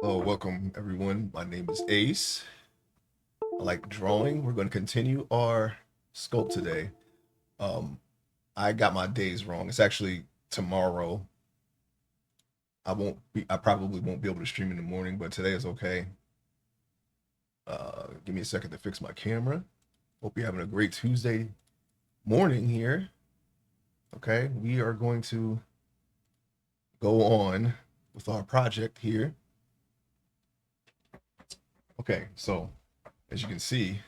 Hello, welcome everyone. My name is Ace. I like drawing. We're going to continue our sculpt today. Um, I got my days wrong. It's actually tomorrow. I probably won't be able to stream in the morning, but today is okay. Give me a second to fix my camera. Hope you're having a great Tuesday morning here. Okay, we are going to go on with our project here. Okay, so as you can see,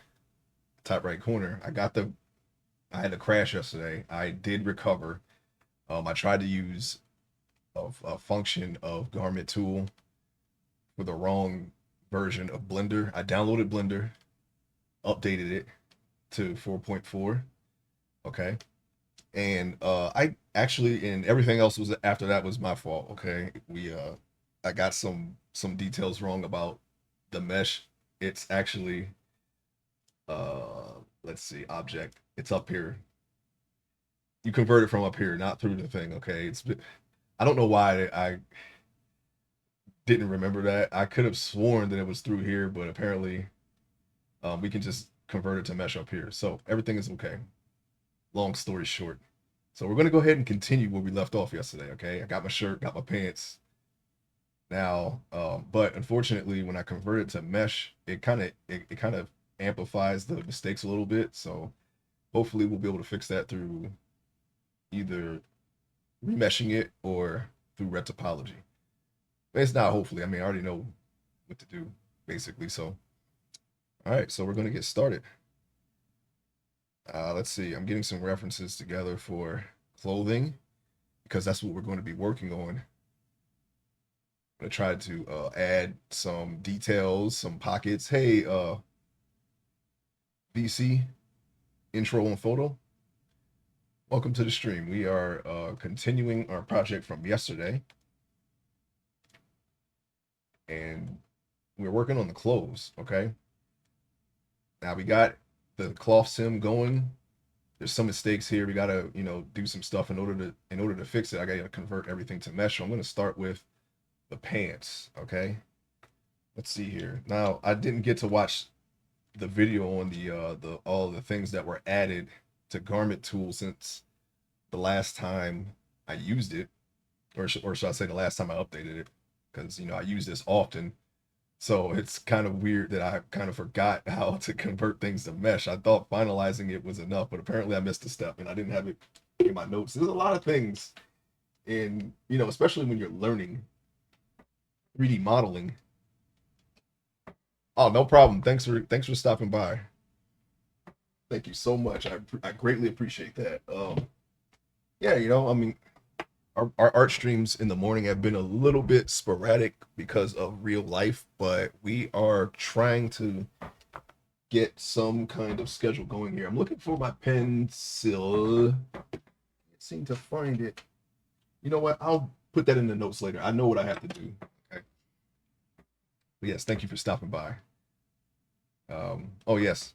top right corner, I had a crash yesterday. I did recover. I tried to use a function of Garment Tool with the wrong version of Blender. I downloaded Blender, updated it to 4.4. Okay. And I actually and everything else was after that was my fault. Okay. I got some details wrong about the mesh. It's actually let's see, object. It's up here. You convert it from up here, not through the thing. Okay. I don't know why I didn't remember that. I could have sworn that it was through here, but apparently we can just convert it to mesh up here. So everything is okay. Long story short. So we're going to go ahead and continue where we left off yesterday. Okay. I got my shirt, got my pants now. But unfortunately, when I convert it to mesh, it kind of amplifies the mistakes a little bit. So hopefully we'll be able to fix that through either remeshing it or through retopology. It's not hopefully. I mean, I already know what to do basically. So, all right. So we're going to get started. Let's see. I'm getting some references together for clothing because that's what we're going to be working on. I'm going to try to add some details, some pockets. Hey, VC, intro on photo. Welcome to the stream. We are continuing our project from yesterday. And we're working on the clothes, okay? Now we got the cloth sim going. There's some mistakes here. We gotta, do some stuff in order to fix it. I gotta convert everything to mesh. So I'm gonna start with the pants. Okay. Let's see here. Now I didn't get to watch the video on the all the things that were added to Garment Tool since the last time I used it, or should I say the last time I updated it? Because I use this often. So it's kind of weird that I kind of forgot how to convert things to mesh. I thought finalizing it was enough, but apparently I missed a step and I didn't have it in my notes. There's a lot of things in, especially when you're learning 3D modeling. Oh, no problem. Thanks for stopping by. Thank you so much. I greatly appreciate that. Yeah, I mean, our art streams in the morning have been a little bit sporadic because of real life, but we are trying to get some kind of schedule going here. I'm looking for my pencil. Can't seem to find it. You know what? I'll put that in the notes later. I know what I have to do. Okay. But yes, thank you for stopping by. Oh yes.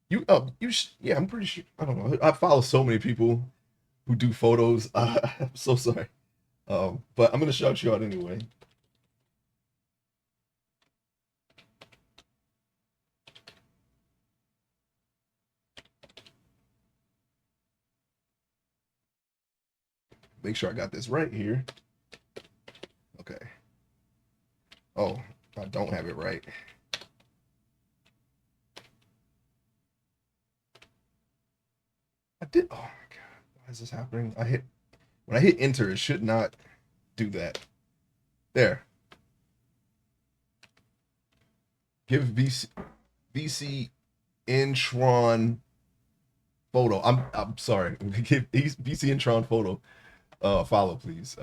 Yeah, I'm pretty sure. I don't know. I follow so many people who do photos. I'm so sorry. But I'm gonna shout you out anyway. Make sure I got this right here. Okay. Oh, I don't have it right. I did. Oh my god, why is this happening? When I hit enter, it should not do that. There. Give VC Intron photo. I'm sorry. Give VC Intron photo. Follow please.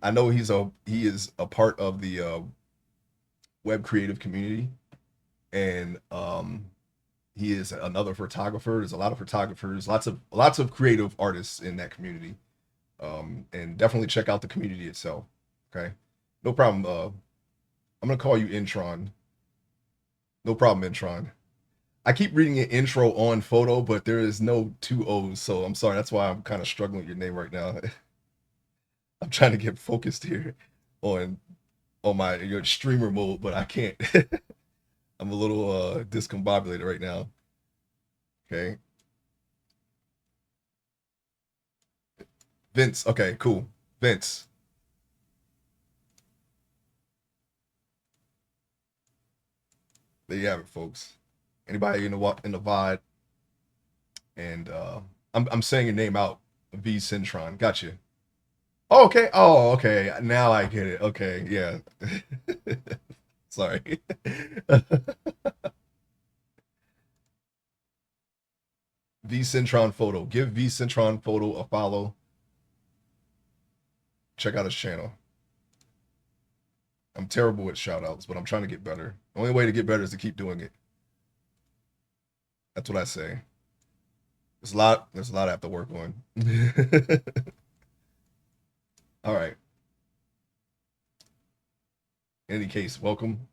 I know he is a part of the web creative community, and he is another photographer. There's a lot of photographers, lots of creative artists in that community. And definitely check out the community itself. Okay, no problem. I'm gonna call you Intron. No problem, Intron. I keep reading it intro on photo, but there is no two O's, so I'm sorry. That's why I'm kind of struggling with your name right now. I'm trying to get focused here on on my streamer mode, but I can't. I'm a little discombobulated right now. Okay. Vince. Okay, cool. Vince. There you have it, folks. Anybody in the VOD, and I'm saying your name out. V Centron. Got you. Oh, okay. Oh, okay. Now I get it. Okay, yeah. Sorry. V Centron Photo. Give V Centron Photo a follow. Check out his channel. I'm terrible at shout outs, but I'm trying to get better. The only way to get better is to keep doing it. That's what I say. There's a lot I have to work on. All right. In any case, welcome.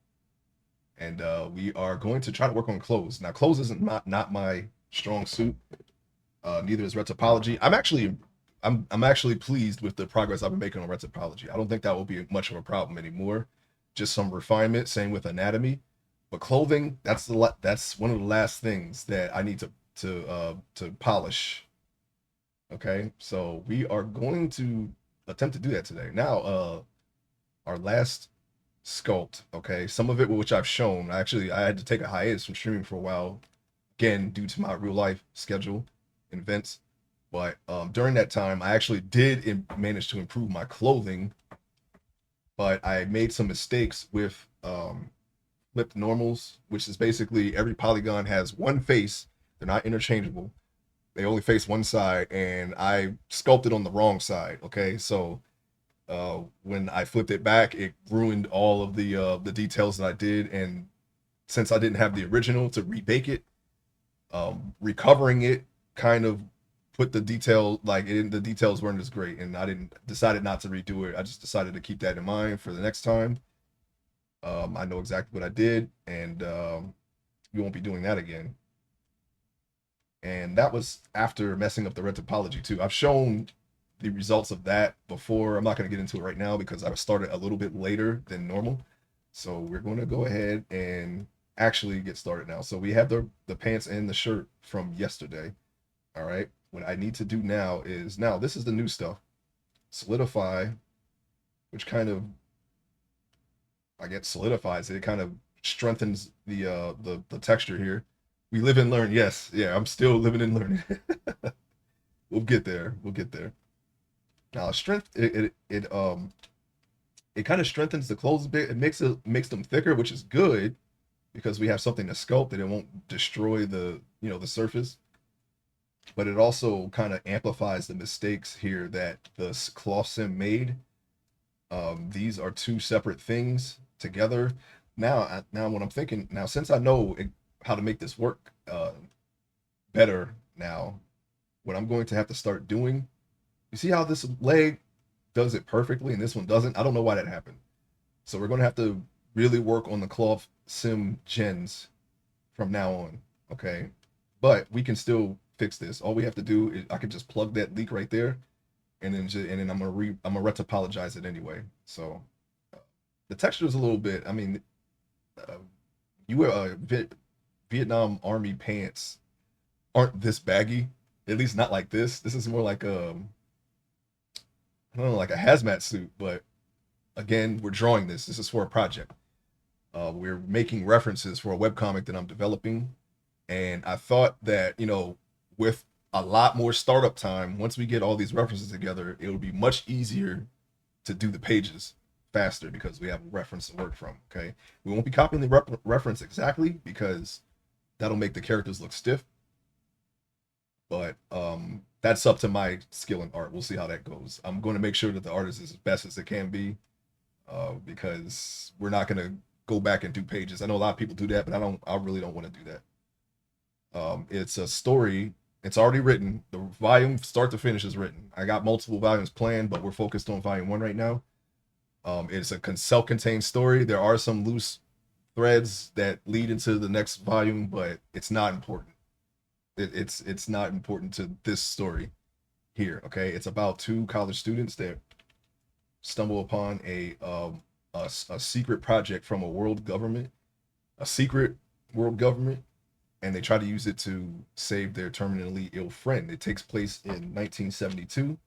And we are going to try to work on clothes. Now, clothes isn't not my strong suit. Neither is retopology. I'm actually pleased with the progress I've been making on retopology. I don't think that will be much of a problem anymore. Just some refinement. Same with anatomy, but clothing, that's one of the last things that I need to polish. Okay, so we are going to attempt to do that today. Now, our last sculpt. Okay, some of it which I've shown. Actually, I had to take a hiatus from streaming for a while, again due to my real life schedule and events. But during that time, I actually did manage to improve my clothing, but I made some mistakes with flipped normals, which is basically every polygon has one face. They're not interchangeable. They only face one side, and I sculpted on the wrong side. Okay, so when I flipped it back, it ruined all of the details that I did, and since I didn't have the original to rebake it, recovering it kind of put the detail like the details weren't as great, and I didn't decided not to redo it. I just decided to keep that in mind for the next time. I know exactly what I did, and we won't be doing that again. And that was after messing up the red topology too. I've shown the results of that before. I'm not going to get into it right now because I started a little bit later than normal. So we're going to go ahead and actually get started now. So we have the pants and the shirt from yesterday. All right. What I need to do now is this is the new stuff. Solidify, which kind of I guess solidifies it. It kind of strengthens the texture here. We live and learn. Yes, yeah, I'm still living and learning. We'll get there. We'll get there. Now, strength it kind of strengthens the clothes a bit. It makes them thicker, which is good because we have something to sculpt and it won't destroy the surface. But it also kind of amplifies the mistakes here that the cloth sim made. These are two separate things together. Now, what I'm thinking now, since I know how to make this work better now, what I'm going to have to start doing. You see how this leg does it perfectly and this one doesn't? I don't know why that happened. So we're going to have to really work on the cloth sim gens from now on. Okay, but we can still fix this. All we have to do is I can just plug that leak right there, and then I'm gonna retopologize it anyway. So the texture is a little bit. I mean, uh, you wear Vietnam Army pants aren't this baggy. At least not like this. This is more like I don't know, like a hazmat suit. But again, we're drawing this. This is for a project. We're making references for a webcomic that I'm developing, and I thought that with a lot more startup time, once we get all these references together, it would be much easier to do the pages faster because we have a reference to work from. Okay, we won't be copying the reference exactly because that'll make the characters look stiff, but that's up to my skill in art. We'll see how that goes. I'm going to make sure that the art is as best as it can be, because we're not going to go back and do pages. I know a lot of people do that, but I really don't want to do that. It's a story. It's already written. The volume start to finish is written. I got multiple volumes planned, but we're focused on volume one right now. It's a self-contained story. There are some loose threads that lead into the next volume, but it's not important. It's not important to this story here. Okay, it's about two college students that stumble upon a secret project from a world government, a secret world government, and they try to use it to save their terminally ill friend. It takes place in 1972.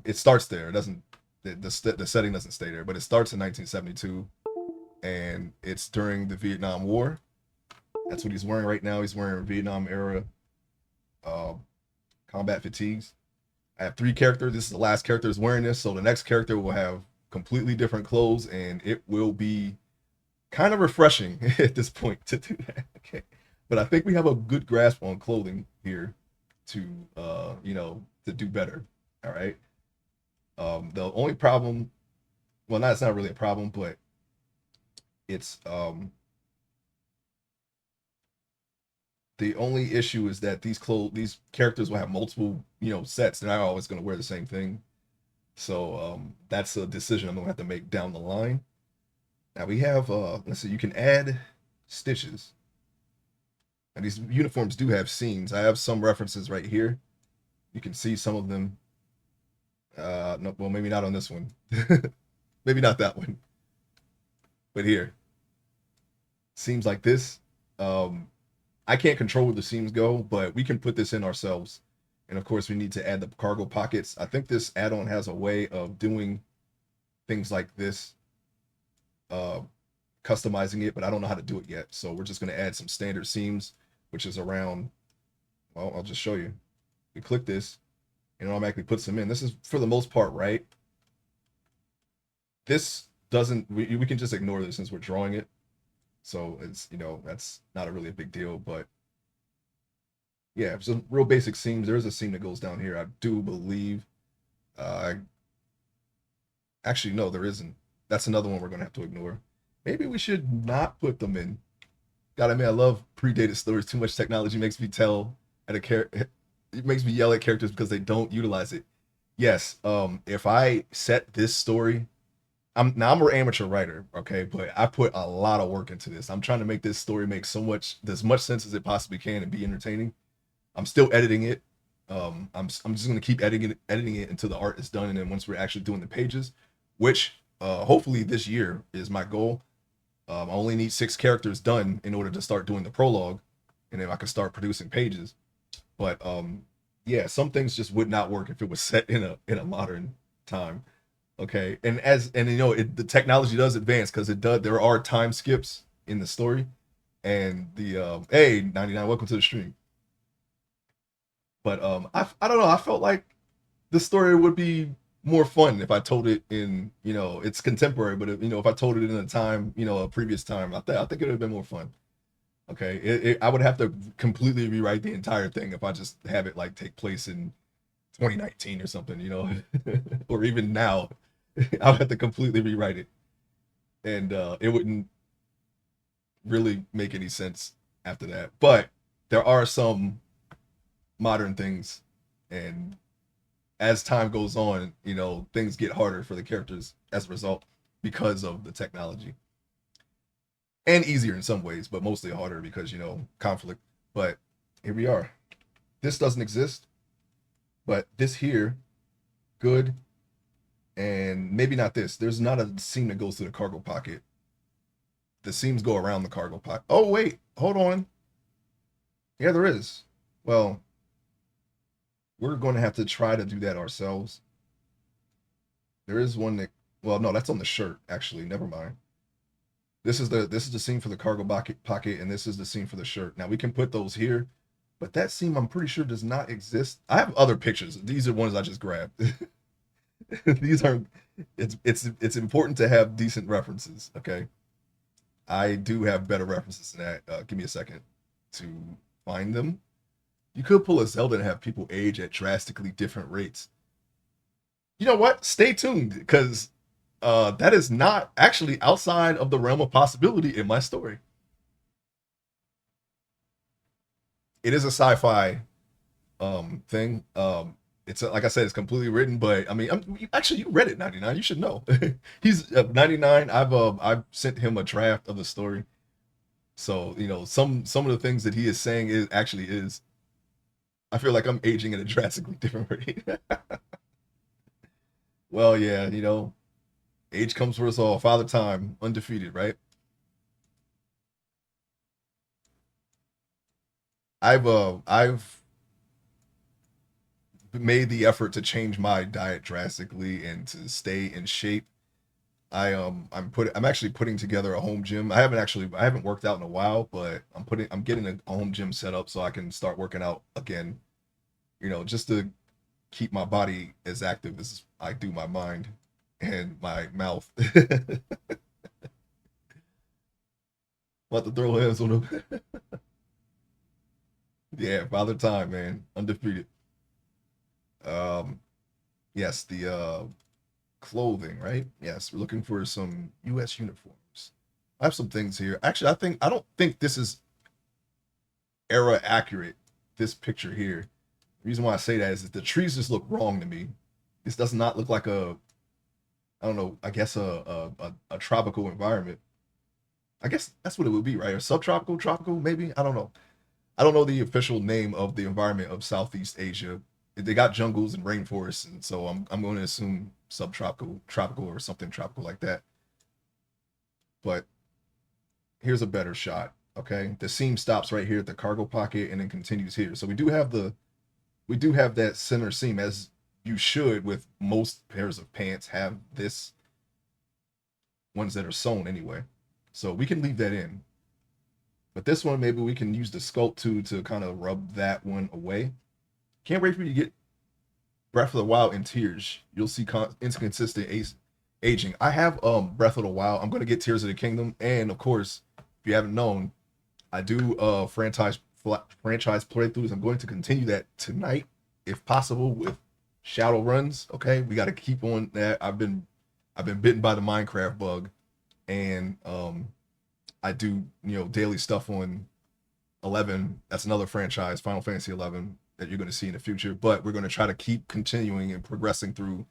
It starts there. It doesn't. The setting doesn't stay there, but it starts in 1972, and it's during the Vietnam War. That's what he's wearing right now. He's wearing Vietnam era uh, combat fatigues. I have three characters. This is the last character is wearing this, so the next character will have completely different clothes, and it will be kind of refreshing at this point to do that. Okay, but I think we have a good grasp on clothing here to to do better. All right. The only problem, well, not it's not really a problem, but it's the only issue is that these characters will have multiple sets. They're not always going to wear the same thing. So that's a decision I'm gonna have to make down the line. Now we have let's see, you can add stitches. And these uniforms do have seams. I have some references right here. You can see some of them. No, well, maybe not on this one. Maybe not that one. But here, seams like this. I can't control where the seams go, but we can put this in ourselves. And of course, we need to add the cargo pockets. I think this add-on has a way of doing things like this, uh, customizing it, but I don't know how to do it yet. So we're just going to add some standard seams, which is around, well, I'll just show you. We click this, and it automatically puts them in. This is for the most part, right? This doesn't, we can just ignore this since we're drawing it. So it's, that's not really a big deal, but yeah, some real basic seams. There is a seam that goes down here, I do believe. Uh, Actually, no, there isn't. That's another one we're gonna have to ignore. Maybe we should not put them in. God, I mean, I love predated stories. Too much technology makes me tell at a character. It makes me yell at characters because they don't utilize it. Yes, if I set this story, I'm an amateur writer, okay, but I put a lot of work into this. I'm trying to make this story make as much sense as it possibly can and be entertaining. I'm still editing it. I'm just gonna keep editing it until the art is done, and then once we're actually doing the pages, which hopefully this year is my goal. I only need 6 characters done in order to start doing the prologue, and then I can start producing pages. But yeah, some things just would not work if it was set in a modern time. Okay, and the technology does advance because it does. There are time skips in the story, and the hey 99, welcome to the stream. But I don't know. I felt like the story would be more fun if I told it in it's contemporary, but if I told it in a time a previous time, I think it would have been more fun. Okay, I would have to completely rewrite the entire thing if I just have it like take place in 2019 or something, or even now. I would have to completely rewrite it, and it wouldn't really make any sense after that. But there are some modern things, and as time goes on, things get harder for the characters as a result because of the technology, and easier in some ways, but mostly harder because conflict. But here we are. This doesn't exist, but this here, good, and maybe not this. There's not a seam that goes to the cargo pocket. The seams go around the cargo pocket. Oh wait, hold on. Yeah, there is. Well, we're going to have to try to do that ourselves. There is one that, well, no, that's on the shirt actually. Never mind. This is the seam for the cargo pocket, and this is the seam for the shirt. Now we can put those here, but that seam I'm pretty sure does not exist. I have other pictures. These are ones I just grabbed. These are it's important to have decent references. Okay, I do have better references than that. Give me a second to find them. You could pull a Zelda and have people age at drastically different rates. You know what? Stay tuned because that is not actually outside of the realm of possibility in my story. It is a sci-fi thing. It's like I said, it's completely written, but I mean, actually, you read it, 99. You should know. He's 99. I've sent him a draft of the story, so some of the things that he is saying is. I feel like I'm aging at a drastically different rate. Well, yeah, Age comes for us all. Father Time, undefeated, right? I've made the effort to change my diet drastically and to stay in shape. I'm actually putting together a home gym. I haven't worked out in a while, but I'm getting a home gym set up so I can start working out again, just to keep my body as active as I do my mind and my mouth. About to throw hands on him. Yeah, Father Time, man. Undefeated. Um, yes, the clothing, right? Yes, we're looking for some US uniforms. I have some things here. Actually, I don't think this is era accurate, this picture here. The reason why I say that is that the trees just look wrong to me. This does not look like I don't know, I guess a tropical environment. I guess that's what it would be, right? A subtropical, tropical, maybe? I don't know. I don't know the official name of the environment of Southeast Asia. They got jungles and rainforests, and so I'm going to assume subtropical, tropical, or something tropical like that. But here's a better shot. Okay, the seam stops right here at the cargo pocket and then continues here. So we do have that center seam, as you should with most pairs of pants have this, ones that are sewn anyway. So we can leave that in. But this one, maybe we can use the sculpt to kind of rub that one away. Can't wait for you to get Breath of the Wild in Tears. You'll see inconsistent aging. I have Breath of the Wild. I'm gonna get Tears of the Kingdom, and of course, if you haven't known, I do franchise playthroughs. I'm going to continue that tonight, if possible, with shadow runs. Okay, we got to keep on that. I've been bitten by the Minecraft bug, and I do daily stuff on 11. That's another franchise, Final Fantasy 11, that you're going to see in the future. But we're going to try to keep continuing and progressing through.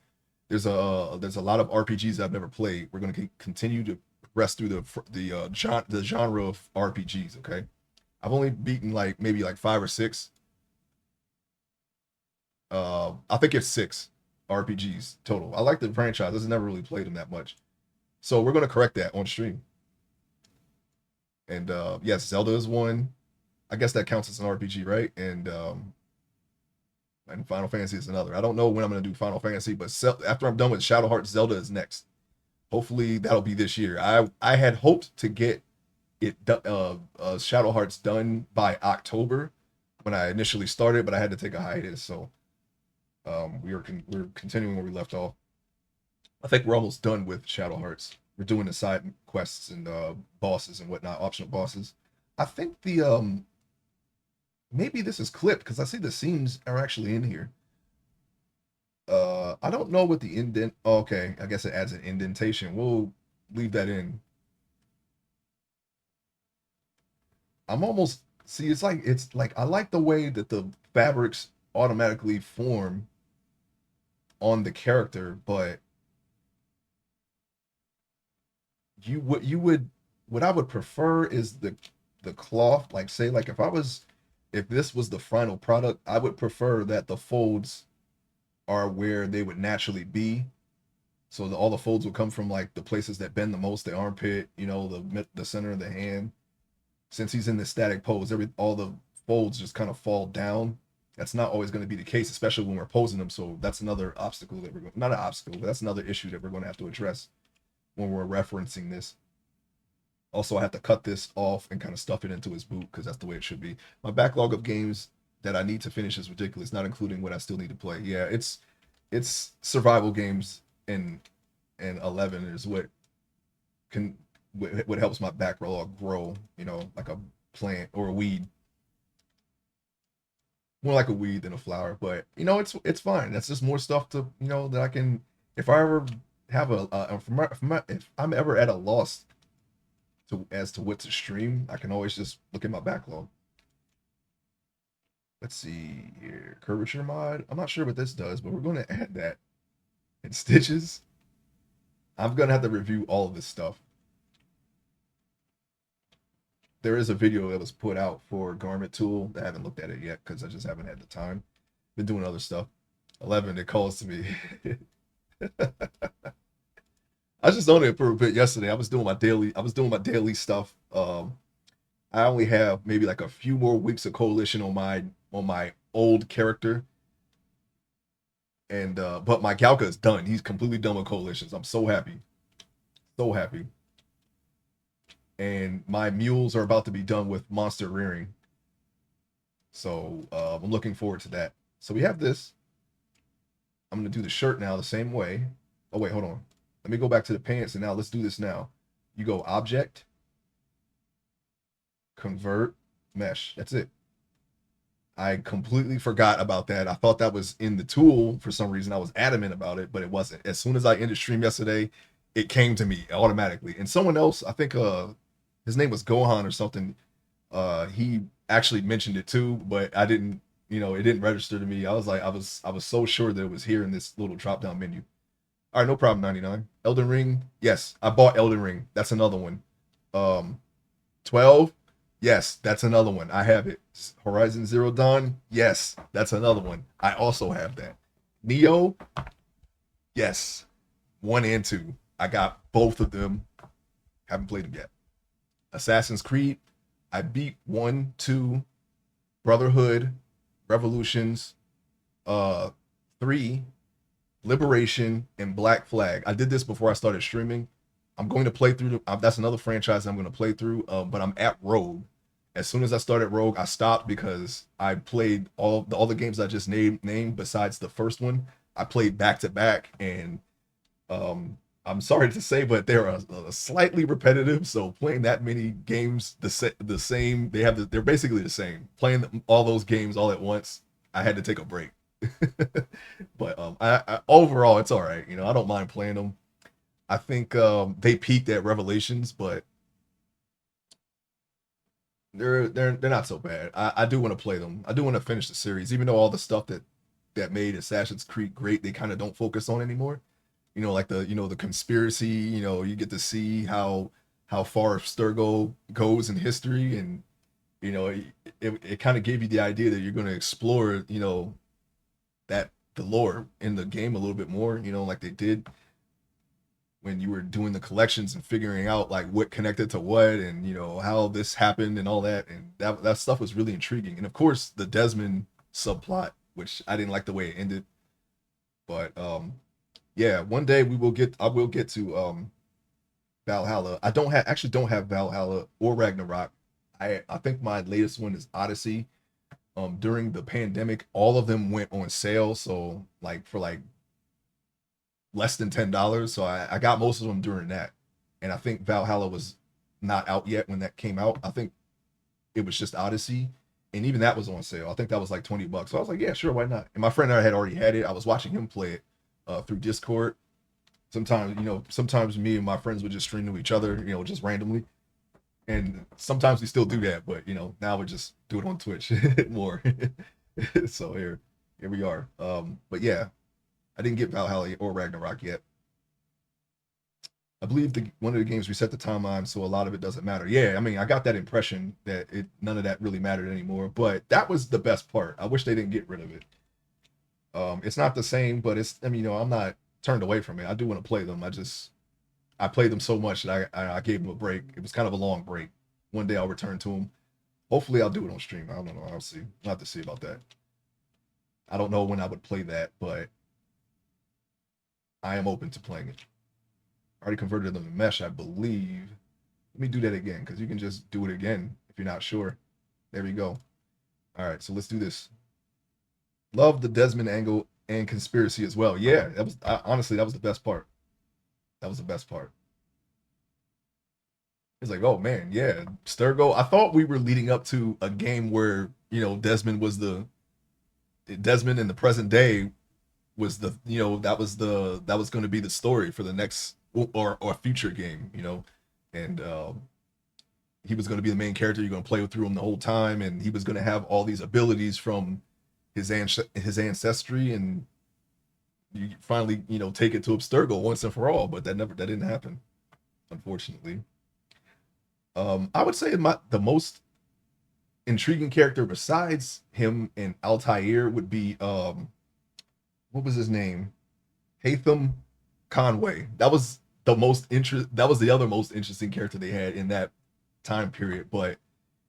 There's a lot of RPGs I've never played. We're going to continue to progress through the genre of RPGs. Okay, I've only beaten like maybe like five or six. I think it's six RPGs total. I like the franchise. I just never really played them that much. So we're going to correct that on stream. And yes, Zelda is one. I guess that counts as an RPG, right? And Final Fantasy is another. I don't know when I'm gonna do Final Fantasy, but after I'm done with Shadow Hearts, Zelda is next. Hopefully that'll be this year. I had hoped to get Shadow Hearts done by October when I initially started, but I had to take a hiatus. So we're continuing where we left off. I think we're almost done with Shadow Hearts. We're doing the side quests and bosses and whatnot, optional bosses. I think the maybe this is clipped because I see the seams are actually in here. I don't know what the indent. Oh, okay, I guess it adds an indentation. We'll leave that in. I'm almost see. It's like I like the way that the fabrics automatically form on the character, but what I would prefer is the cloth. Like say like if this was the final product, I would prefer that the folds are where they would naturally be. So all the folds will come from like the places that bend the most, the armpit, the center of the hand. Since he's in this static pose, all the folds just kind of fall down. That's not always going to be the case, especially when we're posing them. So that's another obstacle that we're going, not an obstacle, but that's another issue that we're going to have to address when we're referencing this. Also, I have to cut this off and kind of stuff it into his boot because that's the way it should be. My backlog of games that I need to finish is ridiculous, not including what I still need to play. Yeah, it's survival games, and 11 is can what helps my backlog grow. Like a plant or a weed, more like a weed than a flower. But it's fine. That's just more stuff to that I can. If I ever have if I'm ever at a loss as to what to stream, I can always just look at my backlog. Let's see here. Curvature mod. I'm not sure what this does, but we're going to add that. And stitches. I'm going to have to review all of this stuff. There is a video that was put out for Garment Tool. I haven't looked at it yet because I just haven't had the time. Been doing other stuff. 11, it calls to me. I was just on it for a bit yesterday. I was doing my daily stuff. I only have maybe like a few more weeks of coalition on my old character, and but my Galka is done. He's completely done with coalitions. I'm so happy, so happy. And my mules are about to be done with monster rearing, so I'm looking forward to that. So we have this. I'm gonna do the shirt now the same way. Oh wait, hold on. Let me go back to the pants, and now let's do this now. You go object, convert, mesh. That's it. I completely forgot about that. I thought that was in the tool for some reason. I was adamant about it, but it wasn't. As soon as I ended stream yesterday, it came to me automatically. And someone else, I think his name was Gohan or something, he actually mentioned it too, but I didn't, it didn't register to me. I was like, I was so sure that it was here in this little drop down menu. All right, no problem, 99. Elden Ring, yes, I bought Elden Ring. That's another one. Um, 12, yes, that's another one. I have it. Horizon Zero Dawn, yes, that's another one. I also have that. Neo, yes, one and two. I got both of them. Haven't played them yet. Assassin's Creed, I beat one, two, Brotherhood, Revolutions, uh, three, Liberation, and Black Flag. I did this before I started streaming. I'm going to play through. That's another franchise I'm going to play through. But I'm at Rogue. As soon as I started Rogue, I stopped because I played all the games I just named besides the first one. I played back to back, and I'm sorry to say, but they're slightly repetitive. So playing that many games the same, they're basically the same. Playing all those games all at once, I had to take a break. But I overall it's all right. I don't mind playing them. I think they peaked at Revelations, but they're not so bad. I do want to play them. I do want to finish the series, even though all the stuff that made Assassin's Creed great, they kind of don't focus on anymore. Like the conspiracy. You get to see how far Sturgo goes in history, and it kind of gave you the idea that you're going to explore that the lore in the game a little bit more. Like they did when you were doing the collections and figuring out like what connected to what, and how this happened and all that, and that stuff was really intriguing. And of course the Desmond subplot, which I didn't like the way it ended, but yeah, one day I will get to Valhalla. I don't have Valhalla or Ragnarok. I think my latest one is Odyssey. During the pandemic, all of them went on sale, so like for like less than $10. So I got most of them during that. And I think Valhalla was not out yet when that came out. I think it was just Odyssey. And even that was on sale. I think that was like $20. So I was like, yeah, sure, why not? And my friend and I had already had it. I was watching him play it through Discord. Sometimes me and my friends would just stream to each other, just randomly. And sometimes we still do that, but now we just do it on Twitch more. So here we are. But yeah, I didn't get Valhalla or Ragnarok yet. I believe one of the games reset the timeline, so a lot of it doesn't matter. Yeah, I mean, I got that impression that none of that really mattered anymore. But that was the best part. I wish they didn't get rid of it. It's not the same, but it's. I mean, I'm not turned away from it. I do want to play them. I played them so much that I gave them a break. It was kind of a long break. One day I'll return to them. Hopefully I'll do it on stream. I don't know. I'll see. I'll have to see about that. I don't know when I would play that, but I am open to playing it. I already converted them to mesh, I believe. Let me do that again, because you can just do it again if you're not sure. There we go. All right, so let's do this. Love the Desmond angle and conspiracy as well. Yeah, honestly, that was the best part. That was the best part. It's like, oh man, yeah, Sturgo. I thought we were leading up to a game where Desmond in the present day was that was going to be the story for the next or future game, and he was going to be the main character. You're going to play through him the whole time, and he was going to have all these abilities from his ancestry, and you finally take it to Abstergo once and for all. But that didn't happen, unfortunately. I would say the most intriguing character besides him and Altair would be what was his name? Hatham Conway. That was the most interest. That was the other most interesting character they had in that time period. But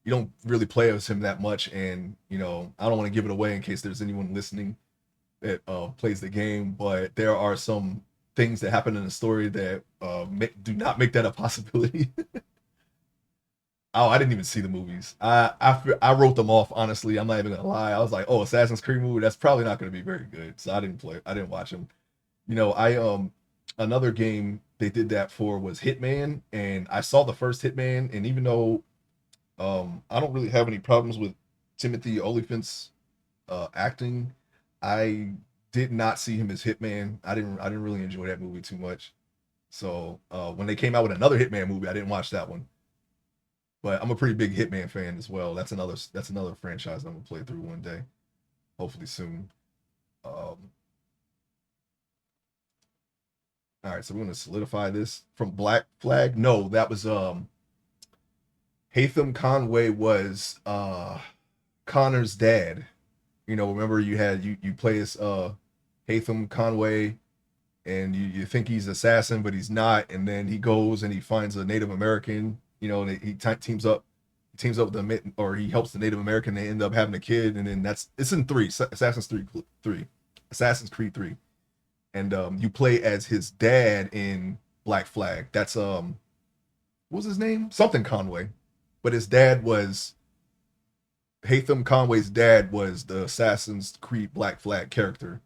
you don't really play as him that much, and I don't want to give it away in case there's anyone listening that plays the game. But there are some things that happen in the story that do not make that a possibility. Oh, I didn't even see the movies. I wrote them off. Honestly, I'm not even gonna lie. I was like, oh, Assassin's Creed movie. That's probably not gonna be very good. So I didn't play. I didn't watch them. I another game they did that for was Hitman, and I saw the first Hitman, and even though I don't really have any problems with Timothy Olyphant's acting, I did not see him as Hitman. I didn't really enjoy that movie too much. So when they came out with another Hitman movie, I didn't watch that one. But I'm a pretty big Hitman fan as well. That's another franchise I'm gonna play through one day, hopefully soon. Um, all right, so we're gonna solidify this from Black Flag. No, that was Hatham Conway was Connor's dad. Remember you play as Hatham Conway, and you think he's assassin, but he's not, and then he goes and he finds a Native American, and teams up with the or he helps the Native American. They end up having a kid, and then it's in Assassin's Creed 3, and you play as his dad in Black Flag. That's what was his name? Something Conway, but his dad was Hatham Conway's dad was the Assassin's Creed Black Flag character.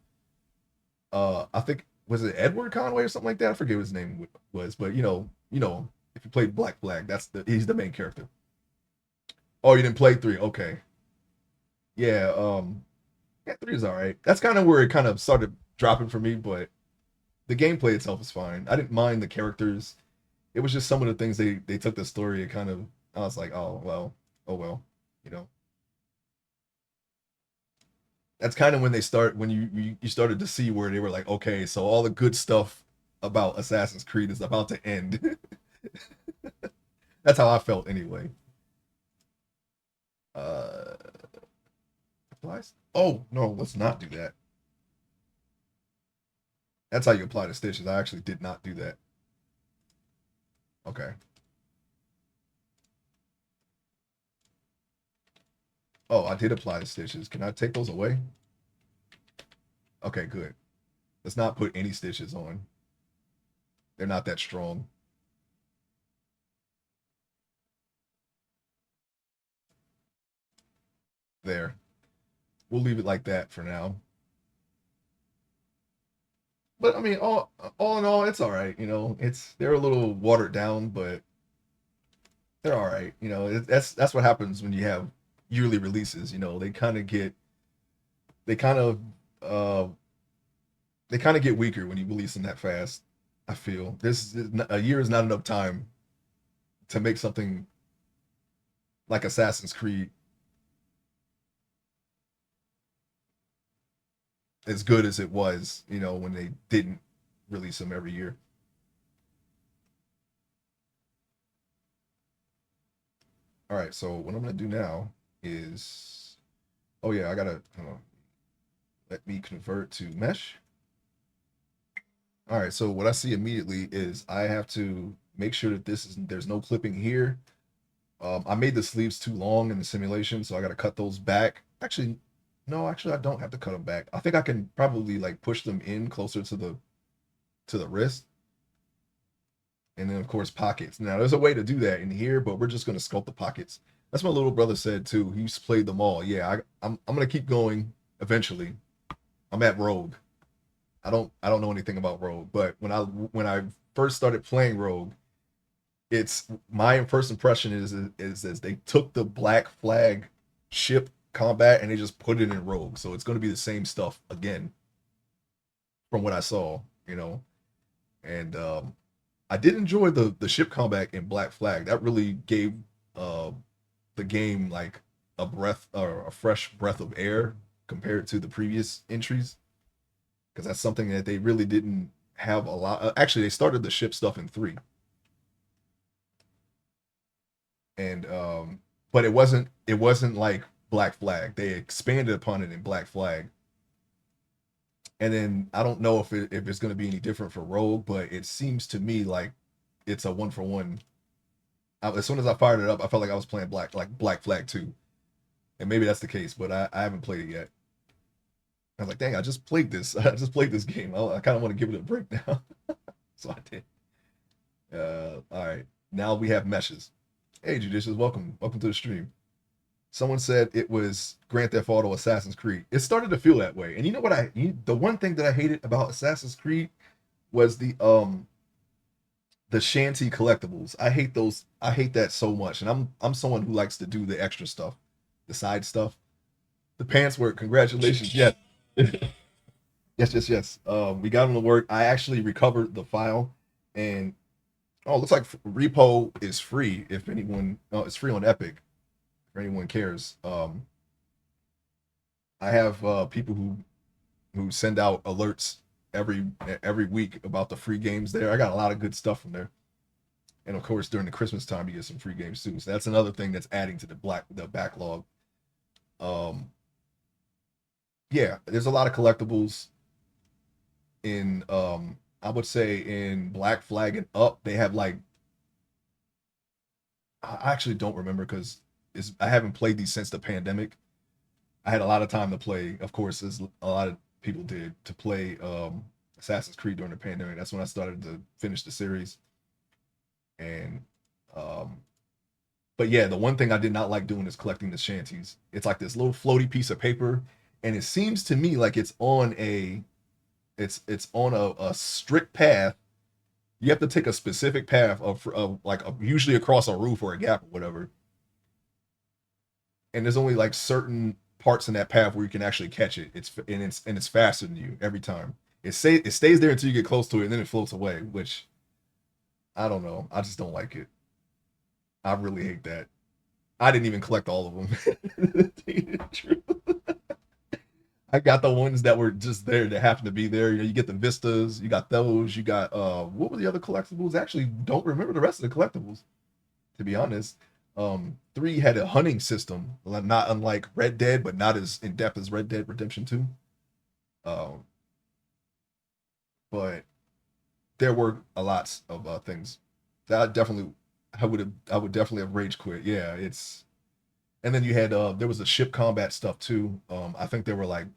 I think was it Edward Conway or something like that. I forget what his name was, but if you played Black Flag, he's the main character. Oh, you didn't play 3? Okay, yeah. Yeah, 3 is all right. That's kind of where it kind of started dropping for me, but the gameplay itself is fine. I didn't mind the characters. It was just some of the things they took the story and kind of I was like, oh well, oh well, you know. That's kind of when you started to see where they were like, okay, so all the good stuff about Assassin's Creed is about to end. That's how I felt anyway. Uh, applies. Oh no, let's not do that. That's how you apply the stitches. I actually did not do that. Okay. Oh, I did apply the stitches. Can I take those away? Okay, good. Let's not put any stitches on. They're not that strong. There. We'll leave it like that for now. But I mean, all in all, it's all right. They're a little watered down, but they're all right. That's what happens when you have yearly releases. They kind of uh they kind of get weaker when you release them that fast. I feel a year is not enough time to make something like Assassin's Creed as good as it was. When they didn't release them every year. All right, so what I'm gonna do now is, oh yeah, I gotta let me convert to mesh. All right, so what I see immediately is I have to make sure that there's no clipping here. I made the sleeves too long in the simulation, so I got to cut those back. Actually, no, actually I don't have to cut them back. I think I can probably like push them in closer to the wrist, and then of course pockets. Now there's a way to do that in here, but we're just gonna sculpt the pockets. That's what my little brother said too. He's played them all. Yeah, I'm gonna keep going eventually. I'm at Rogue. I don't know anything about Rogue, but when I first started playing Rogue, it's my first impression is they took the Black Flag ship combat and they just put it in Rogue. So it's going to be the same stuff again from what I saw, And I did enjoy the ship combat in Black Flag. That really gave uh the game like a breath or a fresh breath of air compared to the previous entries, because that's something that they really didn't have a lot. Actually, they started the ship stuff in 3, and but it wasn't like Black Flag. They expanded upon it in Black Flag. And then I don't know if it's going to be any different for Rogue, but it seems to me like it's a one for one. As soon as I fired it up, I felt like I was playing Black Flag 2. And maybe that's the case, but I haven't played it yet. I was like, dang, I just played this. I just played this game. I kind of want to give it a break now. So I did. All right. Now we have meshes. Hey, Judicious, welcome to the stream. Someone said it was Grand Theft Auto Assassin's Creed. It started to feel that way. And you know what the one thing that I hated about Assassin's Creed was the shanty collectibles. I hate those. I hate that so much. And I'm someone who likes to do the extra stuff, the side stuff. The pants work. Congratulations. Yes. Yes. We got them to work. I actually recovered the file, and oh, it looks like repo is free if anyone. Oh, it's free on Epic if anyone cares. I have people who send out alerts every week about the free games there. I got a lot of good stuff from there, and of course during the Christmas time you get some free games too. So that's another thing that's adding to the backlog. Um, yeah, there's a lot of collectibles in I would say in Black Flag and up. They have like I actually don't remember because I haven't played these since the pandemic. I had a lot of time to play, of course, as a lot of people did, to play Assassin's Creed during the pandemic. That's when I started to finish the series. And um but yeah, the one thing I did not like doing is collecting the shanties. It's like this little floaty piece of paper, and it seems to me like it's on a strict path. You have to take a specific path of like usually across a roof or a gap or whatever. And there's only like certain parts in that path where you can actually catch it. It's faster than you every time. It stays there until you get close to it, and then it floats away. Which I don't know. I just don't like it. I really hate that. I didn't even collect all of them. I got the ones that were just there that happened to be there. You get the vistas, you got those, you got what were the other collectibles? I actually don't remember the rest of the collectibles, to be honest. Three had a hunting system, not unlike Red Dead, but not as in depth as Red Dead Redemption 2. Um, but there were a lot of things that I would definitely have rage quit. Yeah, it's and then you had there was a ship combat stuff too. I think there were like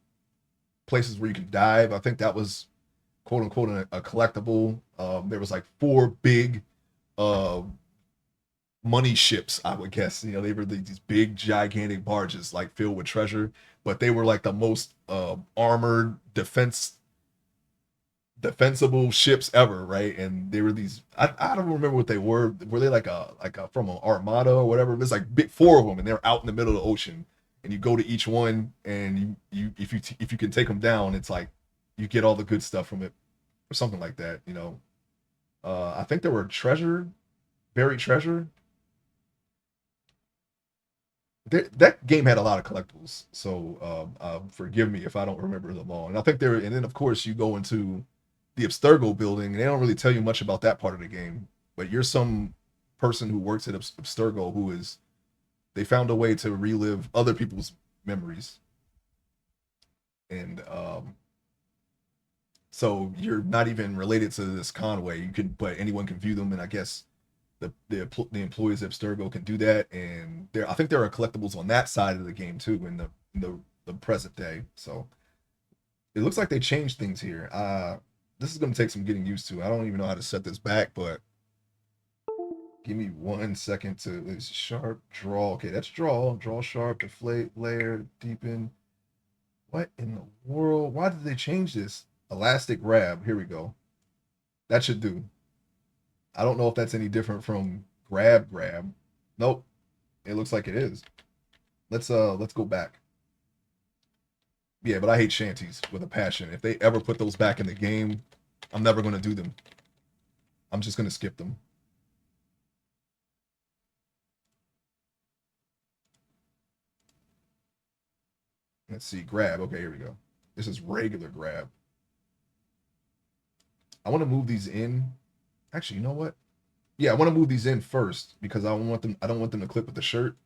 places where you can dive. I think that was quote unquote a collectible. There was like four big uh money ships, I would guess. You know, they were these big gigantic barges like filled with treasure, but they were like the most armored defensible ships ever, right? And they were these I don't remember what they were. Were they like a from an armada or whatever? There's like big four of them, and they're out in the middle of the ocean. And you go to each one, and you if you can take them down, it's like you get all the good stuff from it, or something like that. You know, I think there were buried treasure. That game had a lot of collectibles, so forgive me if I don't remember them all. And I think there, and then of course you go into the Abstergo building, and they don't really tell you much about that part of the game. But you're some person who works at Abstergo who is they found a way to relive other people's memories, and so you're not even related to this Conway. You can, but anyone can view them, and I guess the employees of Abstergo can do that. And I think there are collectibles on that side of the game too in the present day. So it looks like they changed things here. This is going to take some getting used to. I don't even know how to set this back, but give me 1 second to it's sharp draw. Okay, that's draw sharp, deflate, layer, deepen. What in the world? Why did they change this? Elastic grab. Here we go. That should do. I don't know if that's any different from grab. Nope. It looks like it is. Let's go back. Yeah, but I hate shanties with a passion. If they ever put those back in the game, I'm never gonna do them. I'm just gonna skip them. Let's see, grab. Okay, here we go. This is regular grab. I want to move these in. Actually, you know what? Yeah, I want to move these in first because I don't want them to clip with the shirt,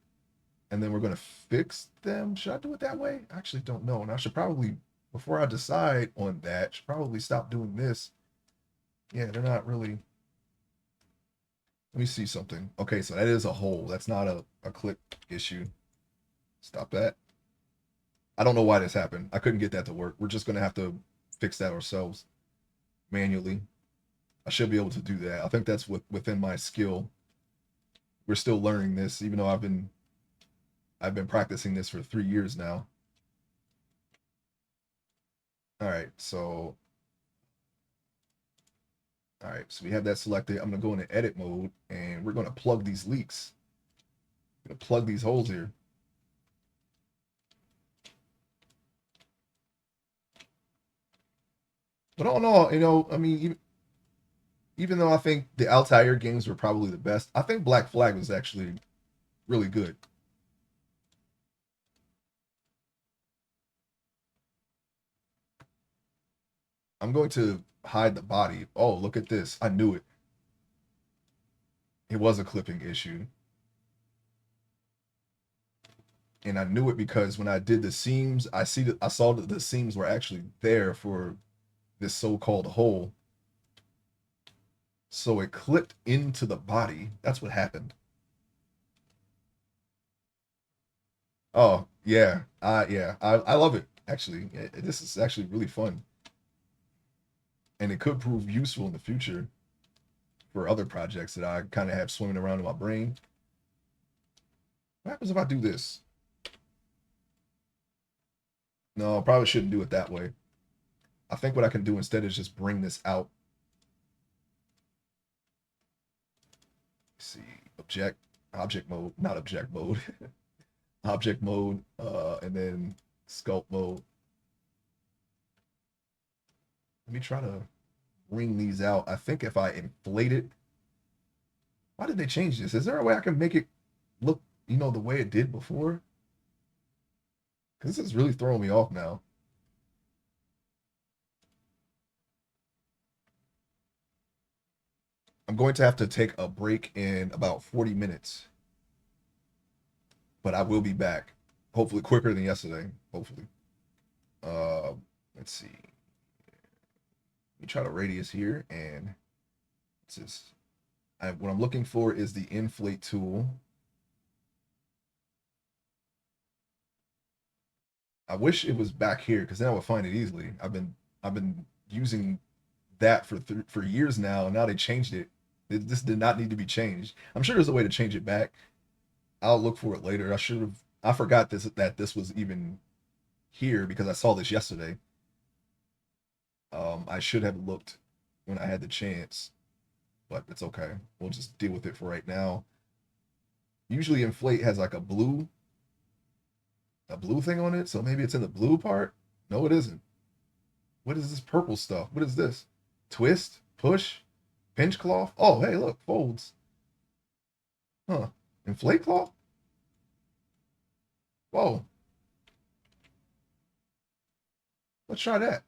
and then we're gonna fix them. Should I do it that way? I actually don't know, and I should probably before I decide on that, should probably stop doing this. Yeah, they're not really. Let me see something. Okay, so that is a hole. That's not a clip issue. Stop that. I don't know why this happened. I couldn't get that to work. We're just gonna have to fix that ourselves manually. I should be able to do that. I think that's within my skill. We're still learning this, even though I've been practicing this for 3 years now. All right, so we have that selected. I'm gonna go into edit mode and we're gonna plug these leaks. I'm gonna plug these holes here. But all in all, I mean, even though I think the Altair games were probably the best, I think Black Flag was actually really good. I'm going to hide the body. Oh, look at this. I knew it. It was a clipping issue. And I knew it because when I did the seams, I saw that the seams were actually there for this so-called hole. So it clipped into the body. That's what happened. Oh, yeah. I love it actually. This is actually really fun. And it could prove useful in the future for other projects that I kind of have swimming around in my brain. What happens if I do this? No, I probably shouldn't do it that way. I think what I can do instead is just bring this out. Let's see, object mode, not object mode, object mode, and then sculpt mode. Let me try to bring these out. I think if I inflate it, why did they change this? Is there a way I can make it look, the way it did before? Because this is really throwing me off now. I'm going to have to take a break in about 40 minutes, but I will be back. Hopefully quicker than yesterday. Hopefully. Uh, let's see. Let me try to radius here, and it's just what I'm looking for is the inflate tool. I wish it was back here because then I would find it easily. I've been using that for years now, and now they changed it. This did not need to be changed. I'm sure there's a way to change it back. I'll look for it later. I forgot this was even here because I saw this yesterday. I should have looked when I had the chance, but it's okay. We'll just deal with it for right now. Usually inflate has like a blue thing on it, so maybe it's in the blue part. No, it isn't. What is this purple stuff? What is this? Twist, push, pinch cloth. Oh, hey, look, folds. Huh? Inflate cloth. Whoa. Let's try that.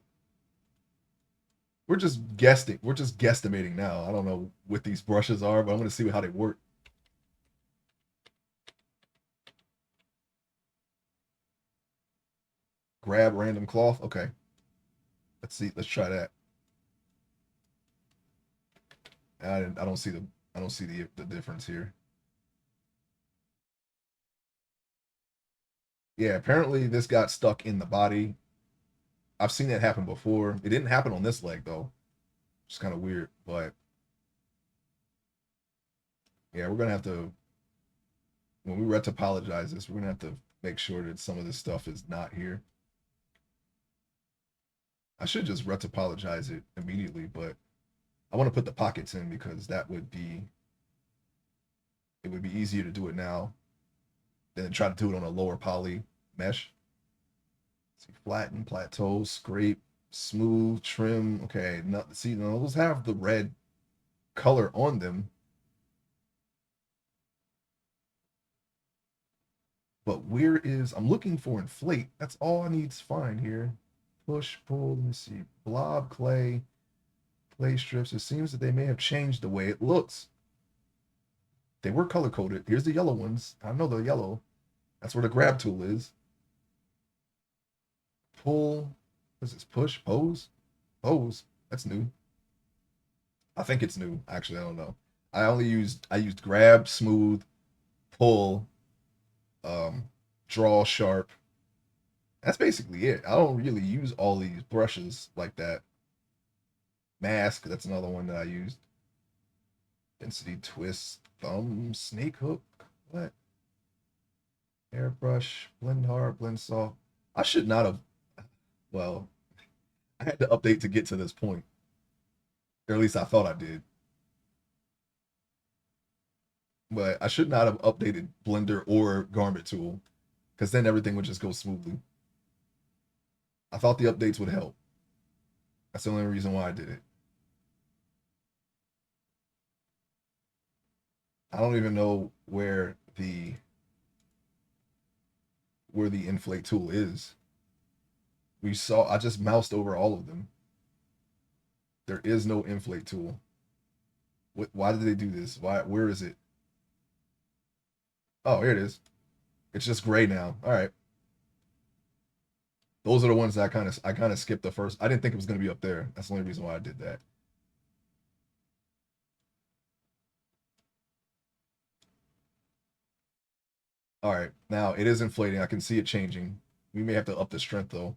We're just guessing. We're just guesstimating now. I don't know what these brushes are, but I'm going to see how they work. Grab random cloth. Okay. Let's see. Let's try that. I don't see the difference here. Yeah, apparently this got stuck in the body. I've seen that happen before. It didn't happen on this leg though. It's kind of weird, but yeah, we're gonna have to when we retopologize this, we're gonna have to make sure that some of this stuff is not here. I should just retopologize it immediately, but I want to put the pockets in because it would be easier to do it now than try to do it on a lower poly mesh. See, flatten, plateau, scrape, smooth, trim. Okay, see, those have the red color on them. But I'm looking for inflate. That's all I need to find here. Push, pull, let me see. Blob, clay strips. It seems that they may have changed the way it looks. They were color coded. Here's the yellow ones. I know the yellow. That's where the grab tool is. Pull. What's this? Push, pose, pose. That's new. I think it's new. Actually, I don't know. I used grab, smooth, pull, um, draw, sharp. That's basically it. I don't really use all these brushes like that. Mask, that's another one that I used. Density, twist, thumb, snake hook. What? Airbrush, blend hard, blend soft. I should not have. Well, I had to update to get to this point, or at least I thought I did. But I should not have updated Blender or Garment Tool, because then everything would just go smoothly. I thought the updates would help. That's the only reason why I did it. I don't even know where the inflate tool is. I just moused over all of them. There is no inflate tool. Why did they do this? Where is it? Oh, here it is. It's just gray now. All right. Those are the ones that I kind of skipped the first. I didn't think it was going to be up there. That's the only reason why I did that. All right. Now it is inflating. I can see it changing. We may have to up the strength though.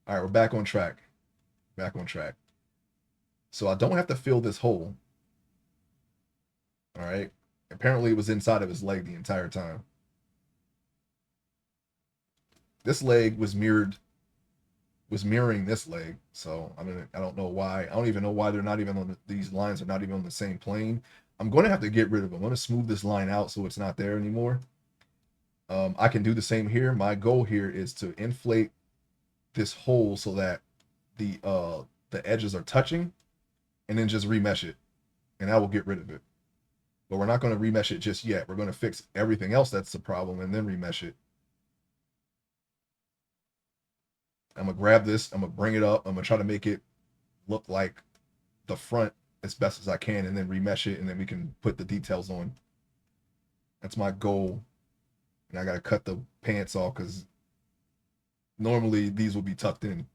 All right, we're back on track. Back on track. So I don't have to fill this hole. All right. Apparently it was inside of his leg the entire time. This leg was mirroring this leg. So I mean, I don't know why. I don't even know why they're not even these lines are not even on the same plane. I'm going to have to get rid of them. I'm going to smooth this line out so it's not there anymore. I can do the same here. My goal here is to inflate this hole so that the edges are touching, and then just remesh it, and I will get rid of it. But we're not going to remesh it just yet. We're going to fix everything else that's the problem and then remesh it. I'm gonna grab this. I'm gonna bring it up. I'm gonna try to make it look like the front as best as I can, and then remesh it, and then we can put the details on. That's my goal. And I gotta cut the pants off because normally these will be tucked in.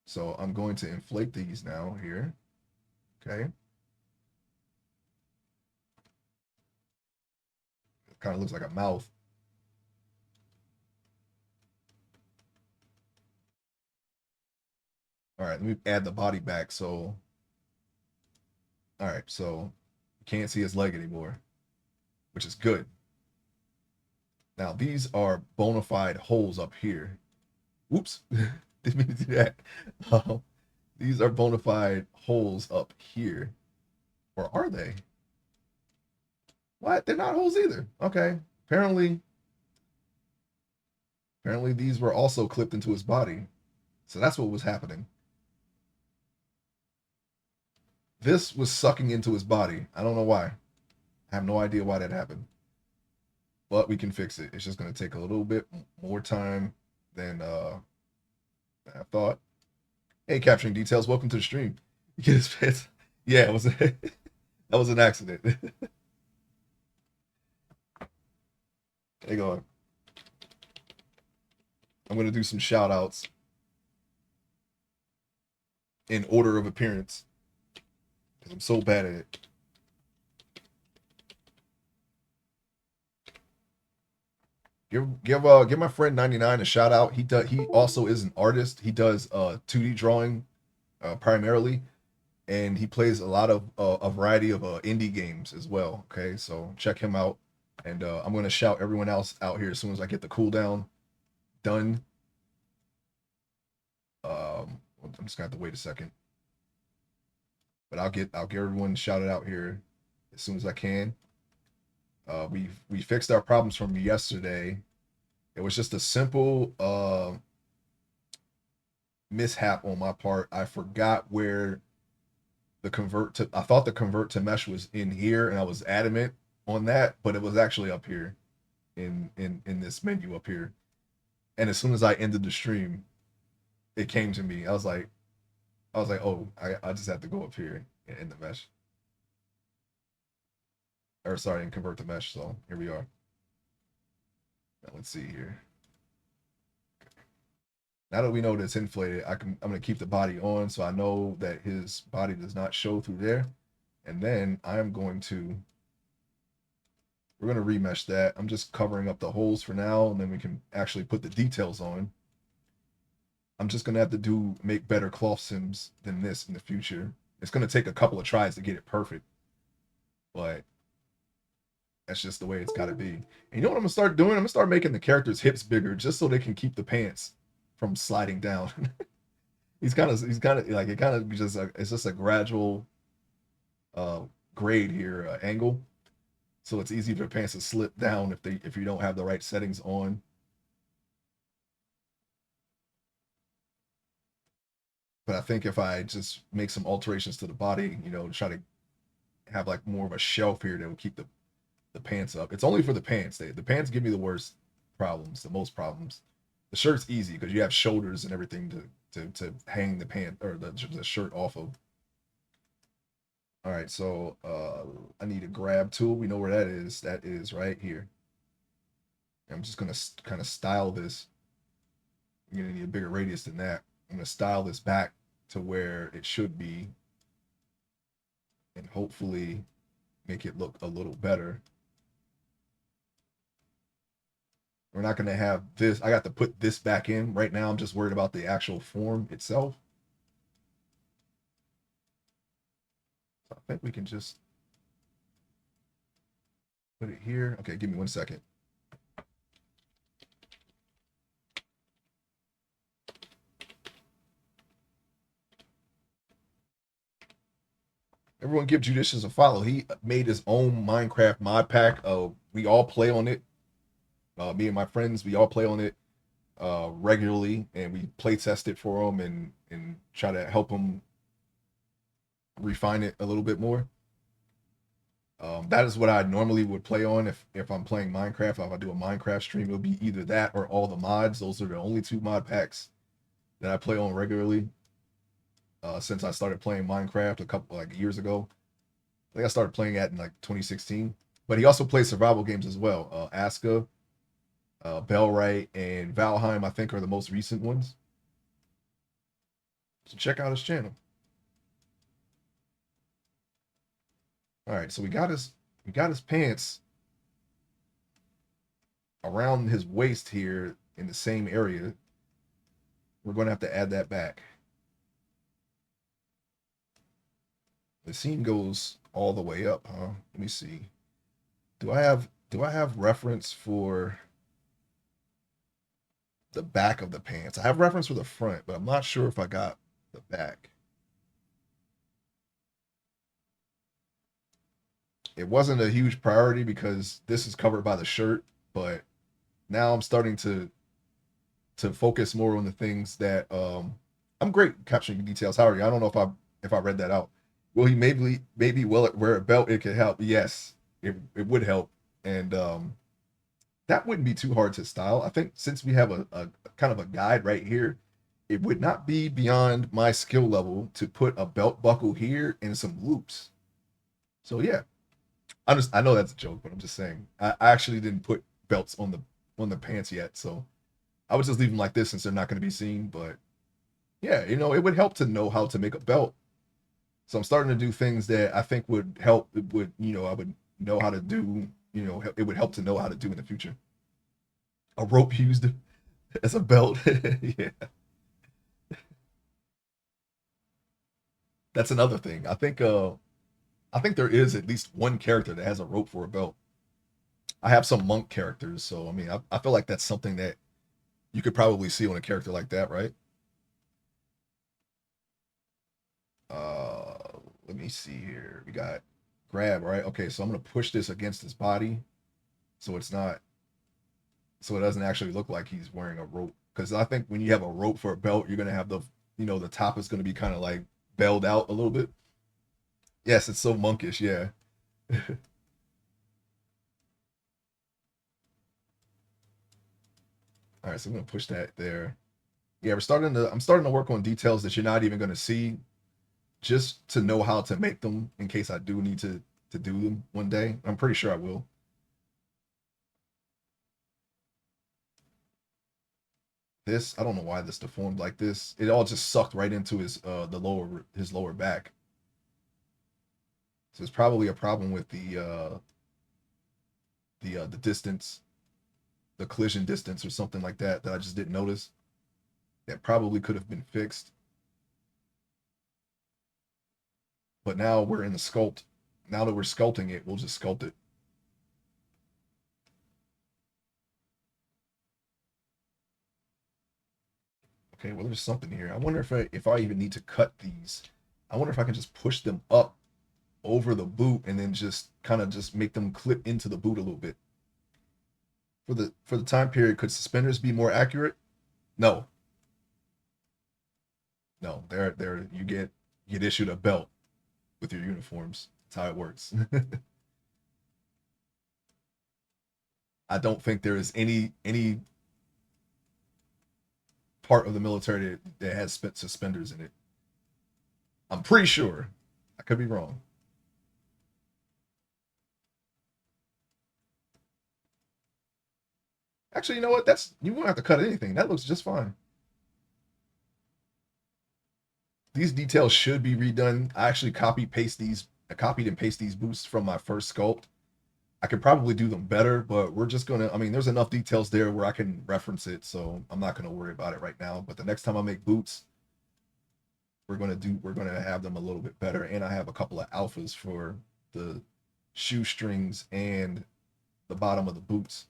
So I'm going to inflate these now here. Okay. It kind of looks like a mouth. All right, let me add the body back. So, all right, so you can't see his leg anymore, which is good. Now these are bona fide holes up here. Whoops, didn't mean to do that. Um, these are bona fide holes up here, or are they? What? They're not holes either. Okay. Apparently these were also clipped into his body. So that's what was happening. This was sucking into his body. I don't know why. I have no idea why that happened. But we can fix it. It's just going to take a little bit more time than I thought. Hey, capturing details. Welcome to the stream. You get his pants. Yeah, it was that was an accident. Hang on. I'm going to do some shout outs in order of appearance because I'm so bad at it. Give my friend 99 a shout out. He also is an artist. He does 2D drawing primarily, and he plays a lot of a variety of indie games as well. Okay, so check him out. And I'm gonna shout everyone else out here as soon as I get the cooldown done. I'm just gonna have to wait a second, but I'll get everyone shouted out here as soon as I can. We fixed our problems from yesterday. It was just a simple mishap on my part. I forgot where I thought the convert to mesh was in here, and I was adamant on that, but it was actually up here in this menu up here. And as soon as I ended the stream, it came to me. I was like, oh, I just have to go up here in the mesh. Or sorry, and convert to mesh. So here we are. Now let's see here. Now that we know that it's inflated, I'm gonna keep the body on so I know that his body does not show through there. And then I'm going to we're gonna remesh that. I'm just covering up the holes for now, and then we can actually put the details on. I'm just gonna have to make better cloth sims than this in the future. It's gonna take a couple of tries to get it perfect, but that's just the way it's gotta be. And you know what I'm gonna start doing? I'm gonna start making the characters' hips bigger just so they can keep the pants from sliding down. He's kind of like it kind of just it's just a gradual uh grade here angle, so it's easy for pants to slip down if you don't have the right settings on. But I think if I just make some alterations to the body, try to have like more of a shelf here that will keep the pants up. It's only for the pants. The pants give me the worst problems, the most problems. The shirt's easy because you have shoulders and everything to hang the pant or the shirt off of. All right, so I need a grab tool. We know where that is. That is right here. I'm just gonna kind of style this. You're gonna need a bigger radius than that. I'm gonna style this back to where it should be, and hopefully make it look a little better. We're not gonna have this. I got to put this back in. Right now, I'm just worried about the actual form itself. So I think we can just put it here. Okay, give me 1 second. Everyone give Judicious a follow. He made his own Minecraft mod pack. We all play on it. Me and my friends, we all play on it regularly, and we play test it for him and try to help him refine it a little bit more. That is what I normally would play on if I'm playing Minecraft. If I do a Minecraft stream, it'll be either that or all the mods. Those are the only two mod packs that I play on regularly. Since I started playing Minecraft a couple like years ago, I think I started playing that in like 2016. But he also plays survival games as well. Aska, Bellwright, and Valheim, I think, are the most recent ones. So check out his channel. All right, so we got his pants around his waist here in the same area. We're going to have to add that back. The seam goes all the way up, huh? Let me see. Do I have reference for the back of the pants? I have reference for the front, but I'm not sure if I got the back. It wasn't a huge priority because this is covered by the shirt, but now I'm starting to focus more on the things that I'm great capturing details. How are you? I don't know if I read that out. Will he maybe will it wear a belt? It could help. Yes, it would help, and that wouldn't be too hard to style. I think since we have a kind of a guide right here, it would not be beyond my skill level to put a belt buckle here and some loops. So yeah, I know that's a joke, but I'm just saying I actually didn't put belts on the pants yet, so I would just leave them like this since they're not going to be seen. But yeah, it would help to know how to make a belt. So I'm starting to do things that I think would help. It would, I would know how to do. It would help to know how to do in the future. A rope used as a belt. Yeah, that's another thing. I think there is at least one character that has a rope for a belt. I have some monk characters, so I mean, I feel like that's something that you could probably see on a character like that, right? Uh, Let me see here. We got grab, right? Okay, so I'm gonna push this against his body, so it's not, so it doesn't actually look like he's wearing a rope. Because I think when you have a rope for a belt, you're gonna have the top is gonna be kind of like belled out a little bit. Yes, it's so monkish. Yeah. All right, so I'm gonna push that there. Yeah, I'm starting to work on details that you're not even gonna see, just to know how to make them in case I do need to do them one day. I'm pretty sure I will. This, I don't know why this deformed like this. It all just sucked right into his lower back. So it's probably a problem with the distance, the collision distance or something like that that I just didn't notice. That probably could have been fixed. But now we're in the sculpt. Now that we're sculpting it, we'll just sculpt it. Okay, well there's something here. I wonder if I even need to cut these. I wonder if I can just push them up over the boot and then just kind of just make them clip into the boot a little bit. For the time period, could suspenders be more accurate? No, no. They're you get issued a belt with your uniforms. That's how it works. I don't think there is any part of the military that has suspenders in it. I'm pretty sure. I could be wrong. Actually, you know what? That's you won't have to cut anything. That looks just fine. These details should be redone. I actually I copied and paste these boots from my first sculpt. I could probably do them better, but we're just gonna. I mean, there's enough details there where I can reference it, so I'm not gonna worry about it right now. But the next time I make boots, we're gonna have them a little bit better, and I have a couple of alphas for the shoestrings and the bottom of the boots,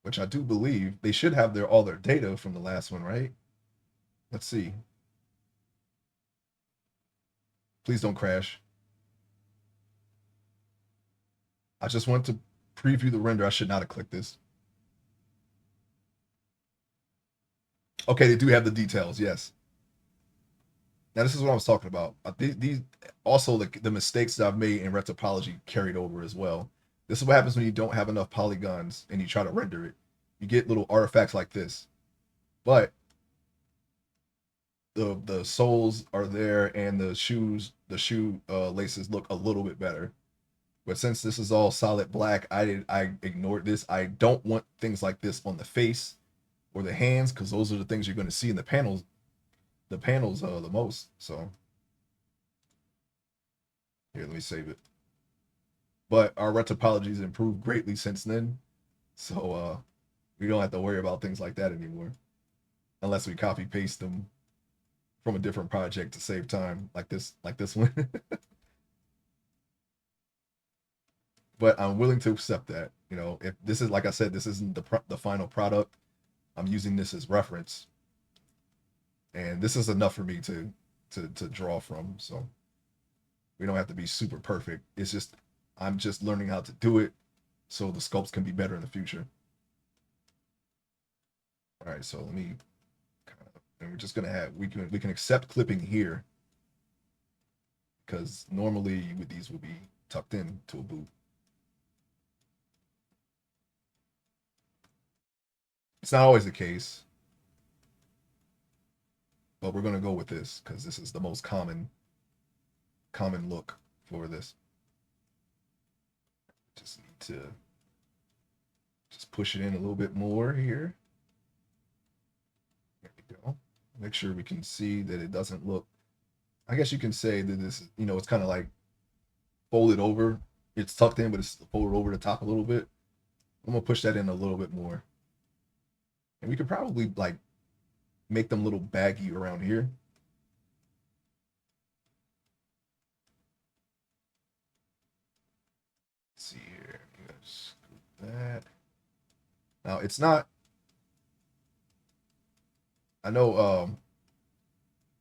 which I do believe they should have all their data from the last one, right? Let's see. Please don't crash. I just want to preview the render. I should not have clicked this. Okay, they do have the details. Yes. Now this is what I was talking about. These also the mistakes that I've made in retopology carried over as well. This is what happens when you don't have enough polygons and you try to render it. You get little artifacts like this. But the soles are there and the shoe laces look a little bit better. But since this is all solid black, I ignored this. I don't want things like this on the face or the hands because those are the things you're going to see in the panels the most. So here, let me save it. But our retopology has improved greatly since then, so we don't have to worry about things like that anymore, unless we copy paste them from a different project to save time, like this one. But I'm willing to accept that. You know, if this is like I said, this isn't the final product. I'm using this as reference, and this is enough for me to draw from. So we don't have to be super perfect. It's just I'm just learning how to do it so the sculpts can be better in the future. All right, so let me kind of, and we're just gonna have we can accept clipping here because normally with these would be tucked in to a boot. It's not always the case, but we're gonna go with this because this is the most common look for this. Just need to just push it in a little bit more here. There we go. Make sure we can see that it doesn't look. I guess you can say that this, you know, it's kind of like folded over. It's tucked in, but it's folded over the top a little bit. I'm gonna push that in a little bit more, and we could probably like make them a little baggy around here. Let's see here. Scoop that. Now it's not. I know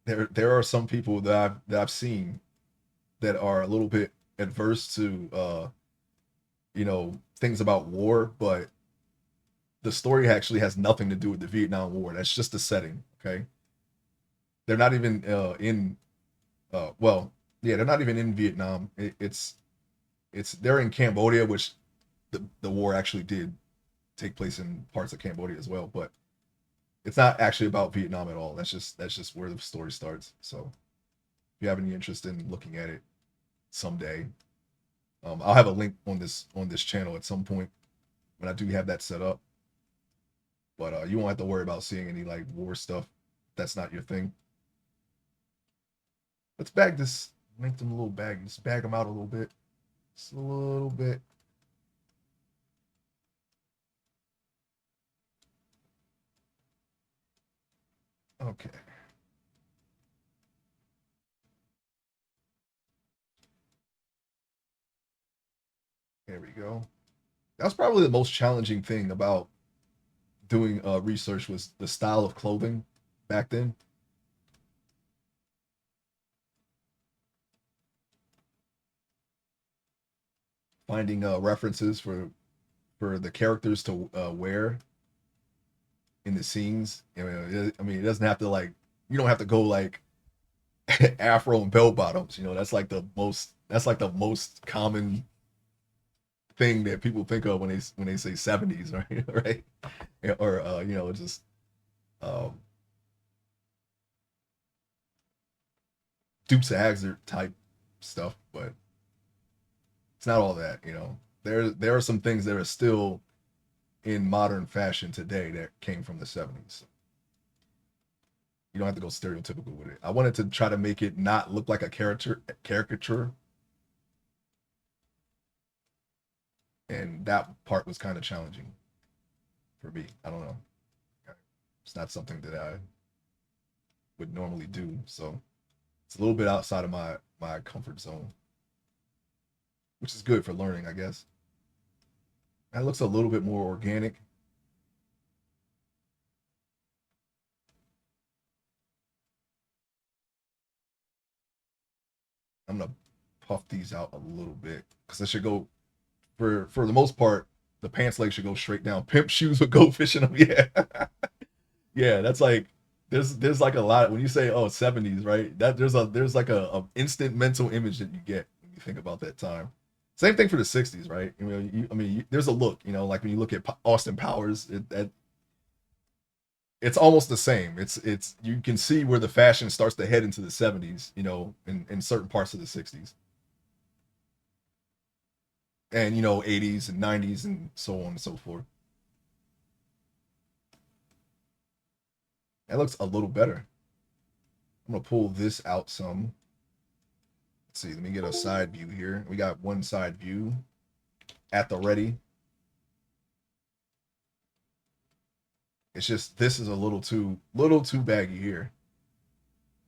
there are some people that I've seen that are a little bit adverse to you know things about war, but the story actually has nothing to do with the Vietnam War. That's just the setting. Okay, they're not even in well, yeah, they're not even in Vietnam. It's they're in Cambodia, which the war actually did take place in parts of Cambodia as well, but it's not actually about Vietnam at all. That's just where the story starts. So if you have any interest in looking at it someday, I'll have a link on this channel at some point when I do have that set up. But you won't have to worry about seeing any like war stuff. That's not your thing. Let's bag this, make them a little baggy. Just bag them out a little bit. Just a little bit. Okay. There we go. That's probably the most challenging thing about doing research was the style of clothing back then. Finding references for the characters to wear in the scenes. I mean, it doesn't have to like you don't have to go like afro and bell bottoms. That's like the most common thing that people think of when they say 70s, right? Right? Or just um, Dukes of Hazzard type stuff, but it's not all that. There are some things that are still in modern fashion today that came from the 70s. You don't have to go stereotypical with it. I wanted to try to make it not look like a caricature, and that part was kind of challenging for me. I don't know. It's not something that I would normally do, so it's a little bit outside of my comfort zone, which is good for learning, I guess. That looks a little bit more organic. I'm gonna puff these out a little bit because I should go for the most part. The pants leg should go straight down. Pimp shoes with goldfish in them. Yeah, yeah. That's like there's like a lot when you say oh 70s, right? That there's like a instant mental image that you get when you think about that time. Same thing for the 60s, right? There's a look, like when you look at Austin Powers, it's almost the same. It's you can see where the fashion starts to head into the 70s, in certain parts of the 60s and 80s and 90s and so on and so forth. That looks a little better. I'm gonna pull this out some. Let's see. Let me get a side view here. We got one side view at the ready. It's just this is a little too baggy here,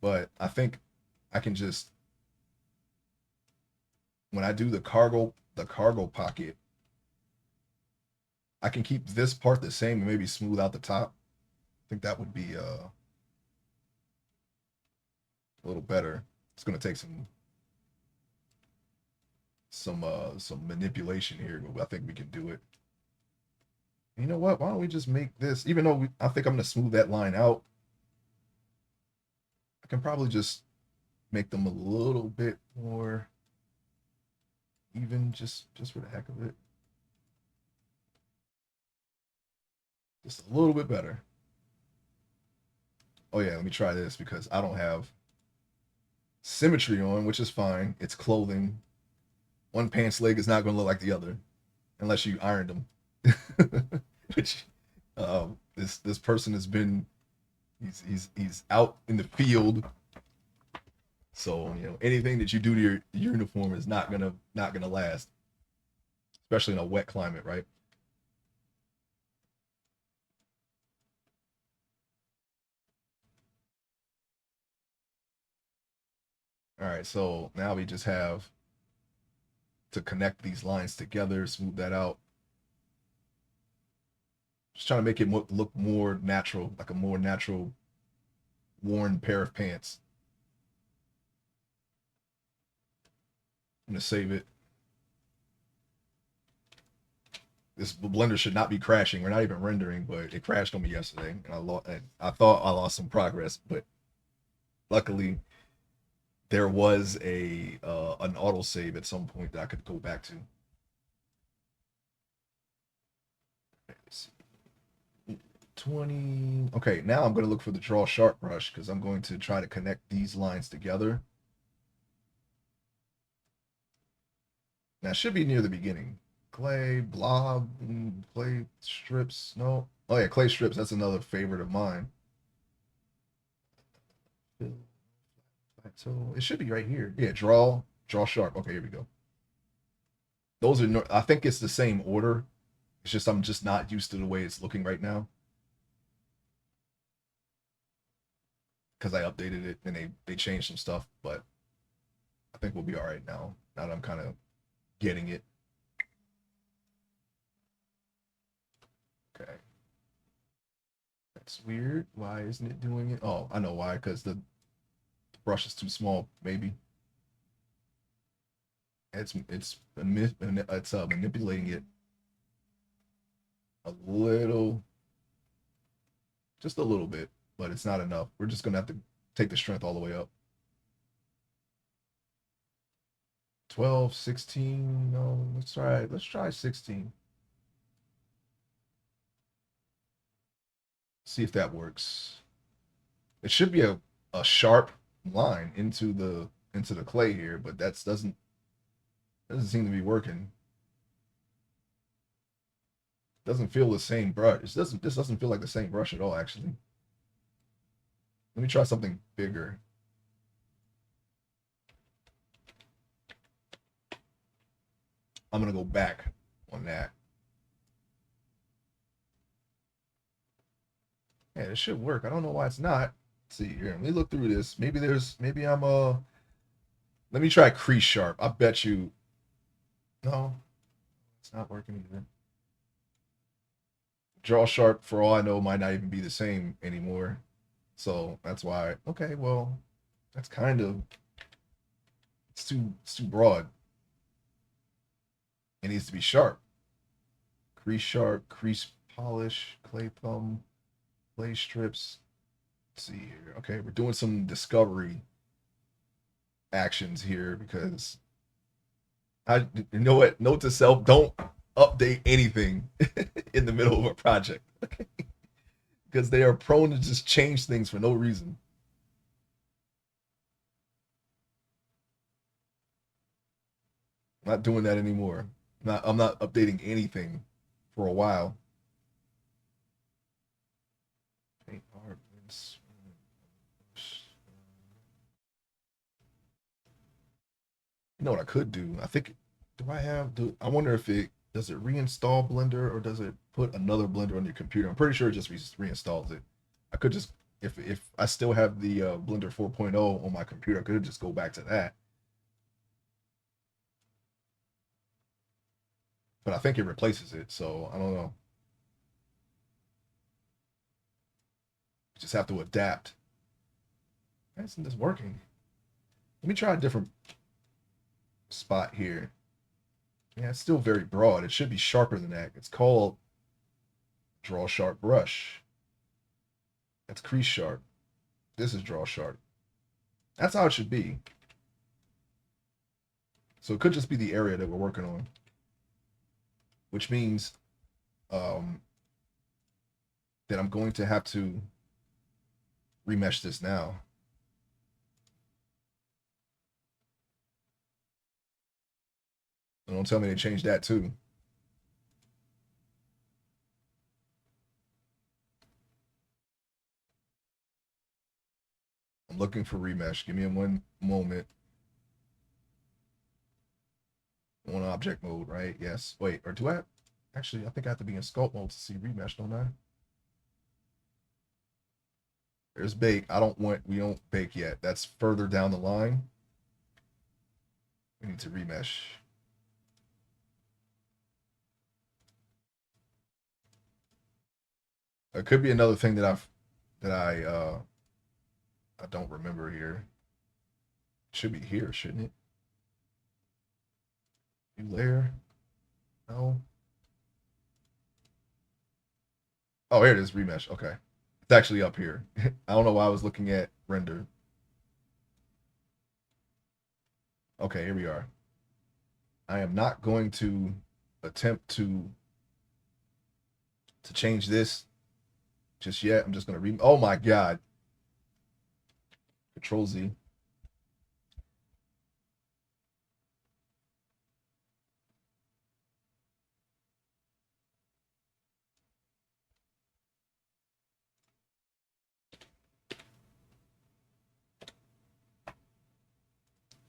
but I think I can just when I do the cargo pocket, I can keep this part the same and maybe smooth out the top. I think that would be a little better. It's gonna take some manipulation here, but I think we can do it. You know what? Why don't we just make this? Even though I think I'm gonna smooth that line out, I can probably just make them a little bit more even, just for the heck of it, just a little bit better. Oh yeah, let me try this because I don't have symmetry on, which is fine. It's clothing. One pants leg is not going to look like the other unless you ironed them. Which this person has been he's out in the field, so anything that you do to your uniform is not gonna last, especially in a wet climate, right? All right, so now we just have to connect these lines together, smooth that out. Just trying to make it look more natural, like a more natural worn pair of pants. I'm gonna save it. This blender should not be crashing. We're not even rendering, but it crashed on me yesterday, and I thought I lost some progress, but luckily there was a an autosave at some point that I could go back to. Let's see. 20. Okay, now I'm going to look for the draw sharp brush because I'm going to try to connect these lines together. That should be near the beginning. Clay, blob, clay strips. No, Oh yeah, clay strips. That's another favorite of mine. So it should be right here. Yeah, draw sharp. Okay, here we go. Those are no, I think it's the same order. It's just I'm just not used to the way it's looking right now because I updated it and they changed some stuff. But I think we'll be all right now. Now that I'm kind of getting it. Okay, that's weird. Why isn't it doing it? Oh, I know why. Because the brush is too small. Maybe it's manipulating it a little, just a little bit, but it's not enough. We're just gonna have to take the strength all the way up. 12, 16. No, let's try 16. See if that works. It should be a sharp line into the clay here, but that doesn't seem to be working. Doesn't feel the same brush. This doesn't feel like the same brush at all, actually. Let me try something bigger. I'm gonna go back on that. Yeah, it should work. I don't know why it's not. Let's see here. Let me look through this. Maybe I'm let me try crease sharp. I bet you no, it's not working either. Draw sharp for all I know might not even be the same anymore. So that's why okay, well, that's kind of it's too broad. It needs to be sharp. Crease sharp, crease polish, clay thumb, clay strips. Let's see here. Okay, we're doing some discovery actions here because I you know what? Note to self: don't update anything in the middle of a project because they are prone to just change things for no reason. I'm not doing that anymore. I'm not updating anything for a while. Paint hardness. You know what I could do? I think do I have do I wonder if it does it reinstall Blender or does it put another Blender on your computer? I'm pretty sure it just reinstalls it. I could just if I still have the Blender 4.0 on my computer, I could just go back to that. But I think it replaces it, so I don't know. You just have to adapt. Why isn't this working? Let me try a different spot here. Yeah, it's still very broad. It should be sharper than that. It's called draw sharp brush. That's crease sharp. This is draw sharp. That's how it should be. So it could just be the area that we're working on, which means um, that I'm going to have to remesh this now. And don't tell me they changed that too. I'm looking for remesh. Give me one moment. On object mode, right? Yes. Wait, or do I actually I think I have to be in sculpt mode to see remesh, don't I? There's bake. We don't bake yet. That's further down the line. We need to remesh. It could be another thing that I don't remember here. It should be here, shouldn't it? New layer. No. Oh, here it is, remesh. Okay. It's actually up here. I don't know why I was looking at render. Okay, here we are. I am not going to attempt to change this just yet. I'm just gonna oh my god. Control Z.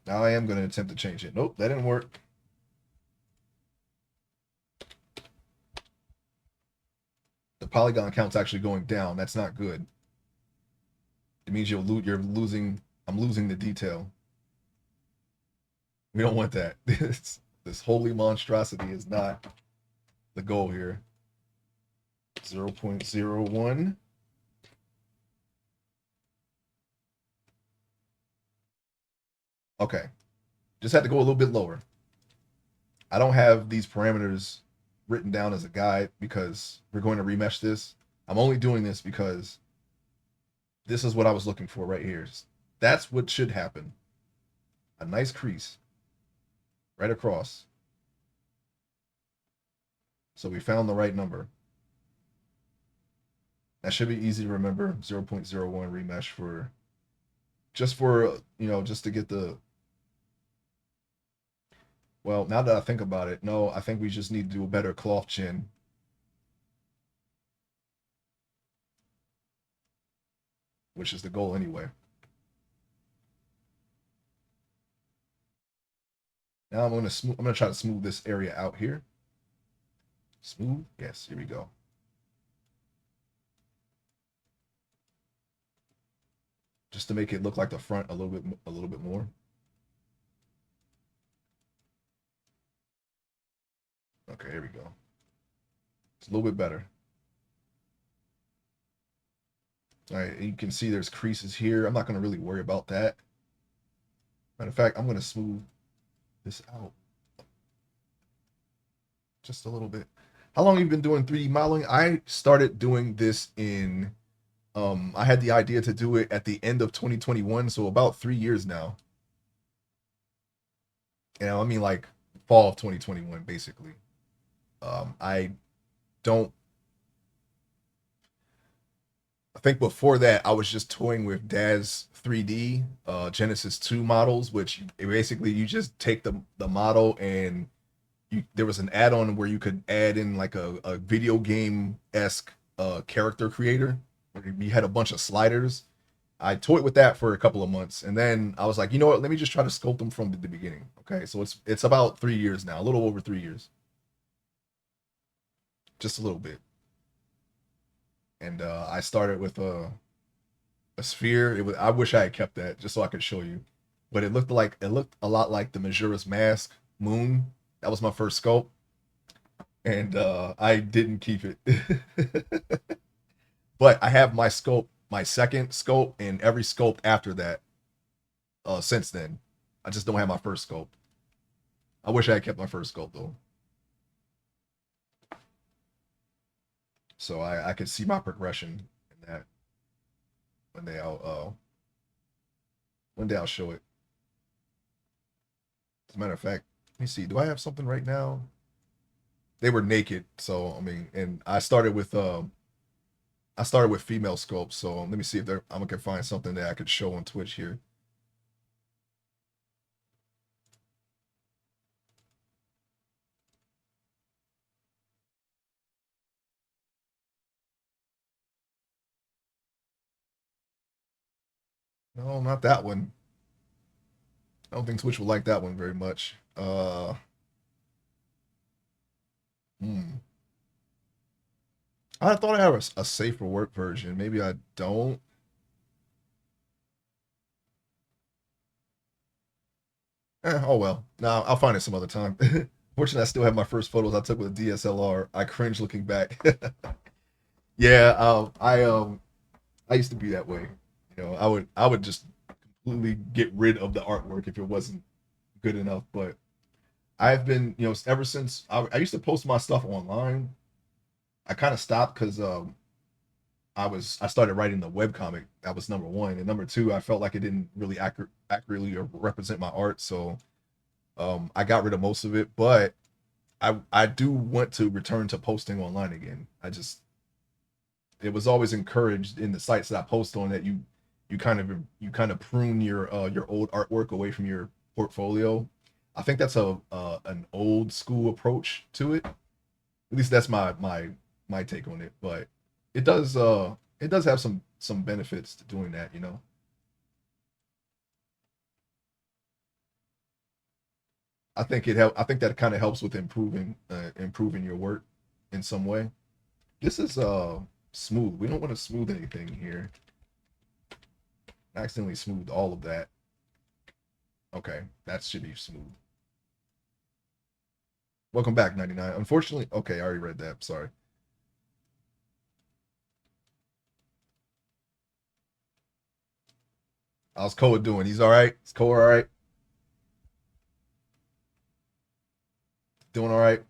Now I am going to attempt to change it. Nope, that didn't work. The polygon count's actually going down. That's not good. It means you're losing. I'm losing the detail. We don't want that. This holy monstrosity is not the goal here. 0.01. Okay. Just had to go a little bit lower. I don't have these parameters written down as a guide because we're going to remesh this. I'm only doing this because this is what I was looking for right here. That's what should happen. A nice crease right across. So we found the right number. That should be easy to remember. 0.01 remesh for just to get the. Well, now that I think about it, no, I think we just need to do a better cloth chin. Which is the goal anyway. Now I'm gonna try to smooth this area out here. Smooth, yes, here we go. Just to make it look like the front a little bit more. Okay, here we go. It's a little bit better. All right, you can see there's creases here. I'm not going to really worry about that. Matter of fact, I'm going to smooth this out just a little bit. How long have you been doing 3D modeling? I started doing this in, I had the idea to do it at the end of 2021, so about 3 years now. And I mean like fall of 2021, basically. I don't I think before that, I was just toying with Dad's 3D Genesis 2 models, which basically you just take the model and there was an add-on where you could add in like a video game-esque character creator. You had a bunch of sliders. I toyed with that for a couple of months, and then I was like, you know what? Let me just try to sculpt them from the beginning. Okay, so it's about 3 years now, a little over 3 years, just a little bit. And I started with a sphere. I wish I had kept that just so I could show you, but it looked a lot like the Majora's Mask moon. That was my first sculpt, and I didn't keep it. But I have my second sculpt, and every sculpt after that since then. I just don't have my first sculpt. I wish I had kept my first sculpt though, so I could see my progression in that. One day I'll one day I'll show it. As a matter of fact, let me see. Do I have something right now? They were naked, so I mean, and I started with female sculpts. So let me see if I can find something that I could show on Twitch here. No, not that one. I don't think Twitch will like that one very much. Hmm. I thought I had a safer work version. Maybe I don't. Oh well. No, I'll find it some other time. Fortunately, I still have my first photos I took with a DSLR. I cringe looking back. Yeah, I used to be that way. I would just completely get rid of the artwork if it wasn't good enough. But I've been, ever since I used to post my stuff online. I kind of stopped because I started writing the web comic. That was number one, and number two, I felt like it didn't really accurately represent my art, so I got rid of most of it. But I do want to return to posting online again. It was always encouraged in the sites that I post on that you kind of prune your old artwork away from your portfolio. I think that's a an old school approach to it. At least that's my take on it. But it does have some benefits to doing that. I think I think that kind of helps with improving your work in some way. This is smooth. We don't want to smooth anything here. I accidentally smoothed all of that. Okay, that should be smooth. Welcome back, 99. Unfortunately, okay, I already read that. Sorry. How's Koa doing? He's all right. Is Koa all right? Doing all right?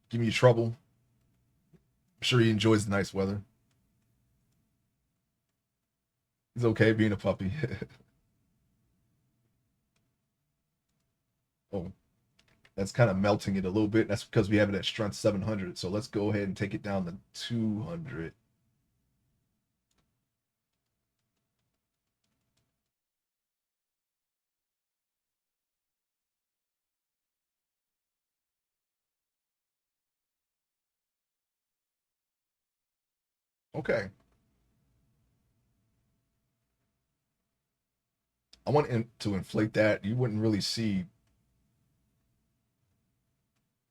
Give me trouble. I'm sure he enjoys the nice weather. He's okay being a puppy. Oh, that's kind of melting it a little bit. That's because we have it at strength 700. So let's go ahead and take it down to 200. Okay. I want to inflate that. You wouldn't really see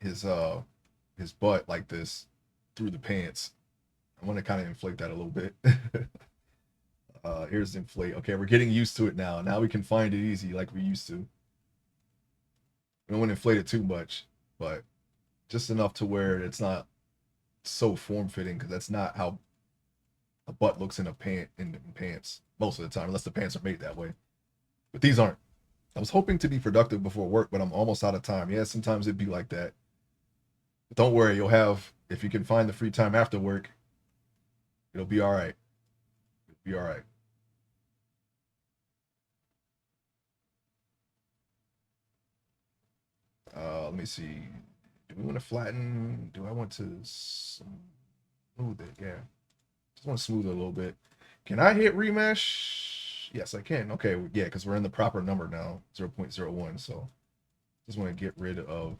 his uh his butt like this through the pants. I want to kind of inflate that a little bit. Here's inflate. Okay, we're getting used to it now. Now we can find it easy like we used to. We don't want to inflate it too much, but just enough to where it's not so form fitting because that's not how a butt looks in a in pants most of the time, unless the pants are made that way. But these aren't. I was hoping to be productive before work, but I'm almost out of time. Yeah, sometimes it'd be like that. But don't worry, you'll have if you can find the free time after work, it'll be all right. It'll be all right. Let me see. Do we want to flatten? Do I want to smooth it? Yeah. Just want to smooth it a little bit. Can I hit remesh? Yes, I can. Okay, yeah, because we're in the proper number now, 0.01. So just want to get rid of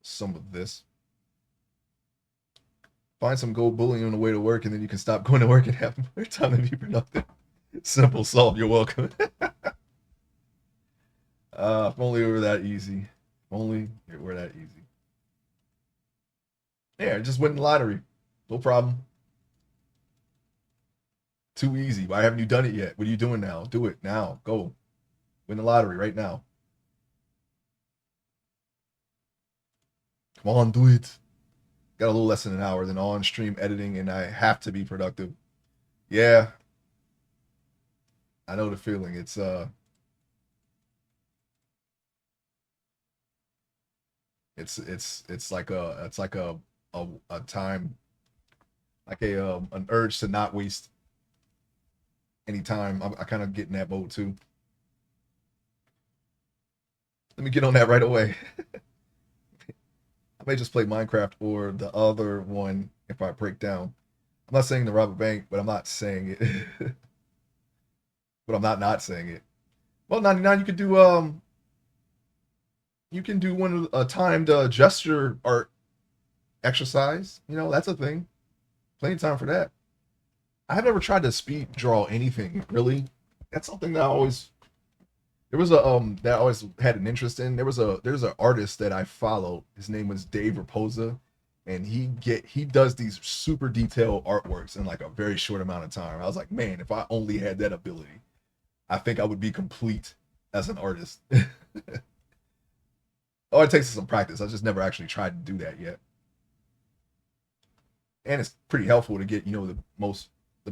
some of this. Find some gold bullion on the way to work, and then you can stop going to work and have more time to be productive. Simple solve. You're welcome. If only it were that easy. If only it were that easy. Yeah, just win the lottery. No problem. Too easy. Why haven't you done it yet? What are you doing now? Do it now. Go. Win the lottery right now. Come on, do it. Got a little less than an hour, then on stream editing, and I have to be productive. Yeah, I know the feeling. It's like a time, like a an urge to not waste any time. I kind of get in that mode too. Let me get on that right away. I may just play Minecraft or the other one if I break down. I'm not saying to rob a bank, but I'm not saying it. But I'm not saying it. Well, 99, you can do one a timed gesture art exercise. You know, that's a thing. Plenty of time for that. I have never tried to speed draw anything, really. That's something that I always there was a that I always had an interest in. There's an artist that I follow. His name was Dave Raposa, and he does these super detailed artworks in like a very short amount of time. I was like, man, if I only had that ability, I think I would be complete as an artist. All it takes is some practice. I just never actually tried to do that yet. And it's pretty helpful to get,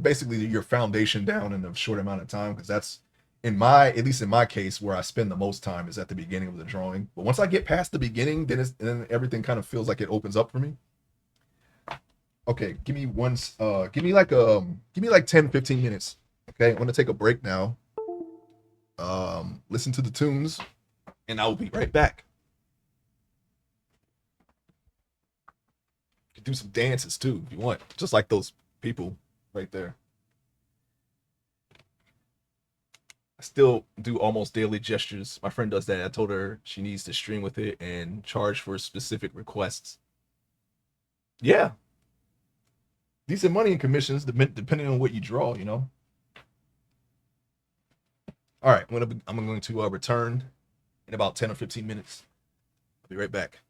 basically your foundation down in a short amount of time because that's at least in my case, where I spend the most time is at the beginning of the drawing. But once I get past the beginning, then everything kind of feels like it opens up for me. Okay, give me like 10, 15 minutes. Okay, I'm gonna take a break now. Listen to the tunes, and I'll be right back. You can do some dances too if you want, just like those people right there. I still do almost daily gestures. My friend does that. I told her she needs to stream with it and charge for specific requests. Yeah, decent money in commissions, depending on what you draw. You know. All right, I'm going to return in about 10 or 15 minutes. I'll be right back.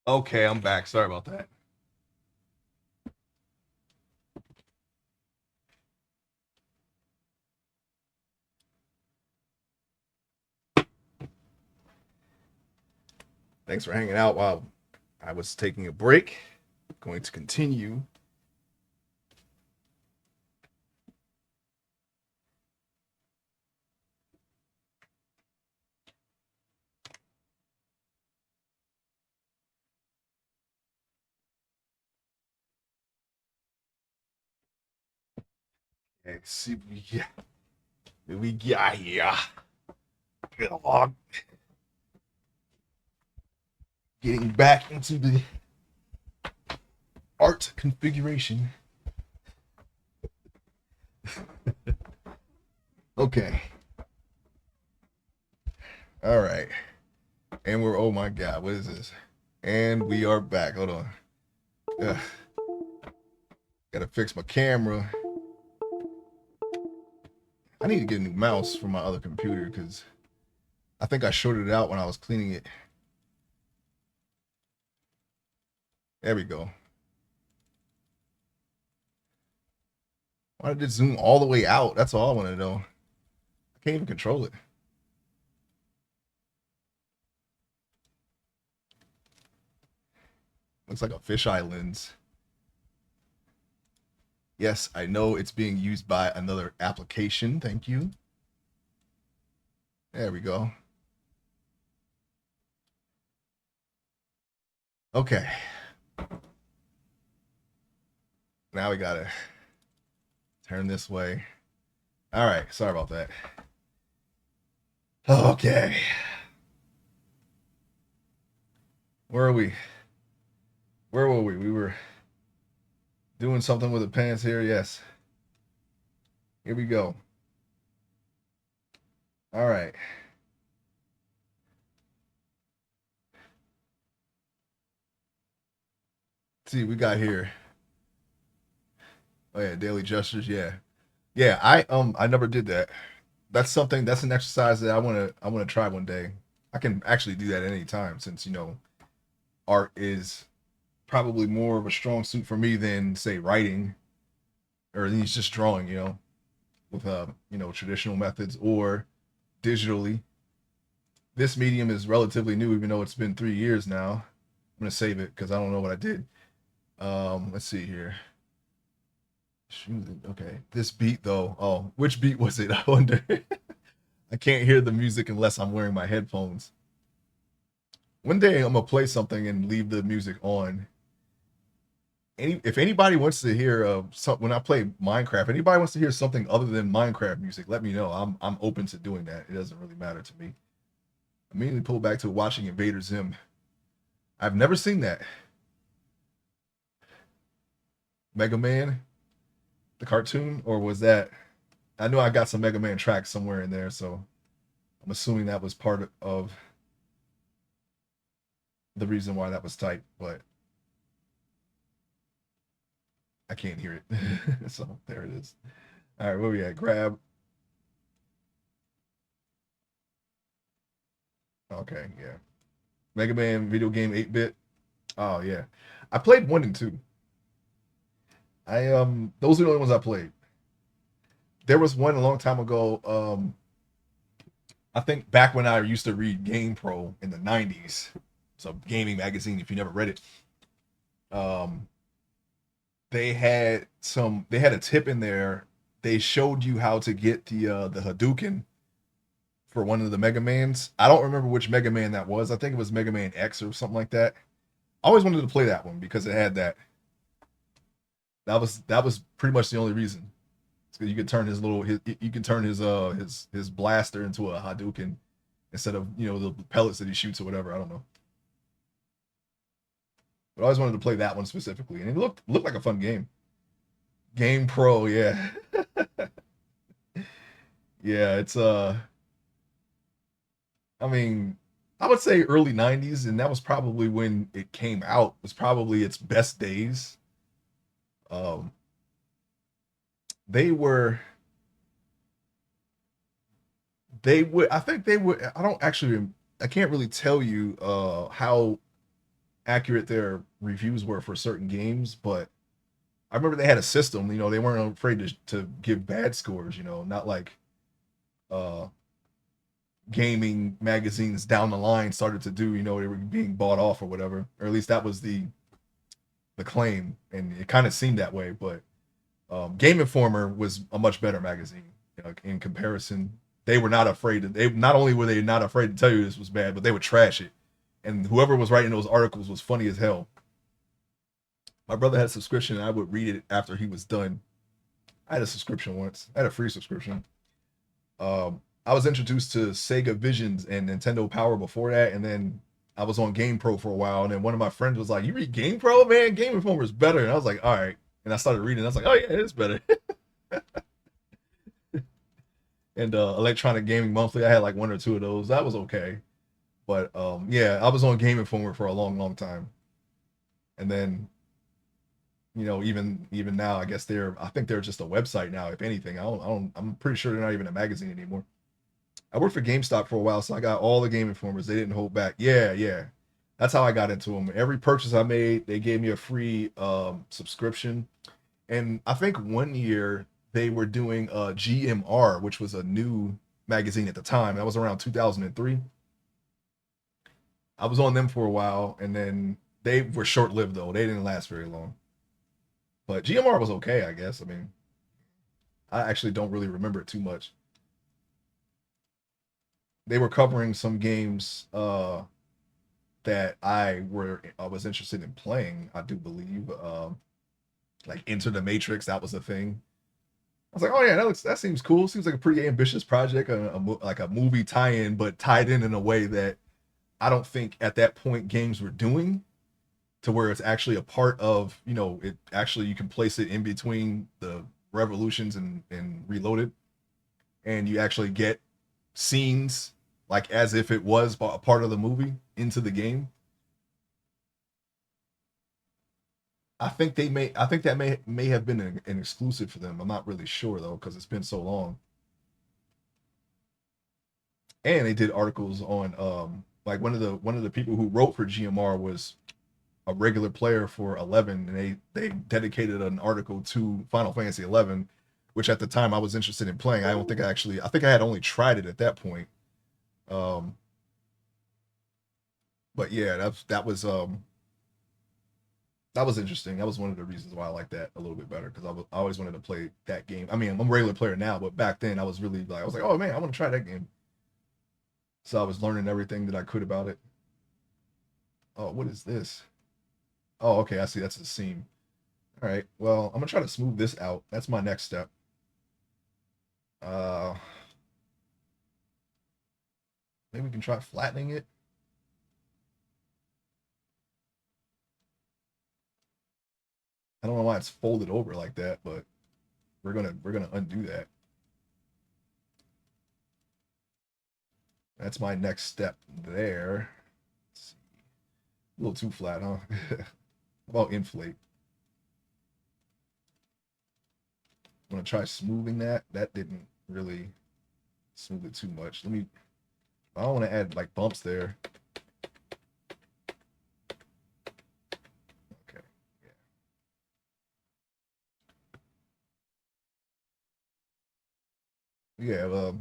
Okay, I'm back. Sorry about that. Thanks for hanging out while I was taking a break. Going to continue. Okay, see we got here. Getting back into the art configuration. Okay. All right. And we're, oh my God, what is this? And we are back. Hold on. Ugh. Gotta fix my camera. I need to get a new mouse for my other computer because I think I shorted it out when I was cleaning it. There we go. Why did it zoom all the way out? That's all I want to know. I can't even control it. Looks like a fisheye lens. Yes, I know it's being used by another application. Thank you. There we go. Okay. Now we gotta turn this way. All right. Sorry about that. Okay. Where are we? Where were we? We were doing something with the pants here. Yes. Here we go. All right. Let's see, we got here. Oh yeah, daily gestures. Yeah, yeah. I never did that. That's something. That's an exercise that I wanna try one day. I can actually do that at any time since art is probably more of a strong suit for me than say writing or at least just drawing. With traditional methods or digitally. This medium is relatively new, even though it's been 3 years now. I'm gonna save it because I don't know what I did. Let's see here. Okay, this beat though. Oh, which beat was it? I wonder. I can't hear the music unless I'm wearing my headphones. One day I'm gonna play something and leave the music on. If anybody wants to hear when I play Minecraft, anybody wants to hear something other than Minecraft music, let me know. I'm open to doing that. It doesn't really matter to me. Immediately pull back to watching Invader Zim. I've never seen that. Mega Man, the cartoon, or was that? I know I got some Mega Man tracks somewhere in there, so I'm assuming that was part of the reason why that was typed, but I can't hear it. So there it is. All right, where we at? Grab. Okay, yeah. Mega Man video game 8-bit. Oh yeah. I played 1 and 2. Those are the only ones I played. There was one a long time ago. I think back when I used to read Game Pro in the 90s. So gaming magazine, if you never read it. Um they had a tip in there. They showed you how to get the Hadouken for one of the Mega Mans. I don't remember which Mega Man that was. I think it was Mega Man X or something like that. I always wanted to play that one because it had that. That was pretty much the only reason. Because you could turn you can turn his blaster into a Hadouken instead of the pellets that he shoots or whatever. I don't know. But I always wanted to play that one specifically, and it looked like a fun game. Game Pro, yeah, yeah. I mean, I would say early '90s, and that was probably when it came out. Was probably its best days. Um, they were they would I think they would I don't actually I can't really tell you how accurate their reviews were for certain games, but I remember they had a system. You know, they weren't afraid to give bad scores. You know, not like uh gaming magazines down the line started to do. You know, they were being bought off or whatever, or at least that was the claim, and it kind of seemed that way. But Game Informer was a much better magazine, you know, in comparison. They were not afraid to. They not only were they not afraid to tell you this was bad, but they would trash it. And whoever was writing those articles was funny as hell. My brother had a subscription, and I would read it after he was done. I had a subscription once. I had a free subscription. I was introduced to Sega Visions and Nintendo Power before that, and then I was on Game Pro for a while. And then one of my friends was like, "You read Game Pro, man? Game Informer is better." And I was like, "All right." And I started reading. I was like, "Oh yeah, it is better." And Electronic Gaming Monthly, I had like one or two of those. That was okay. But yeah, I was on Game Informer for a long, long time. And then even now, I guess I think they're just a website now. If anything, I'm pretty sure they're not even a magazine anymore. I worked for GameStop for a while, so I got all the Game Informers. They didn't hold back. Yeah, yeah. That's how I got into them. Every purchase I made, they gave me a free subscription. And I think one year they were doing GMR, which was a new magazine at the time. That was around 2003. I was on them for a while, and then they were short lived though. They didn't last very long. But GMR was okay, I guess. I mean, I actually don't really remember it too much. They were covering some games that I was interested in playing. I do believe, like Enter the Matrix. That was a thing. I was like, oh yeah, that seems cool. Seems like a pretty ambitious project, like a movie tie-in, but tied in a way that I don't think at that point games were doing, to where it's actually a part of, it actually, you can place it in between the revolutions and Reloaded, and you actually get scenes like as if it was a part of the movie into the game. I think that may have been an exclusive for them. I'm not really sure though, because it's been so long. And they did articles on like one of the people who wrote for GMR was a regular player for 11, and they dedicated an article to Final Fantasy 11, which at the time I was interested in playing. I think I had only tried it at that point. Um, but yeah, that was interesting. That was one of the reasons why I like that a little bit better, because I always wanted to play that game. I mean, I'm a regular player now, but back then I was like, oh man, I want to try that game. So I was learning everything that I could about it. Oh, what is this? Oh, okay, I see. That's the seam. All right. Well, I'm gonna try to smooth this out. That's my next step. Uh, maybe we can try flattening it. I don't know why it's folded over like that, but we're gonna undo that. That's my next step there. Let's see. A little too flat, huh? About inflate. I'm gonna try smoothing that. That didn't really smooth it too much. I don't want to add like bumps there. Okay. Yeah. Yeah.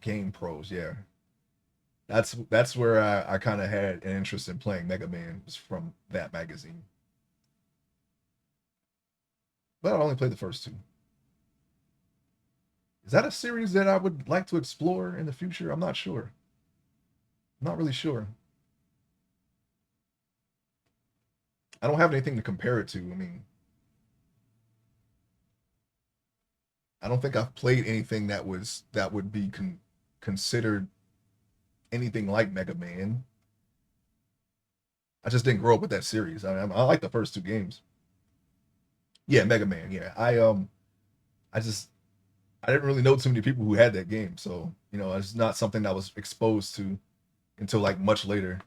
Game Pros. Yeah. That's where I kind of had an interest in playing Mega Man, was from that magazine. But I only played the first two. Is that a series that I would like to explore in the future? I'm not sure. I'm not really sure. I don't have anything to compare it to. I mean, I don't think I've played anything that would be considered anything like Mega Man. I just didn't grow up with that series. I like the first two games. Yeah, Mega Man. Yeah, I just I didn't really know too many people who had that game, so it's not something that I was exposed to until like much later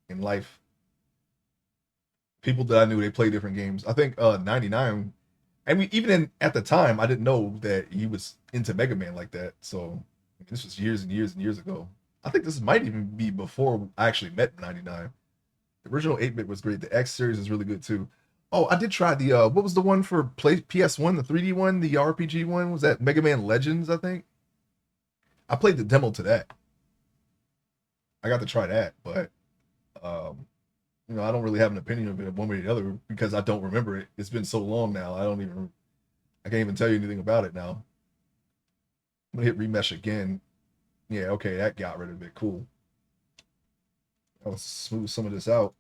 in life. People that I knew, they play different games. I think 99. I mean, even at the time, I didn't know that he was into Mega Man like that. So this was years and years and years ago. I think this might even be before I actually met 99. The original 8-bit was great. The X series is really good too. Oh, I did try the what was the one for PS1, the 3D one, the RPG one? Was that Mega Man Legends, I think? I played the demo to that. I got to try that, but um, I don't really have an opinion of it one way or the other because I don't remember it. It's been so long now. I can't even tell you anything about it now. I'm gonna hit remesh again. Yeah, okay, that got rid of it. Cool. I'll smooth some of this out.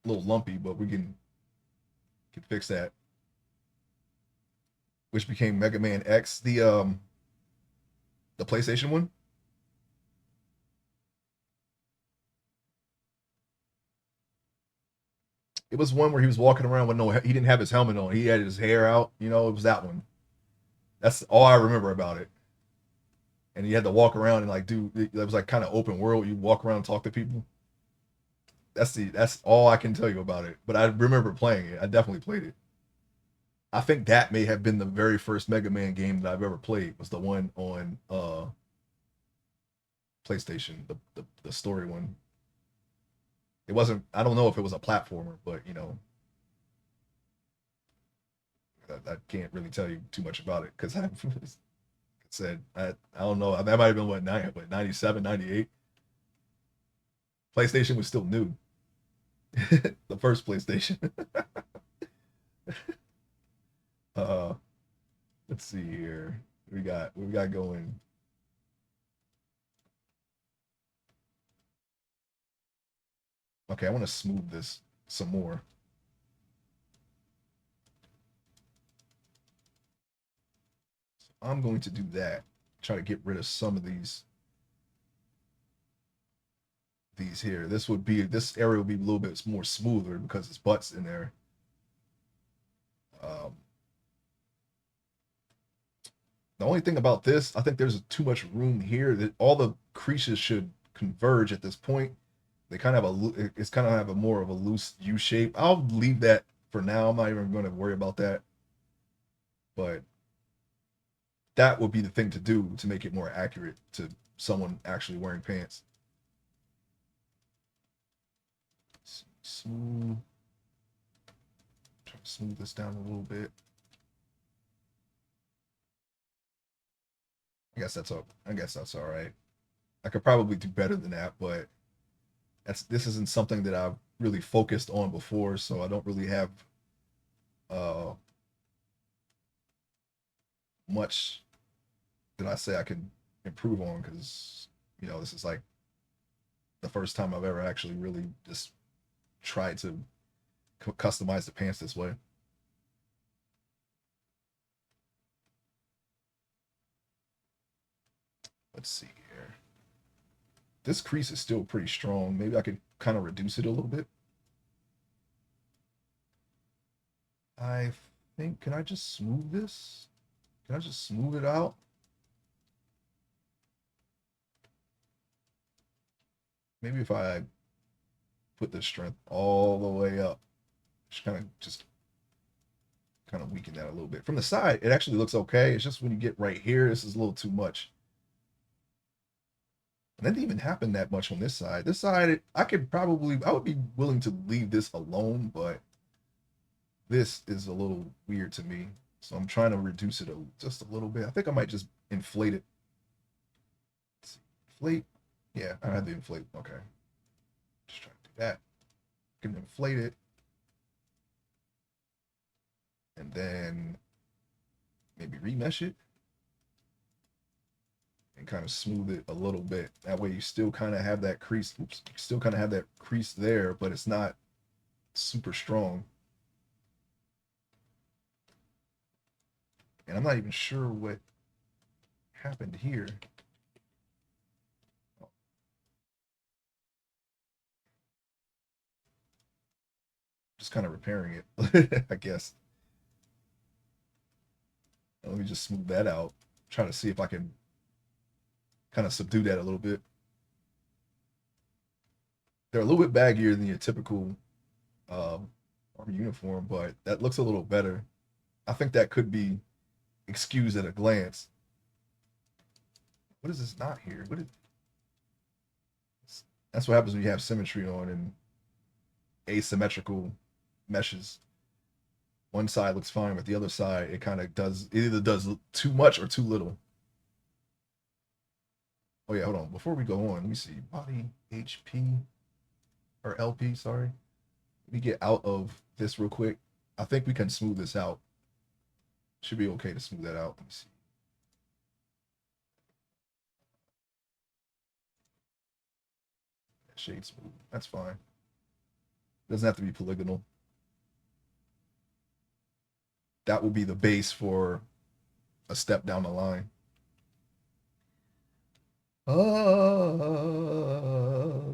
A little lumpy, but we can fix that. Which became Mega Man X, the PlayStation one. It was one where he was walking around with no, he didn't have his helmet on. He had his hair out. It was that one. That's all I remember about it. And he had to walk around and like do. It was like kind of open world. You walk around and talk to people. That's all I can tell you about it. But I remember playing it. I definitely played it. I think that may have been the very first Mega Man game that I've ever played. Was the one on PlayStation, the story one. It wasn't. I don't know if it was a platformer, but I can't really tell you too much about it because I said I don't know. That might have been what 97, 98. PlayStation was still new. The first PlayStation. uh, let's see here. We got going. Okay, I want to smooth this some more. So I'm going to do that. Try to get rid of some of these here. This area will be a little bit more smoother because it's butts in there. Um, the only thing about this, I think there's too much room here. That all the creases should converge at this point. They kind of have it's kind of have a more of a loose U shape. I'll leave that for now. I'm not even going to worry about that. But that would be the thing to do to make it more accurate to someone actually wearing pants. Smooth. Try to smooth this down a little bit. I guess that's all right. I could probably do better than that, but this isn't something that I've really focused on before, so I don't really have uh much that I say I can improve on because this is like the first time I've ever actually really just tried to customize the pants this way. Let's see here. This crease is still pretty strong. Maybe I could kind of reduce it a little bit. I think, can I just smooth this? Can I just smooth it out? Maybe if I put the strength all the way up, just kind of weaken that a little bit. From the side, it actually looks okay. It's just when you get right here, this is a little too much. And that didn't even happen that much on this side. This side, I would be willing to leave this alone, but this is a little weird to me. So I'm trying to reduce it just a little bit. I think I might just inflate it. Let's see. Inflate. Yeah, I had to inflate. Okay. Just trying to do that. Can inflate it. And then maybe remesh it. And kind of smooth it a little bit. That way you still kind of have that crease. Oops, you still kind of have that crease there, but it's not super strong. And I'm not even sure what happened here. Just kind of repairing it, I guess. Let me just smooth that out. Try to see if I can kind of subdue that a little bit. They're a little bit baggier than your typical army uniform, but that looks a little better. I think that could be excuse at a glance. What is this not here? What is That's what happens when you have symmetry on and asymmetrical meshes. One side looks fine, but the other side it kind of does it either does too much or too little. Oh yeah, hold on. Before we go on, let me see. Body HP or LP, sorry. Let me get out of this real quick. I think we can smooth this out. Should be okay to smooth that out. Let me see. Shade smooth. That's fine. Doesn't have to be polygonal. That will be the base for a step down the line.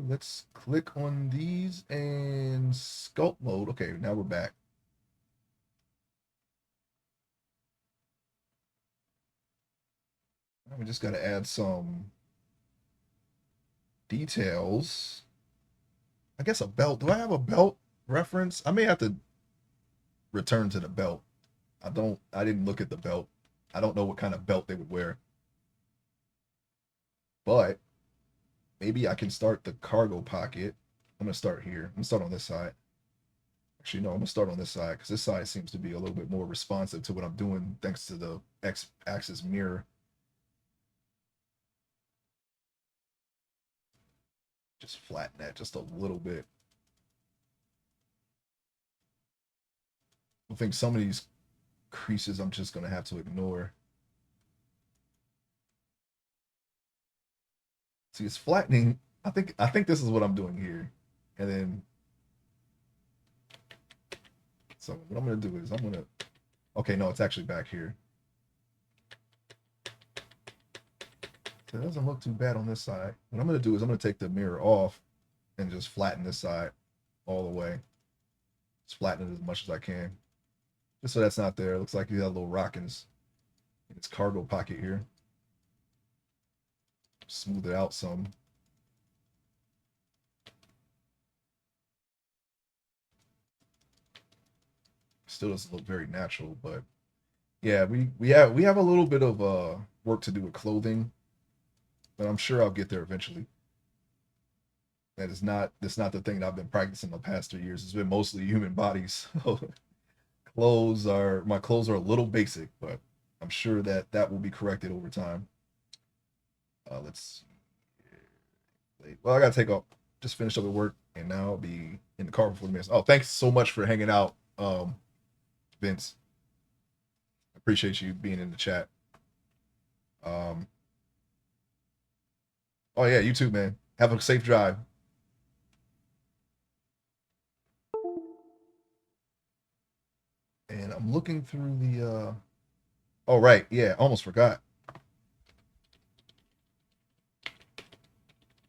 Let's click on these and sculpt mode. Okay, now we're back. Now we just got to add some details. I guess a belt. Do I have a belt reference? I may have to return to the belt. I didn't look at the belt. I don't know what kind of belt they would wear. But maybe I can start the cargo pocket. I'm gonna start here. I'm gonna start on this side. Actually, no, I'm gonna start on this side because this side seems to be a little bit more responsive to what I'm doing thanks to the X-axis mirror. Just flatten that just a little bit. I think some of these creases I'm just gonna have to ignore. See, it's flattening. I think this is what I'm doing here. And then so what I'm gonna do is okay, no, it's actually back here. So it doesn't look too bad on this side. What I'm gonna do is I'm gonna take the mirror off and just flatten this side all the way. Just flatten it as much as I can. Just so that's not there. It looks like you got a little rock in its cargo pocket here. Smooth it out some. Still doesn't look very natural, but yeah, we have a little bit of work to do with clothing, but I'm sure I'll get there eventually. That's not the thing that I've been practicing the past 3 years. It's been mostly human bodies. My clothes are a little basic, but I'm sure that that will be corrected over time. Let's see. Well, I gotta take off. Just finished up at work, and now I'll be in the car for 40 minutes. Oh, thanks so much for hanging out, Vince. Appreciate you being in the chat. Um, oh yeah, you too, man. Have a safe drive. And I'm looking through the oh right, yeah, almost forgot.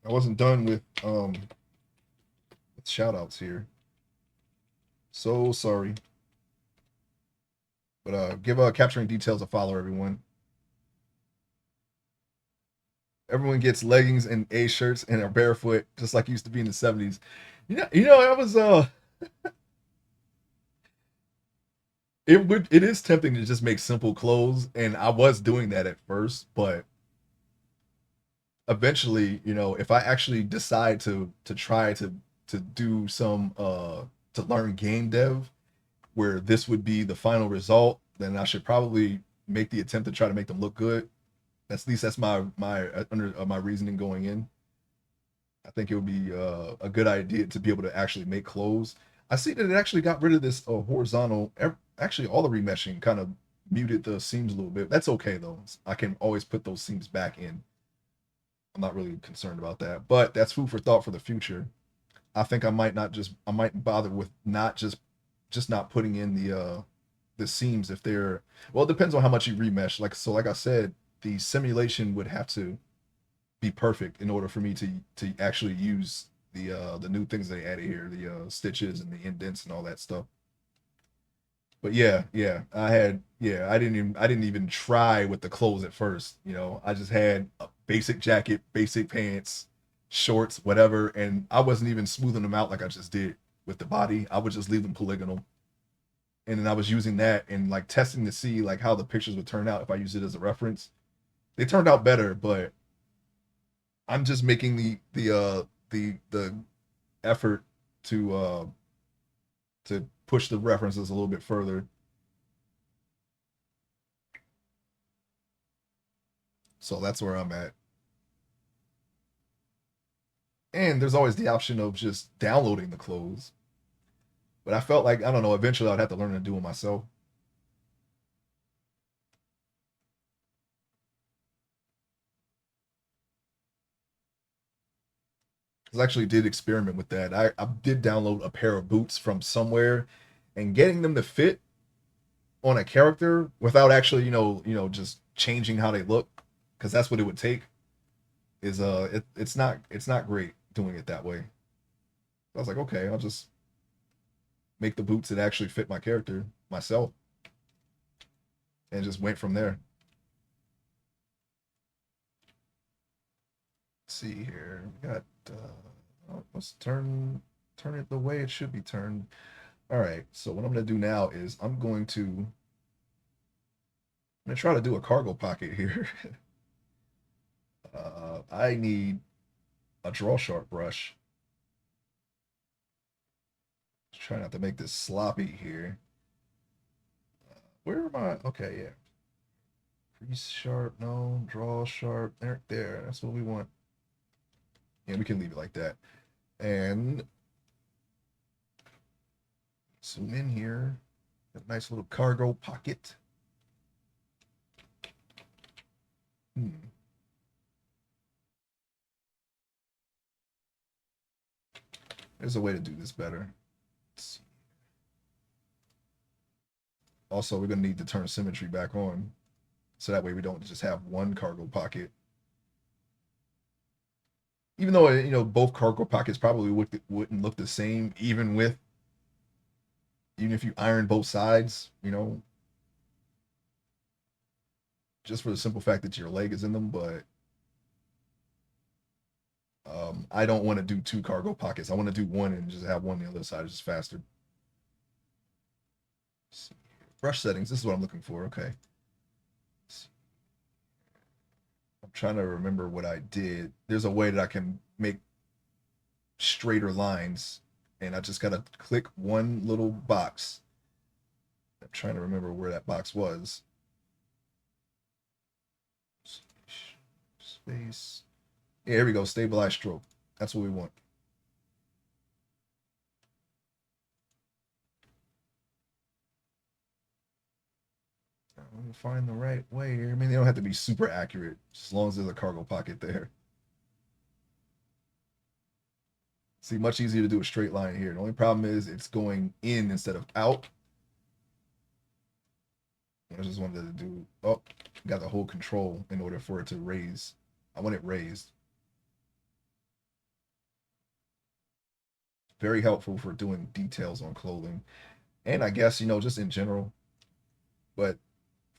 I wasn't done with shout outs here. So sorry. But give capturing details a follow, everyone. Everyone gets leggings and A shirts and are barefoot, just like used to be in the 70s. I was it is tempting to just make simple clothes, and I was doing that at first, but eventually, if I actually decide to try to do some to learn game dev where this would be the final result, then I should probably make the attempt to try to make them look good. At least that's my reasoning going in. I think it would be a good idea to be able to actually make clothes. I see that it actually got rid of this horizontal. Actually, all the remeshing kind of muted the seams a little bit. That's okay though. I can always put those seams back in. I'm not really concerned about that, but that's food for thought for the future. I think I might bother with not just not putting in the seams if they're, well, it depends on how much you remesh. Like I said, the simulation would have to be perfect in order for me to actually use the new things they added here, the stitches and the indents and all that stuff. But yeah, I didn't even try with the clothes at first. I just had a basic jacket, basic pants, shorts, whatever, and I wasn't even smoothing them out like I just did with the body. I would just leave them polygonal. and then I was using that and like testing to see like how the pictures would turn out if I use it as a reference. They turned out better, but I'm just making the effort to push the references a little bit further. So that's where I'm at. And there's always the option of just downloading the clothes. But I felt like I don't know. Eventually, I'd have to learn to do it myself. I actually did experiment with that. I did download a pair of boots from somewhere, and getting them to fit on a character without actually, just changing how they look, because that's what it would take. Is it's not great doing it that way. I was like, okay, I'll just make the boots that actually fit my character myself, and just went from there. Let's see here, we got. Let's turn it the way it should be turned. All right. So what I'm gonna do now is I'm gonna try to do a cargo pocket here. I need a draw sharp brush. Try not to make this sloppy here. Where am I? Okay, yeah. Crease sharp, no. Draw sharp. There. That's what we want. Yeah, we can leave it like that. And zoom in here. A nice little cargo pocket. There's a way to do this better. Also, we're gonna need to turn symmetry back on, so that way we don't just have one cargo pocket. Even though both cargo pockets probably wouldn't look the same, even if you iron both sides, just for the simple fact that your leg is in them. But I don't want to do two cargo pockets. I want to do one and just have one on the other side. It's just faster. Brush settings. This is what I'm looking for. Okay. I'm trying to remember what I did. There's a way that I can make straighter lines, and I just gotta click one little box. I'm trying to remember where that box was. Space. Yeah, here we go. Stabilize stroke. That's what we want. Let me find the right way here. I mean, they don't have to be super accurate, as long as there's a cargo pocket there. See, much easier to do a straight line here. The only problem is it's going in instead of out. I just wanted to do, oh, got the whole control in order for it to raise. I want it raised. Very helpful for doing details on clothing. And I guess, just in general. But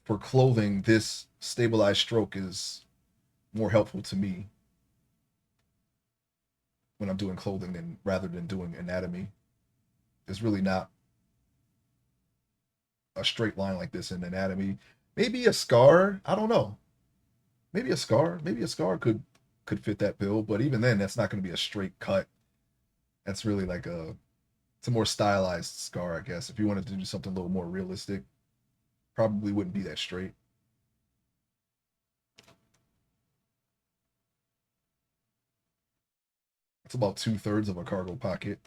for clothing, this stabilized stroke is more helpful to me when I'm doing clothing than rather than doing anatomy. It's really not a straight line like this in anatomy. Maybe a scar. I don't know. Maybe a scar. Maybe a scar could fit that bill, but even then, that's not going to be a straight cut. That's really like it's a more stylized scar, I guess. If you wanted to do something a little more realistic, probably wouldn't be that straight. It's about 2/3 of a cargo pocket.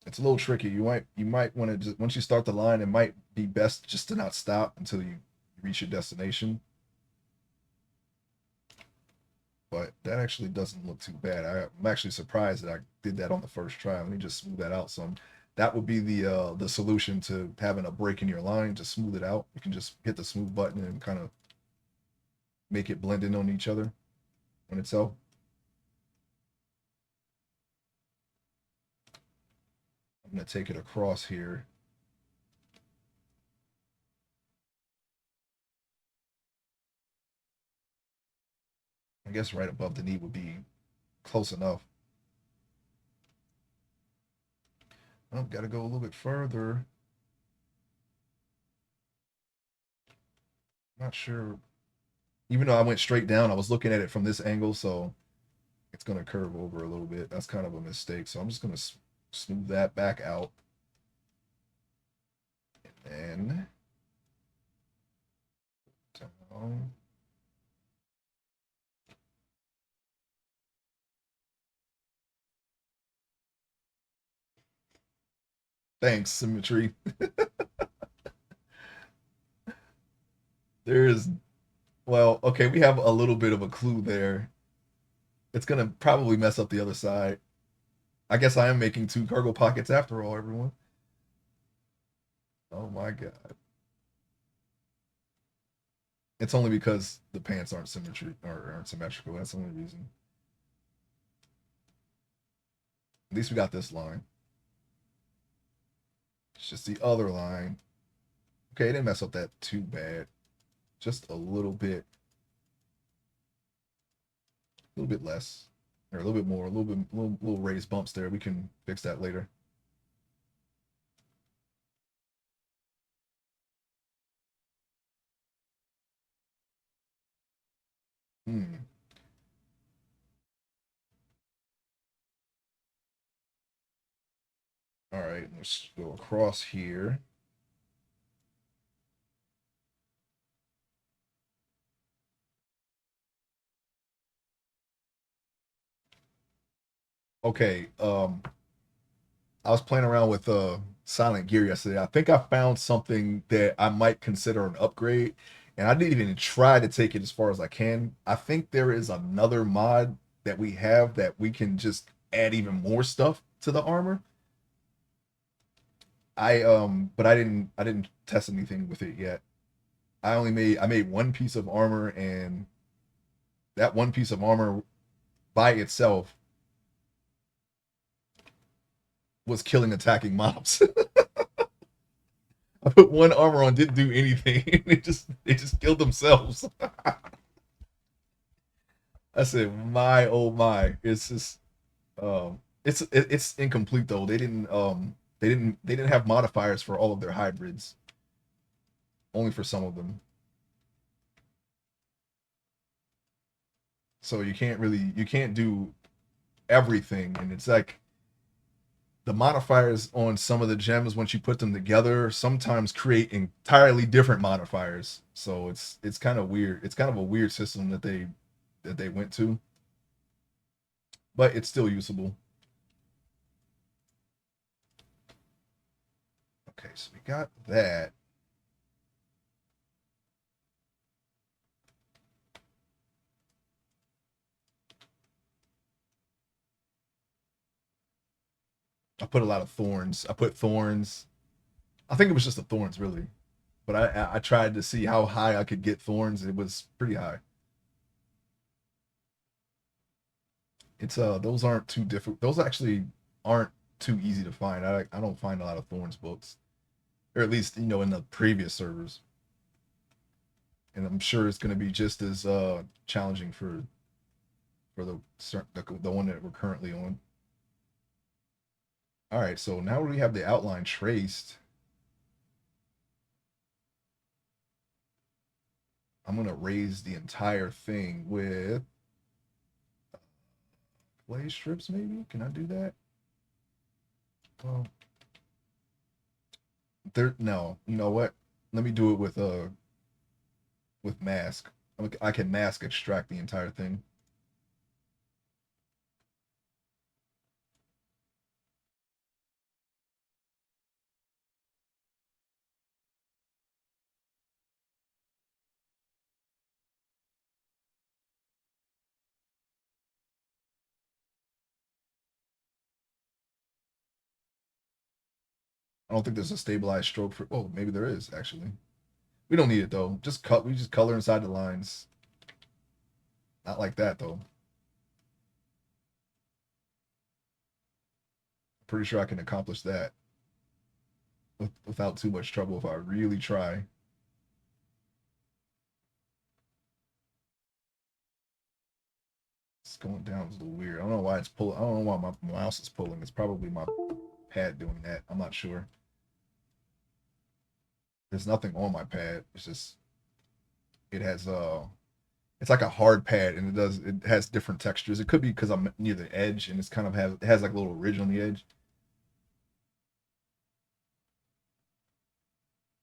It's a little tricky. You might want to just once you start the line, it might be best just to not stop until you reach your destination. But that actually doesn't look too bad. I'm actually surprised that I did that on the first try. Let me just smooth that out some. That would be the solution to having a break in your line. Just smooth it out. You can just hit the smooth button and kind of make it blend in on each other on itself. I'm gonna take it across here. I guess right above the knee would be close enough. Oh, gotta go a little bit further. Not sure. Even though I went straight down, I was looking at it from this angle, so it's gonna curve over a little bit. That's kind of a mistake. So I'm just gonna smooth that back out. And down. Thanks, symmetry. There is, well, okay, we have a little bit of a clue there. It's gonna probably mess up the other side. I guess I am making two cargo pockets after all, everyone. Oh my god. It's only because the pants aren't symmetry or aren't symmetrical. That's the only reason. At least we got this line. It's just the other line. Okay, it didn't mess up that too bad. Just a little bit less, or a little bit more, a little raised bumps there. We can fix that later. Hmm. All right, let's go across here. Okay, I was playing around with Silent Gear yesterday. I think I found something that I might consider an upgrade, and I didn't even try to take it as far as I can. I think there is another mod that we have that we can just add even more stuff to the armor. But I didn't test anything with it yet. I made one piece of armor, and that one piece of armor by itself was killing attacking mobs. I put one armor on, didn't do anything. They just killed themselves. I said, my oh my. It's just it's incomplete though. They didn't have modifiers for all of their hybrids. Only for some of them. So you can't do everything. And it's like the modifiers on some of the gems, once you put them together, sometimes create entirely different modifiers. So it's kind of weird. It's kind of a weird system that they went to, but it's still usable. Okay, so we got that. I put a lot of thorns. I put thorns. I think it was just the thorns really, but I tried to see how high I could get thorns. It was pretty high. It's those aren't too difficult. Those actually aren't too easy to find. I don't find a lot of thorns books, or at least in the previous servers. And I'm sure it's going to be just as challenging for the one that we're currently on. All right, so now we have the outline traced. I'm going to raise the entire thing with clay strips, maybe. Can I do that? Well, there. No, you know what? Let me do it with mask. I can mask extract the entire thing. I don't think there's a stabilized stroke for. Oh, maybe there is actually. We don't need it though. Just cut. We just color inside the lines. Not like that though. Pretty sure I can accomplish that without too much trouble if I really try. It's going down. It's a little weird. I don't know why it's pulling. I don't know why my mouse is pulling. It's probably my pad doing that. I'm not sure. There's nothing on my pad. It's just it has it's like a hard pad and it has different textures. It could be because I'm near the edge and it's kind of has it has like a little ridge on the edge.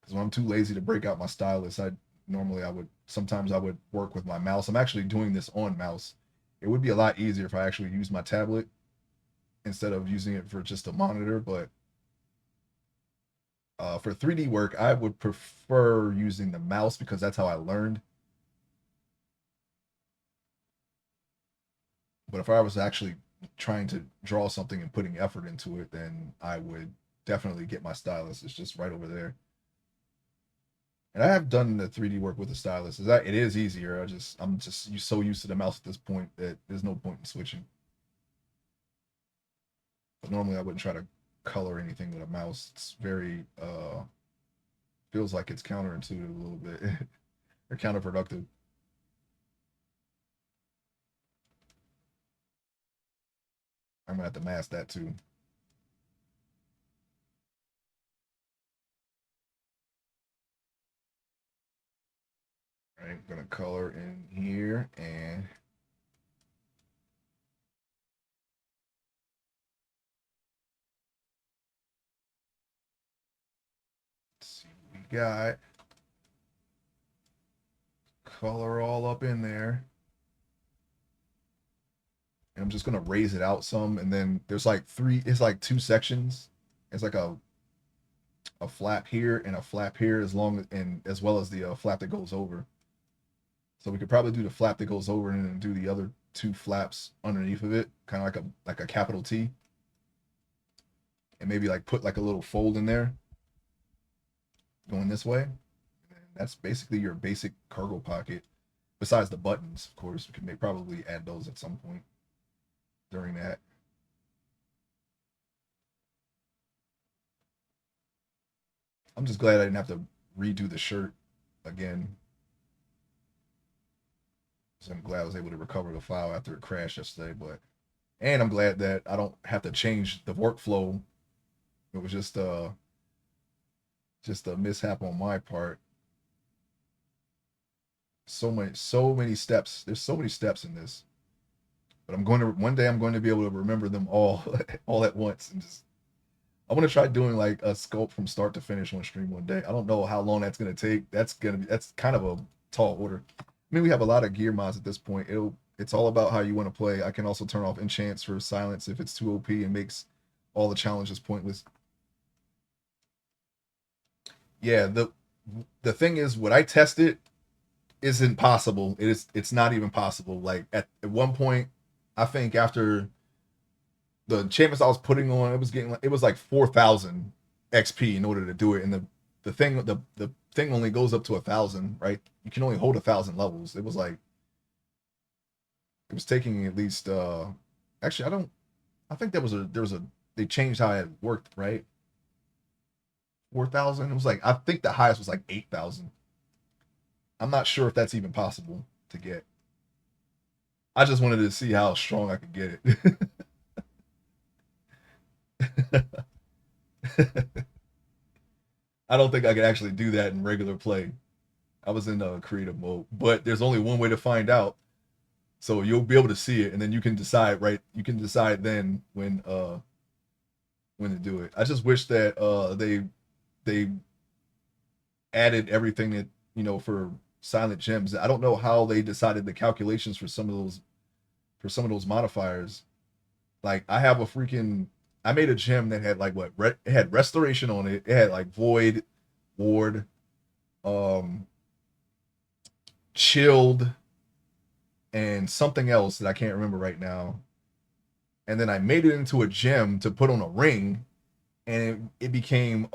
Because when I'm too lazy to break out my stylus, I would sometimes I would work with my mouse. I'm actually doing this on mouse. It would be a lot easier if I actually used my tablet instead of using it for just a monitor. But for 3D work, I would prefer using the mouse because that's how I learned. But if I was actually trying to draw something and putting effort into it, then I would definitely get my stylus. It's just right over there. And I have done the 3D work with the stylus. It is easier. I'm just so used to the mouse at this point that there's no point in switching. But normally I wouldn't try to color anything with a mouse. It's very feels like it's counterintuitive a little bit or counterproductive. I'm gonna have to mask that too. All right, I'm gonna color in here and let's see what we got. Color all up in there. And I'm just gonna raise it out some, and then there's like three. It's like two sections. It's like a flap here and a flap here, as long as and as well as the flap that goes over. So we could probably do the flap that goes over and then do the other two flaps underneath of it, kind of like a capital T, and maybe like put like a little fold in there going this way. And that's basically your basic cargo pocket. Besides the buttons, of course, we can probably add those at some point during that. I'm just glad I didn't have to redo the shirt again. So I'm glad I was able to recover the file after it crashed yesterday. But and I'm glad that I don't have to change the workflow. It was just a mishap on my part. So many steps. There's so many steps in this. But I'm going to one day I'm going to be able to remember them all all at once and just I want to try doing like a sculpt from start to finish on stream one day. I don't know how long that's gonna take. That's kind of a tall order. I mean, we have a lot of gear mods at this point. It's all about how you want to play. I can also turn off enchants for silence if it's too OP and makes all the challenges pointless. Yeah, the thing is, what I tested isn't possible. It's not even possible. Like at one point, I think after the enchantments I was putting on, it was like 4,000 XP in order to do it, and the thing only goes up to 1,000, right? You can only hold 1,000 levels. It was like it was taking at least actually I think there was a they changed how it worked, right? 4,000. It was like I think the highest was like 8,000. I'm not sure if that's even possible to get. I just wanted to see how strong I could get it. I don't think I could actually do that in regular play. I was in creative mode, but there's only one way to find out. So you'll be able to see it, and then you can decide. Right, you can decide then when to do it. I just wish that they added everything that for silent gems. I don't know how they decided the calculations for some of those modifiers. Like I made a gem that had like it had restoration on it. It had like void, ward, um, chilled, and something else that I can't remember right now. And then I made it into a gem to put on a ring, and it became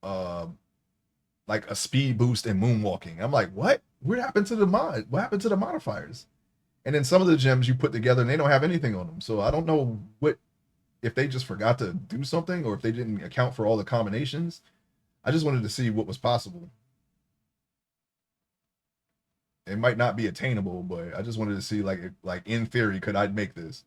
uh like a speed boost and moonwalking. I'm like, what? What happened to the mod? What happened to the modifiers? And then some of the gems you put together and they don't have anything on them. So I don't know what if they just forgot to do something or if they didn't account for all the combinations. I just wanted to see what was possible. It might not be attainable, but I just wanted to see like in theory could I make this?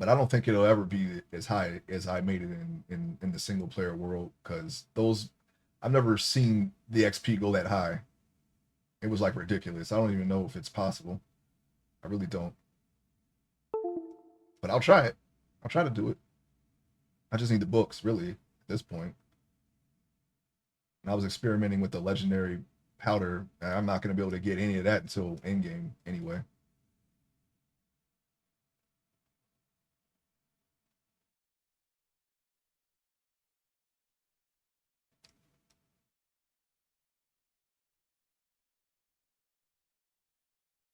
but I don't think it'll ever be as high as I made it in the single player world, because those I've never seen the XP go that high. It was like ridiculous. I don't even know if it's possible. I really don't. But I'll try it. I'll try to do it. I just need the books, really, at this point. And I was experimenting with the legendary powder, and I'm not going to be able to get any of that until endgame anyway.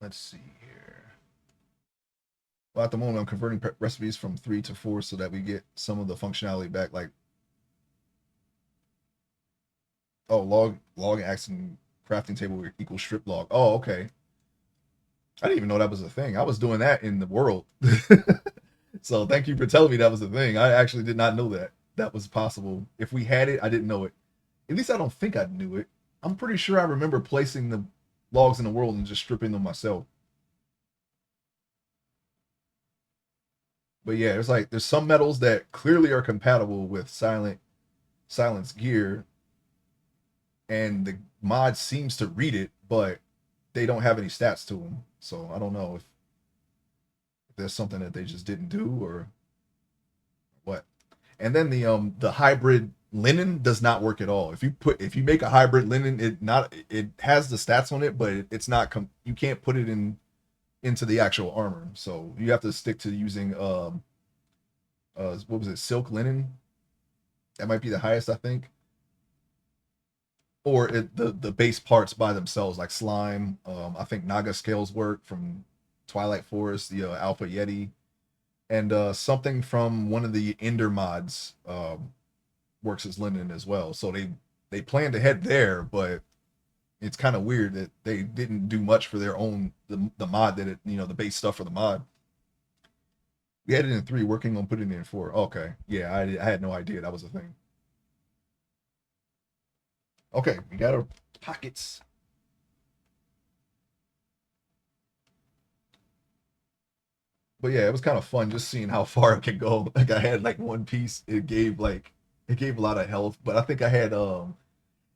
Let's see here. Well, at the moment, I'm converting recipes from 3 to 4 so that we get some of the functionality back. Like, oh, log action crafting table equals strip log. Oh, okay. I didn't even know that was a thing. I was doing that in the world. So thank you for telling me that was a thing. I actually did not know that that was possible. If we had it, I didn't know it. At least I don't think I knew it. I'm pretty sure I remember placing the logs in the world and just stripping them myself. But yeah, there's some metals that clearly are compatible with silence gear, and the mod seems to read it, but they don't have any stats to them. So I don't know if there's something that they just didn't do or what. And then the hybrid linen does not work at all. If you make a hybrid linen, it has the stats on it, but it's not you can't put it into the actual armor. So you have to stick to using what was it, silk linen? That might be the highest, I think. Or the base parts by themselves, like slime. I think Naga scales work from Twilight Forest, the Alpha Yeti, and something from one of the Ender mods works as linen as well. So they planned ahead there, but it's kind of weird that they didn't do much for their own the mod that the base stuff for the mod. We had it in 3, working on putting it in 4. Okay, yeah, I had no idea that was a thing. Okay, we got our pockets. But yeah, it was kind of fun just seeing how far it could go. Like I had like one piece, it gave a lot of health, but I think I had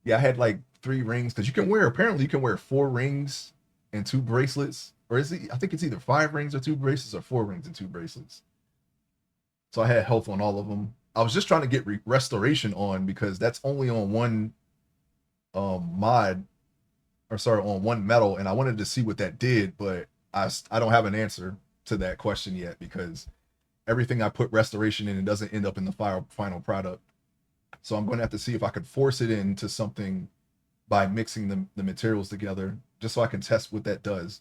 yeah, I had like 3 rings, because you can wear 4 rings and 2 bracelets, or is it? I think it's either 5 rings or 2 bracelets, or 4 rings and 2 bracelets. So I had health on all of them. I was just trying to get restoration on, because that's only on one mod, or sorry, on one metal, and I wanted to see what that did, but I don't have an answer to that question yet, because everything I put restoration in, it doesn't end up in the final product. So I'm going to have to see if I could force it into something by mixing the materials together, just so I can test what that does.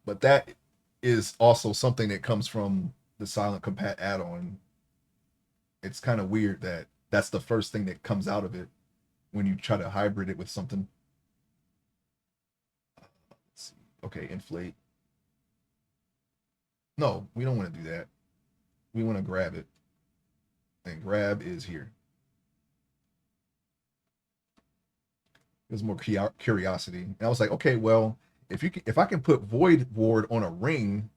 But that is also something that comes from the Silent Compat add-on. It's kind of weird that that's the first thing that comes out of it when you try to hybrid it with something. Let's see. Okay, inflate. No, we don't want to do that. We want to grab it. And grab is here. There's more curiosity. And I was like, okay, well, if I can put void ward on a ring,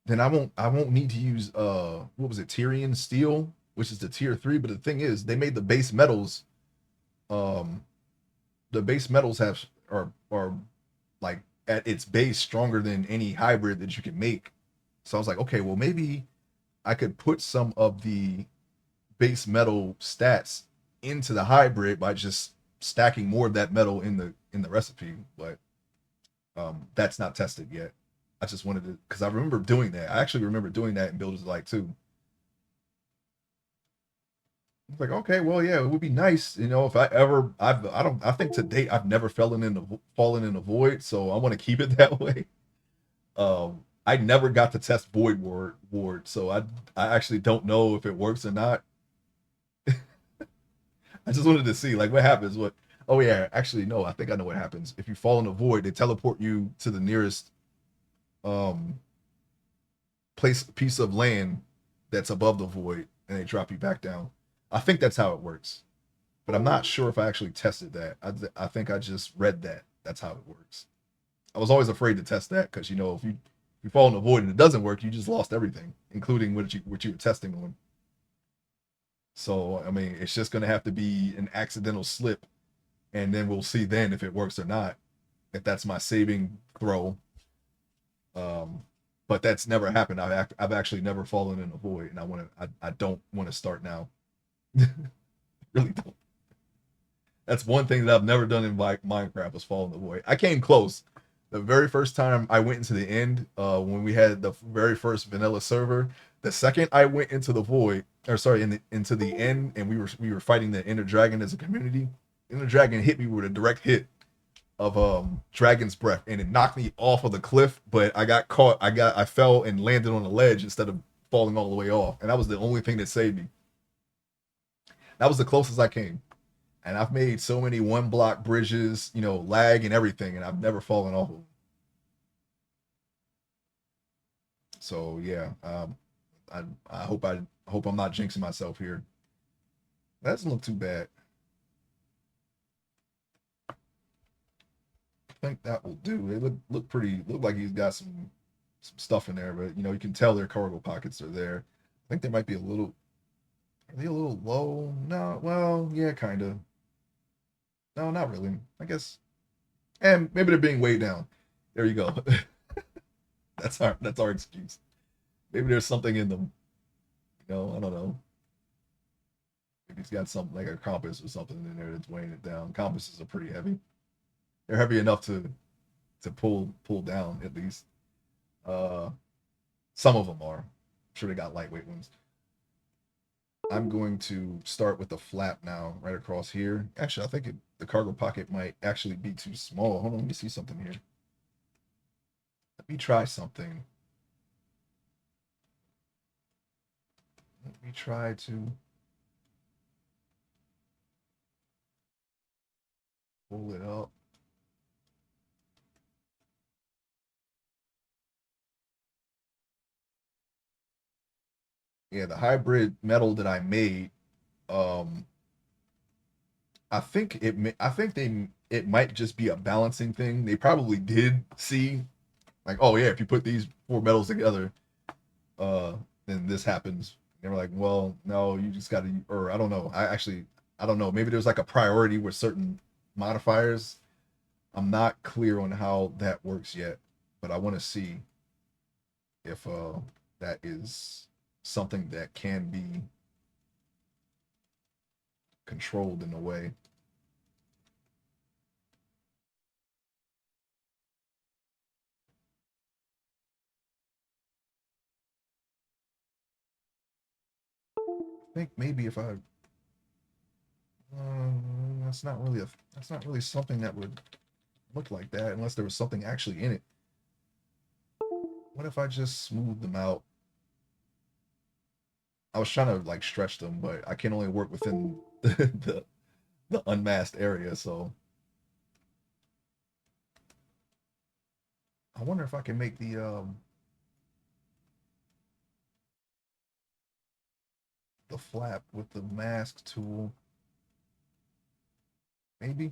then I won't need to use what was it, Tyrian steel, which is the tier 3. But the thing is, they made um the base metals are like at its base stronger than any hybrid that you can make. So I was like, okay, well, maybe I could put some of the base metal stats into the hybrid by just stacking more of that metal in the recipe. But that's not tested yet. I just wanted to, because I remember doing that. I actually remember doing that in Builders Like too. It's like, okay, well, yeah, it would be nice, if I think to date I've never fallen in a void, so I want to keep it that way. I never got to test void ward, so I actually don't know if it works or not. I just wanted to see like what happens. What? Oh yeah, actually no, I think I know what happens. If you fall in a void, they teleport you to the nearest um piece of land that's above the void, and they drop you back down. I think that's how it works, but I'm not sure if I actually tested that. I think I just read that. That's how it works. I was always afraid to test that, because if you fall in the void and it doesn't work, you just lost everything, including what you were testing on. So I mean, it's just gonna have to be an accidental slip, and then we'll see then if it works or not. If that's my saving throw, um, but that's never happened. I've actually never fallen in a void, and I don't want to start now. Really don't. That's one thing that I've never done in Minecraft was fall in the void. I came close. The very first time I went into the end, when we had the very first vanilla server, the second I went into the void, or sorry, into the end, and we were fighting the Ender Dragon as a community. Ender Dragon hit me with a direct hit of Dragon's Breath, and it knocked me off of the cliff. But I got caught. I fell and landed on a ledge instead of falling all the way off, and that was the only thing that saved me. That was the closest I came. And I've made so many one block bridges, lag and everything, and I've never fallen off of them. So yeah, I hope I'm not jinxing myself here. That doesn't look too bad. I think that will do. They look pretty. Look like he's got some stuff in there, but you can tell their cargo pockets are there. I think they might be a little. Are they a little low? No. Well, yeah, kind of. No, not really. I guess. And maybe they're being weighed down. There you go. That's our excuse. Maybe there's something in them. I don't know. Maybe he's got something like a compass or something in there that's weighing it down. Compasses are pretty heavy. They're heavy enough to pull down at least. Uh, some of them are. I'm sure they got lightweight ones. I'm going to start with the flap now, right across here. Actually, I think the cargo pocket might actually be too small. Hold on, let me see something here. Let me try something. Let me try to pull it up. Yeah, the hybrid metal that I made, um, I think it might just be a balancing thing. They probably did see like, oh yeah, if you put these four metals together, uh, then this happens. They were like, well, no, you just got to, or I don't know. I don't know. Maybe there's like a priority with certain modifiers. I'm not clear on how that works yet, but I want to see if that is something that can be controlled in a way. I think maybe if I that's not really something that would look like that unless there was something actually in it. What if I just smooth them out? I was trying to like stretch them, but I can only work within the unmasked area. So I wonder if I can make the flap with the mask tool. Maybe.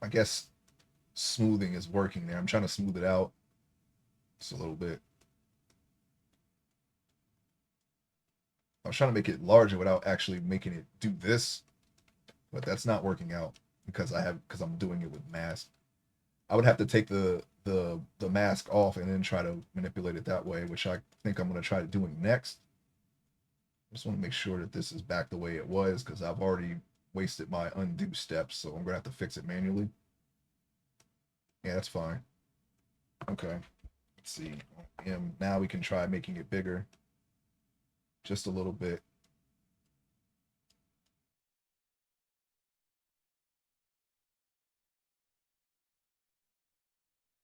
I guess smoothing is working there. I'm trying to smooth it out just a little bit. I was trying to make it larger without actually making it do this, but that's not working out because I'm doing it with mask. I would have to take the mask off and then try to manipulate it that way, which I think I'm going to try doing next. I just want to make sure that this is back the way it was because I've already wasted my undo steps, so I'm going to have to fix it manually. Yeah, that's fine. Okay. Let's see. And now we can try making it bigger just a little bit.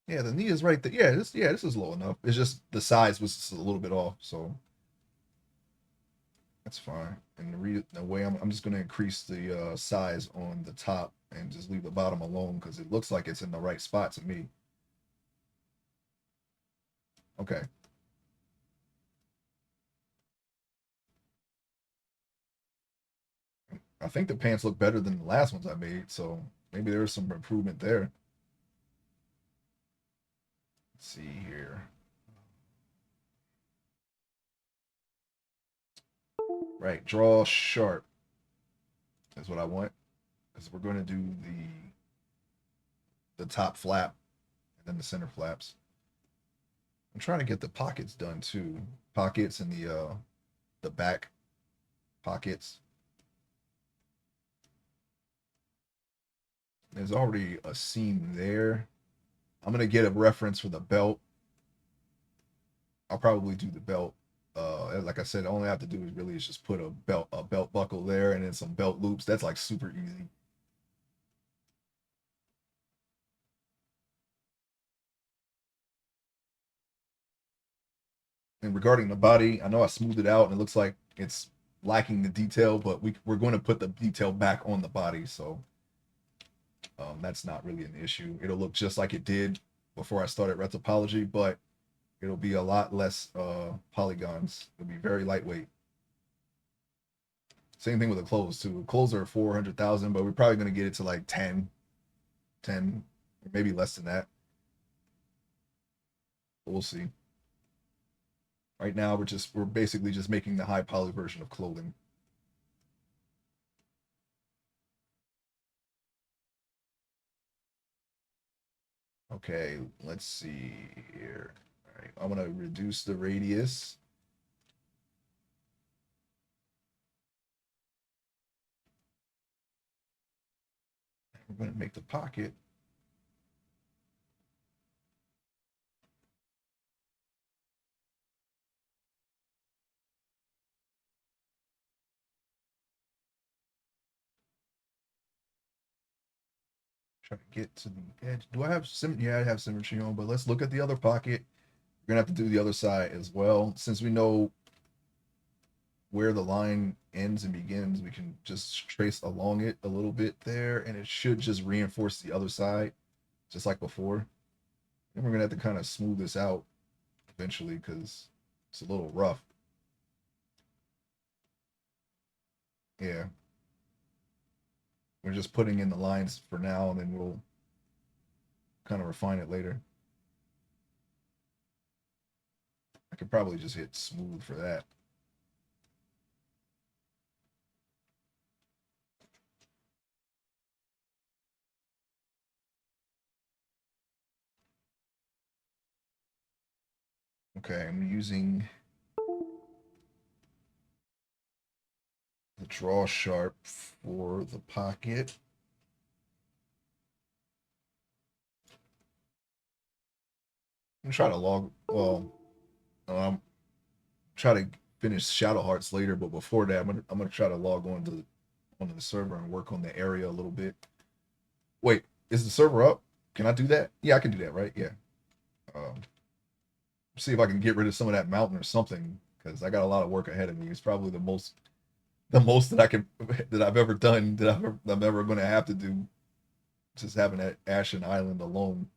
Yeah, the knee is right there. Yeah, this is low enough. It's just the size was just a little bit off, so that's fine. And the way I'm just gonna increase the size on the top and just leave the bottom alone because it looks like it's in the right spot to me. Okay. I think the pants look better than the last ones I made, so maybe there's some improvement there. Let's see here. Right, draw sharp is what I want because we're going to do the top flap and then the center flaps. I'm trying to get the pockets done too. Pockets and the back pockets. There's already a seam there. I'm gonna get a reference for the belt. I'll probably do the belt. Like I said, all I have to do is really is just put a belt buckle there and then some belt loops. That's like super easy. And regarding the body, I know I smoothed it out and it looks like it's lacking the detail, but we're going to put the detail back on the body, so that's not really an issue. It'll look just like it did before I started retopology, but it'll be a lot less polygons. It'll be very lightweight. Same thing with the clothes too. Clothes are 400,000, but we're probably going to get it to like 10, maybe less than that. But we'll see. Right now, we're basically just making the high poly version of clothing. Okay, let's see here. All right, I'm gonna reduce the radius. We're gonna make the pocket. Try to get to the edge. Do I have symmetry? Yeah, I have symmetry on, but let's look at the other pocket. We're gonna have to do the other side as well. Since we know where the line ends and begins, we can just trace along it a little bit there, and it should just reinforce the other side, just like before. And we're gonna have to kind of smooth this out eventually because it's a little rough. Yeah, we're just putting in the lines for now, and then we'll kind of refine it later. I could probably just hit smooth for that. Okay, I'm using the draw sharp for the pocket. I'm trying to log, well, try to finish Shadow Hearts later, but before that, I'm gonna try to log on to onto the server and work on the area a little bit. Wait, is the server up? Can I do that? Yeah, I can do that, right? Yeah. Um, see if I can get rid of some of that mountain or something because I got a lot of work ahead of me. It's probably the most that I can that I've ever done I'm ever going to have to do. Just having that Ashen Island alone.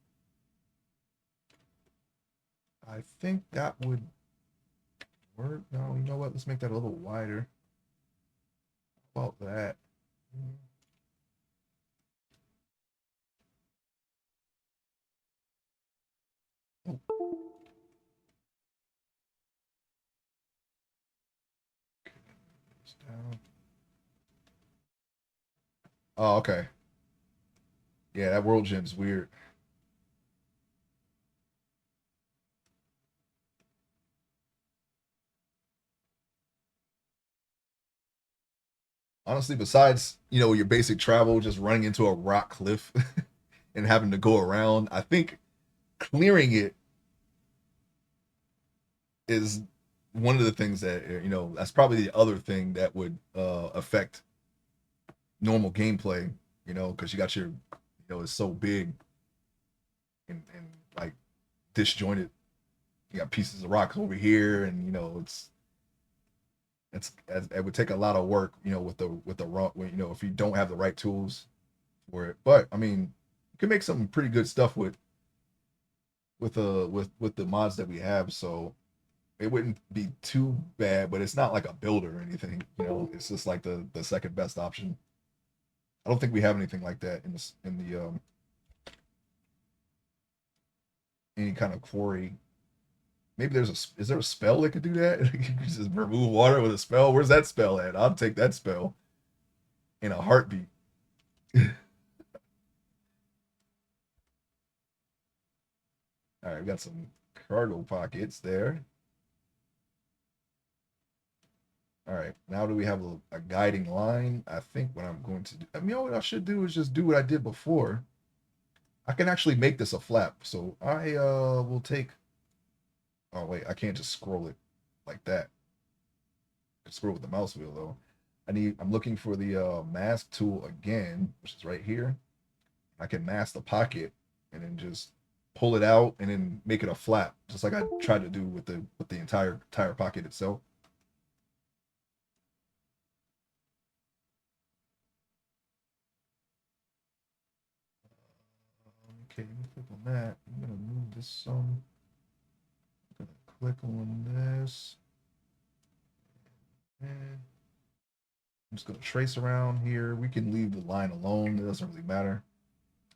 I think that would work. No, you know what? Let's make that a little wider. How about that? Oh, it's down. Oh, okay. Yeah, that world gem's weird. Honestly, besides, your basic travel, just running into a rock cliff and having to go around, I think clearing it is one of the things that, that's probably the other thing that would affect normal gameplay, because you got it's so big and like disjointed. You got pieces of rocks over here, and it would take a lot of work, with the rock, if you don't have the right tools for it. But I mean, you can make some pretty good stuff with the mods that we have. So it wouldn't be too bad, but it's not like a builder or anything. You know, it's just like the second best option. I don't think we have anything like that in the any kind of quarry. Maybe is there a spell that could do that? You can just remove water with a spell. Where's that spell at? I'll take that spell in a heartbeat. All right, we got some cargo pockets there. All right, now do we have a guiding line? I think what I'm going to do, I mean, you know what I should do is just do what I did before. I can actually make this a flap. So I will take, oh wait, I can't just scroll it like that. I can scroll with the mouse wheel though. I'm looking for the mask tool again, which is right here. I can mask the pocket and then just pull it out and then make it a flap, just like I tried to do with the entire tire pocket itself. Okay, let me click on that. I'm gonna move this some. I'm gonna click on this. And I'm just gonna trace around here. We can leave the line alone. It doesn't really matter,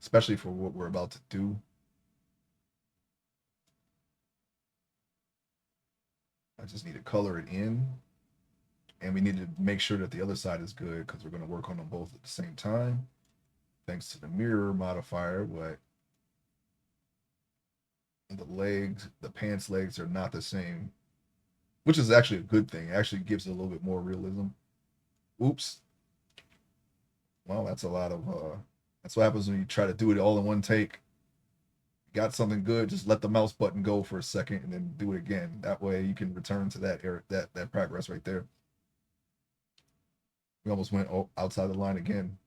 especially for what we're about to do. I just need to color it in. And we need to make sure that the other side is good because we're going to work on them both at the same time. Thanks to the mirror modifier, but the pants legs are not the same, which is actually a good thing. It actually gives it a little bit more realism. Oops. Well, that's a lot of that's what happens when you try to do it all in one take. Got something good, just let the mouse button go for a second and then do it again. That way you can return to that progress right there. We almost went outside the line again.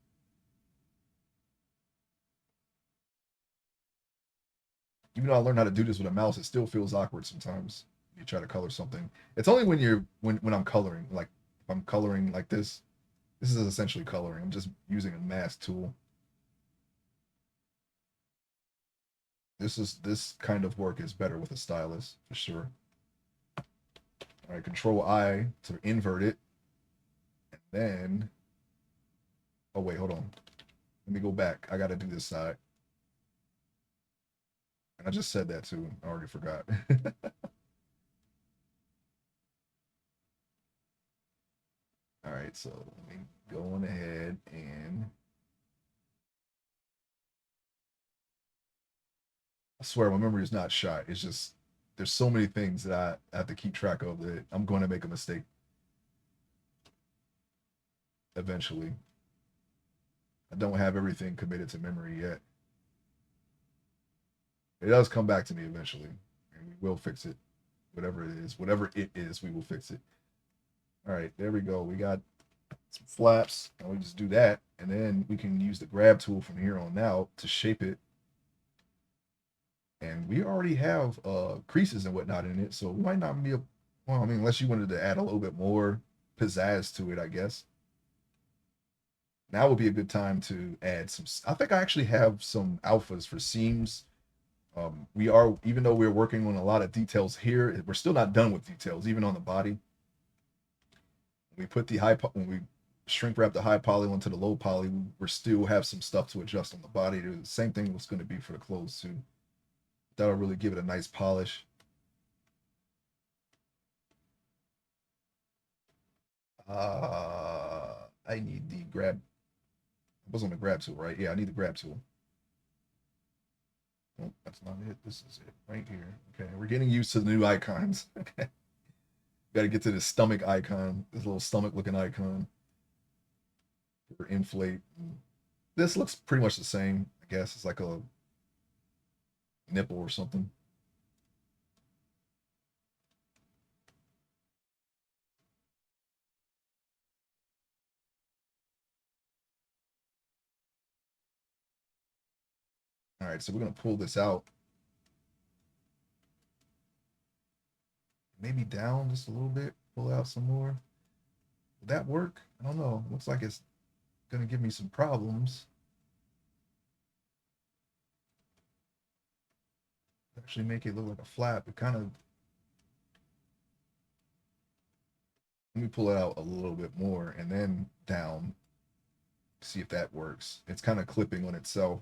Even though I learned how to do this with a mouse, it still feels awkward sometimes. You try to color something. It's only when I'm coloring, like if I'm coloring like this. This is essentially coloring. I'm just using a mask tool. This kind of work is better with a stylus for sure. All right, Control I to invert it, and then oh wait, hold on. Let me go back. I got to do this side. And I just said that too. I already forgot. All right, so let me go on ahead and I swear my memory is not shot. It's just there's so many things that I have to keep track of that I'm going to make a mistake eventually. I don't have everything committed to memory yet. It does come back to me eventually, and we will fix it. Whatever it is, we will fix it. All right, there we go. We got some flaps, and we just do that, and then we can use the grab tool from here on out to shape it. And we already have creases and whatnot in it, so we might not be a well. I mean, unless you wanted to add a little bit more pizzazz to it, I guess. Now would be a good time to add some. I think I actually have some alphas for seams. We are, even though we're working on a lot of details here, we're still not done with details, even on the body. We put when we shrink wrap the high poly onto the low poly, we still have some stuff to adjust on the body. The same thing was going to be for the clothes too. That'll really give it a nice polish. I need the grab. I was on the grab tool, right? Yeah, I need the grab tool. Oh, that's not it. This is it right here. Okay, we're getting used to the new icons. Okay, got to get to this stomach icon, this little stomach looking icon for inflate. This looks pretty much the same. I guess it's like a nipple or something. All right, so we're gonna pull this out, maybe down just a little bit, pull out some more. Would that work? I don't know. Looks like it's gonna give me some problems. Actually make it look like a flap. It kind of Let me pull it out a little bit more and then down, see if that works. It's kind of clipping on itself,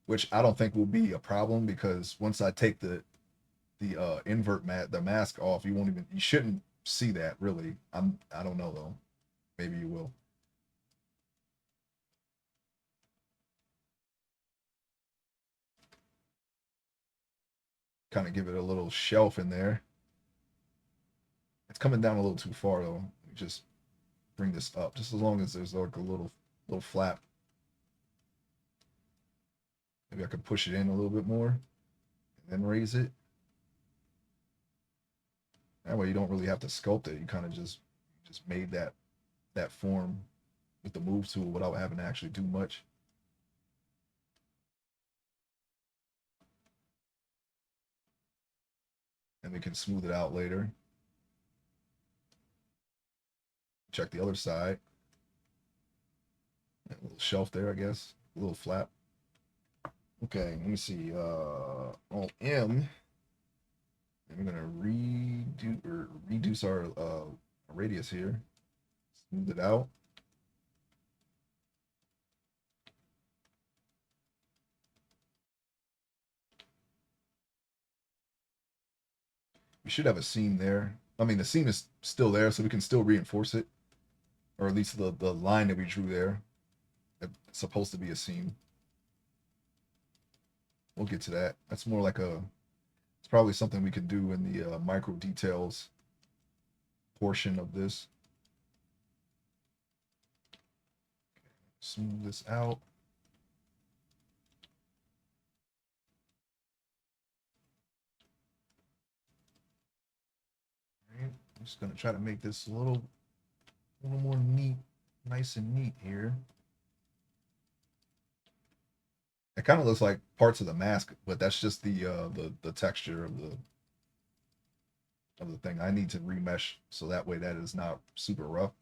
which I don't think will be a problem because once I take the invert mat the mask off, you shouldn't see that really. I don't know though. Maybe you will. Kind of give it a little shelf in there. It's coming down a little too far though. Just bring this up, just as long as there's like a little flap. Maybe I could push it in a little bit more and then raise it. That way you don't really have to sculpt it. You kind of just made that form with the move tool without having to actually do much. And we can smooth it out later. Check the other side. A little shelf there, I guess. A little flap. Okay, let me see. Alt M. And we're gonna reduce our radius here. Smooth it out. We should have a seam there. I mean, the seam is still there, so we can still reinforce it, or at least the line that we drew there. It's supposed to be a seam. We'll get to that. That's more like it's probably something we can do in the micro details portion of this. Smooth this out. All right. I'm just gonna try to make this a little more neat, nice and neat here. It kind of looks like parts of the mask, but that's just the texture of the thing. I need to remesh so that way that is not super rough.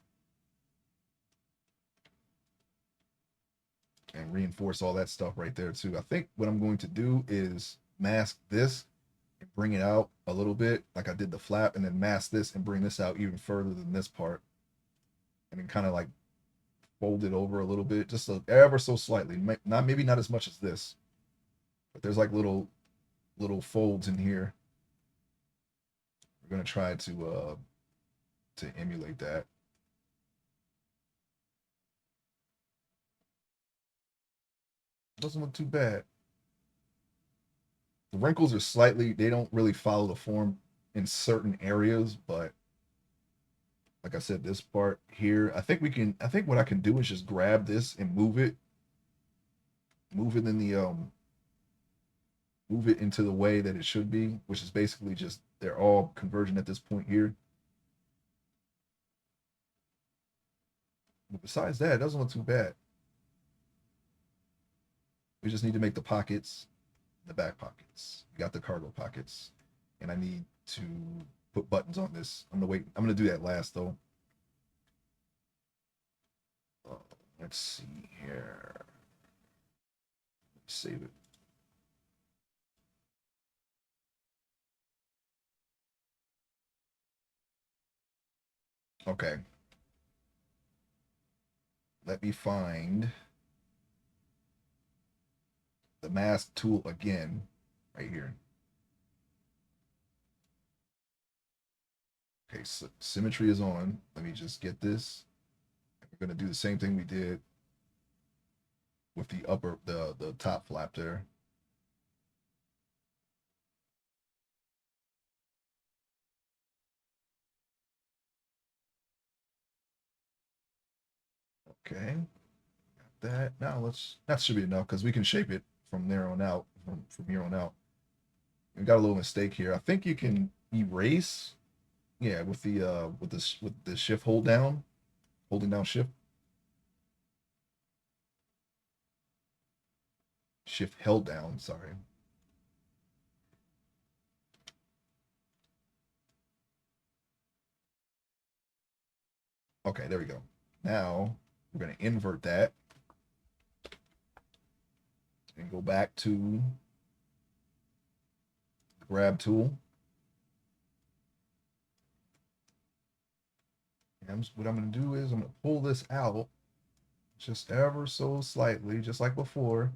And reinforce all that stuff right there too. I think what I'm going to do is mask this and bring it out a little bit, like I did the flap, and then mask this and bring this out even further than this part. And then kind of like fold it over a little bit, just ever so slightly. Maybe not as much as this, but there's like little folds in here. We're gonna try to emulate that. Doesn't look too bad. The wrinkles are they don't really follow the form in certain areas, but like I said, this part here, I think what I can do is just grab this and move it in the move it into the way that it should be, which is basically just they're all converging at this point here. But besides that, it doesn't look too bad. We just need to make the pockets, the back pockets. We got the cargo pockets, and I need to put buttons on this. I'm gonna do that last though. Let's see here. Save it. Okay. Let me find the mask tool again, right here. Okay, so symmetry is on. Let me just get this. We're gonna do the same thing we did with the top flap there. Okay, got that. Now that should be enough because we can shape it from there on out, from here on out. We got a little mistake here. I think you can erase, yeah, with the shift hold down, holding down shift held down, sorry. Okay, there we go. Now we're going to invert that and go back to the grab tool. And what I'm going to do is I'm going to pull this out just ever so slightly, just like before.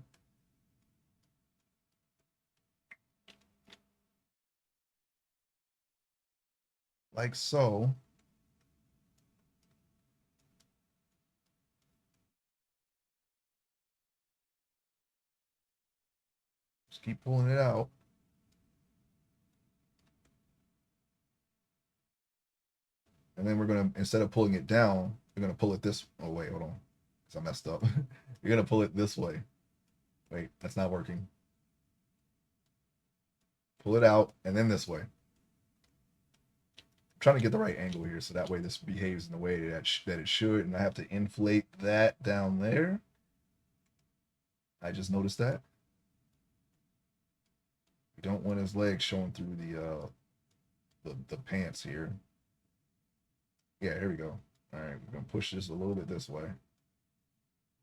Like so. Just keep pulling it out. And then we're going to, instead of pulling it down, we're going to pull it this, oh wait, hold on, because I messed up. You're going to pull it this way. Wait, that's not working. Pull it out, and then this way. I'm trying to get the right angle here, so that way this behaves in the way that it should, and I have to inflate that down there. I just noticed that. We don't want his legs showing through the pants here. Yeah, here we go. All right, we're gonna push this a little bit this way.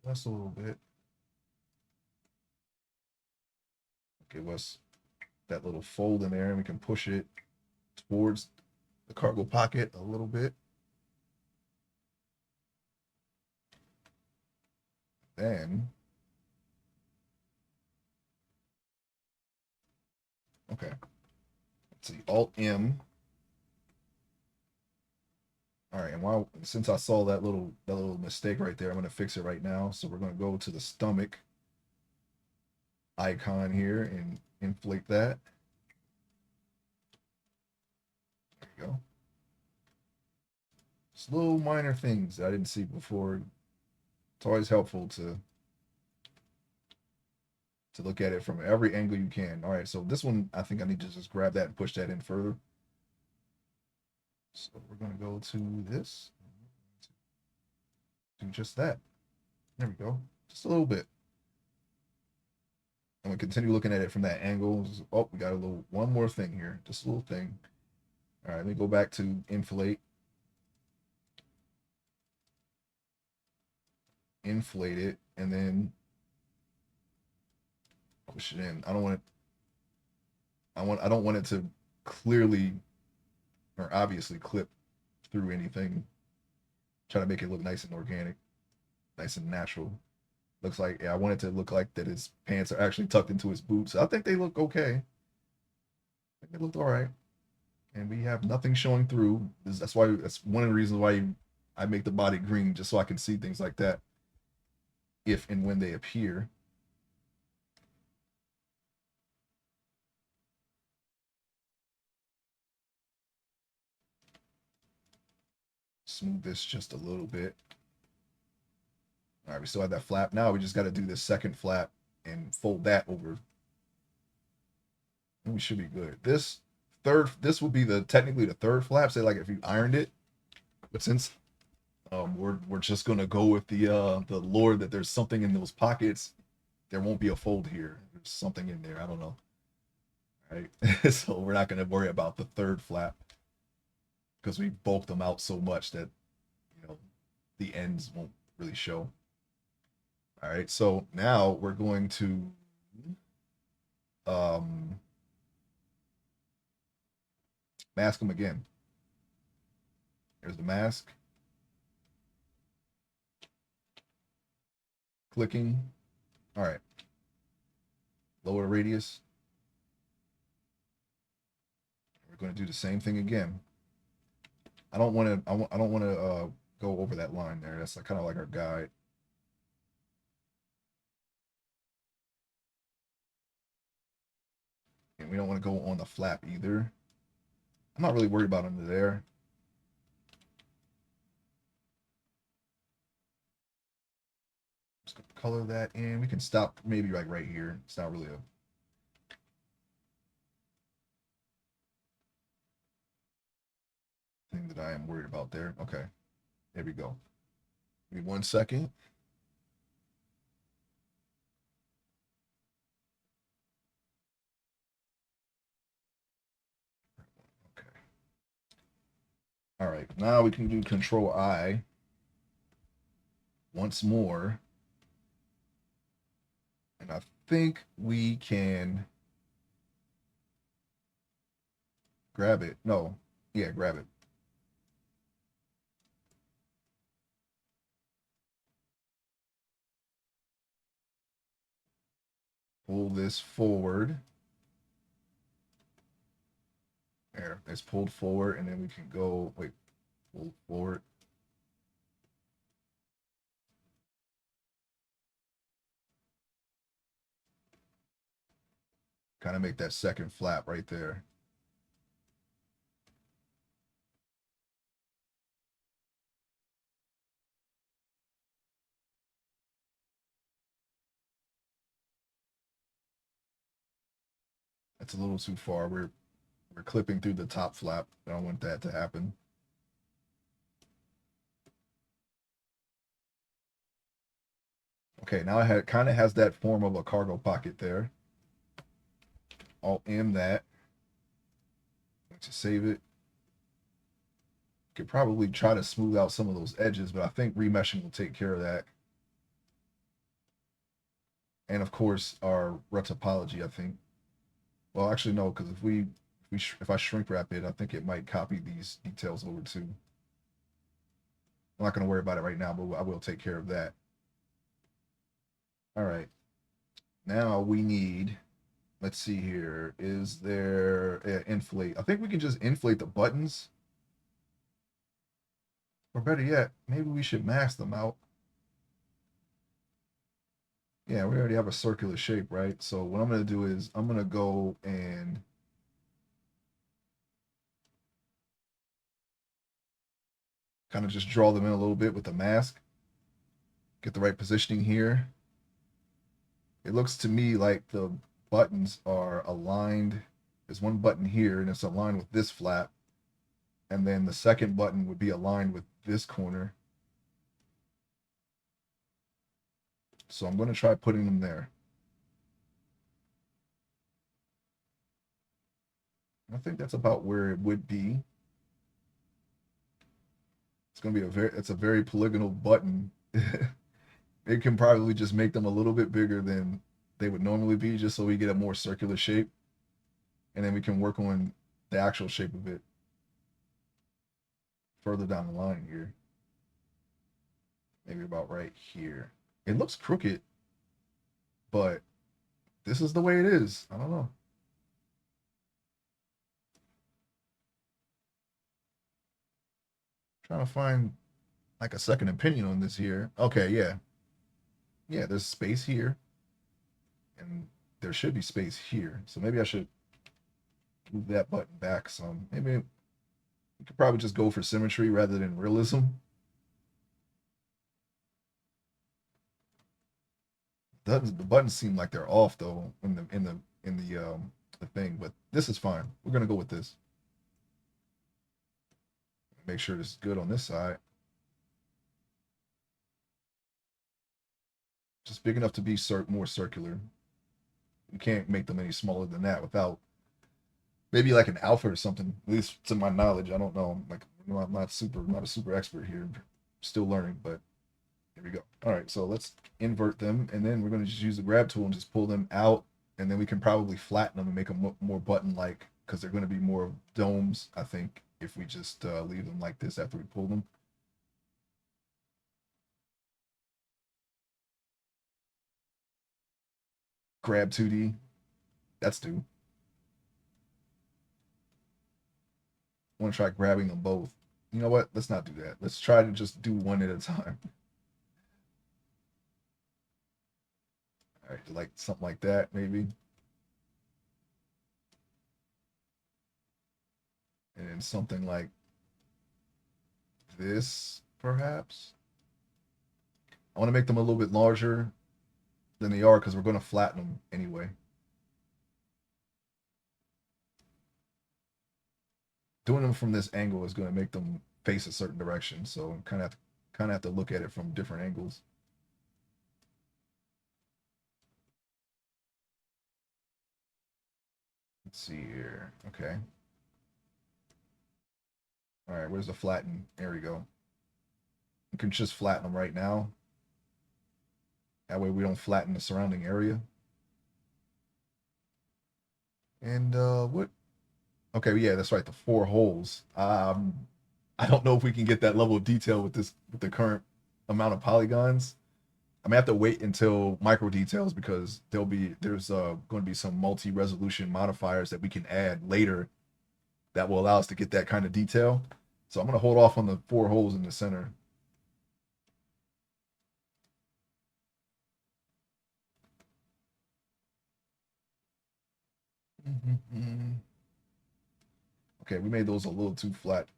Just a little bit. Give us that little fold in there, and we can push it towards the cargo pocket a little bit. Then, okay, let's see, Alt M. All right, and while since I saw that little mistake right there, I'm gonna fix it right now. So we're gonna go to the stomach icon here and inflate that. There you go. Just little minor things that I didn't see before. It's always helpful to look at it from every angle you can. All right, so this one, I think I need to just grab that and push that in further. So we're going to go to this, do just that. There we go, just a little bit. I'm going to continue looking at it from that angle. Oh, we got one more thing here, just a little thing. All right, let me go back to inflate. Inflate it, and then push it in. I don't want it to clearly or obviously clip through anything. Try to make it look nice and organic, nice and natural. Looks like, yeah, I want it to look like that his pants are actually tucked into his boots. I think they look okay. I think they looked all right. And we have nothing showing through. That's one of the reasons why I make the body green, just so I can see things like that if and when they appear. Smooth this just a little bit. All right, we still have that flap. Now we just got to do this second flap and fold that over. And we should be good. This would be technically the third flap. Say like if you ironed it, but since we're just gonna go with the lore that there's something in those pockets, there won't be a fold here. There's something in there. I don't know. All right, so we're not gonna worry about the third flap because we bulked them out so much that the ends won't really show. All right, so now we're going to um, mask them again. There's the mask. Clicking. All right. Lower radius. We're going to do the same thing again. I don't want to. I don't want to go over that line there. That's kind of like our guide. And we don't want to go on the flap either. I'm not really worried about under there. Just gonna color that in. We can stop maybe like right here. It's not really a thing that I am worried about there. Okay, there we go. Give me 1 second. Okay. All right, now we can do Control I once more. And I think we can grab it. No, yeah, grab it. pull this forward. There, it's pulled forward, and then we can go, wait, pull forward. Kind of make that second flap right there. That's a little too far. We're clipping through the top flap. I don't want that to happen. Okay, now it kind of has that form of a cargo pocket there. I'll M that. To save it. Could probably try to smooth out some of those edges, but I think remeshing will take care of that. And of course, our retopology, I think. Well, actually, no, because if I shrink wrap it, I think it might copy these details over too. I'm not going to worry about it right now, but I will take care of that. All right. Now we need, let's see here. Is there inflate? I think we can just inflate the buttons. Or better yet, maybe we should mask them out. Yeah, we already have a circular shape, right? So what I'm going to do is I'm going to go and kind of just draw them in a little bit with the mask. Get the right positioning here. It looks to me like the buttons are aligned. There's one button here and it's aligned with this flap. And then the second button would be aligned with this corner. So I'm going to try putting them there. I think that's about where it would be. It's going to be it's a very polygonal button. It can probably just make them a little bit bigger than they would normally be, just so we get a more circular shape. And then we can work on the actual shape of it further down the line here. Maybe about right here. It looks crooked, but this is the way it is. I don't know. Trying to find like a second opinion on this here. Okay, yeah. Yeah, there's space here. And there should be space here. So maybe I should move that button back some. Maybe we could probably just go for symmetry rather than realism. The buttons seem like they're off though in the thing, but this is fine. We're gonna go with this. Make sure this is good on this side. Just big enough to be more circular. You can't make them any smaller than that without maybe like an alpha or something. At least to my knowledge, I don't know. Like, I'm not a super expert here. Still learning, but here we go. All right, so let's invert them, and then we're going to just use the grab tool and just pull them out, and then we can probably flatten them and make them more button-like because they're going to be more domes, I think, if we just leave them like this after we pull them. Grab 2D. That's due. I want to try grabbing them both. You know what? Let's not do that. Let's try to just do one at a time. All right, like something like that, maybe. And then something like this, perhaps. I want to make them a little bit larger than they are because we're going to flatten them anyway. Doing them from this angle is going to make them face a certain direction, so kind of have to look at it from different angles. Let's see here. Okay. All right, where's the flatten? There we go. You can just flatten them right now. That way we don't flatten the surrounding area. And what? Okay, yeah, that's right. The 4 holes. I don't know if we can get that level of detail with the current amount of polygons. I'm gonna have to wait until micro details because there's going to be some multi-resolution modifiers that we can add later that will allow us to get that kind of detail. So I'm gonna hold off on the 4 holes in the center. Okay, we made those a little too flat.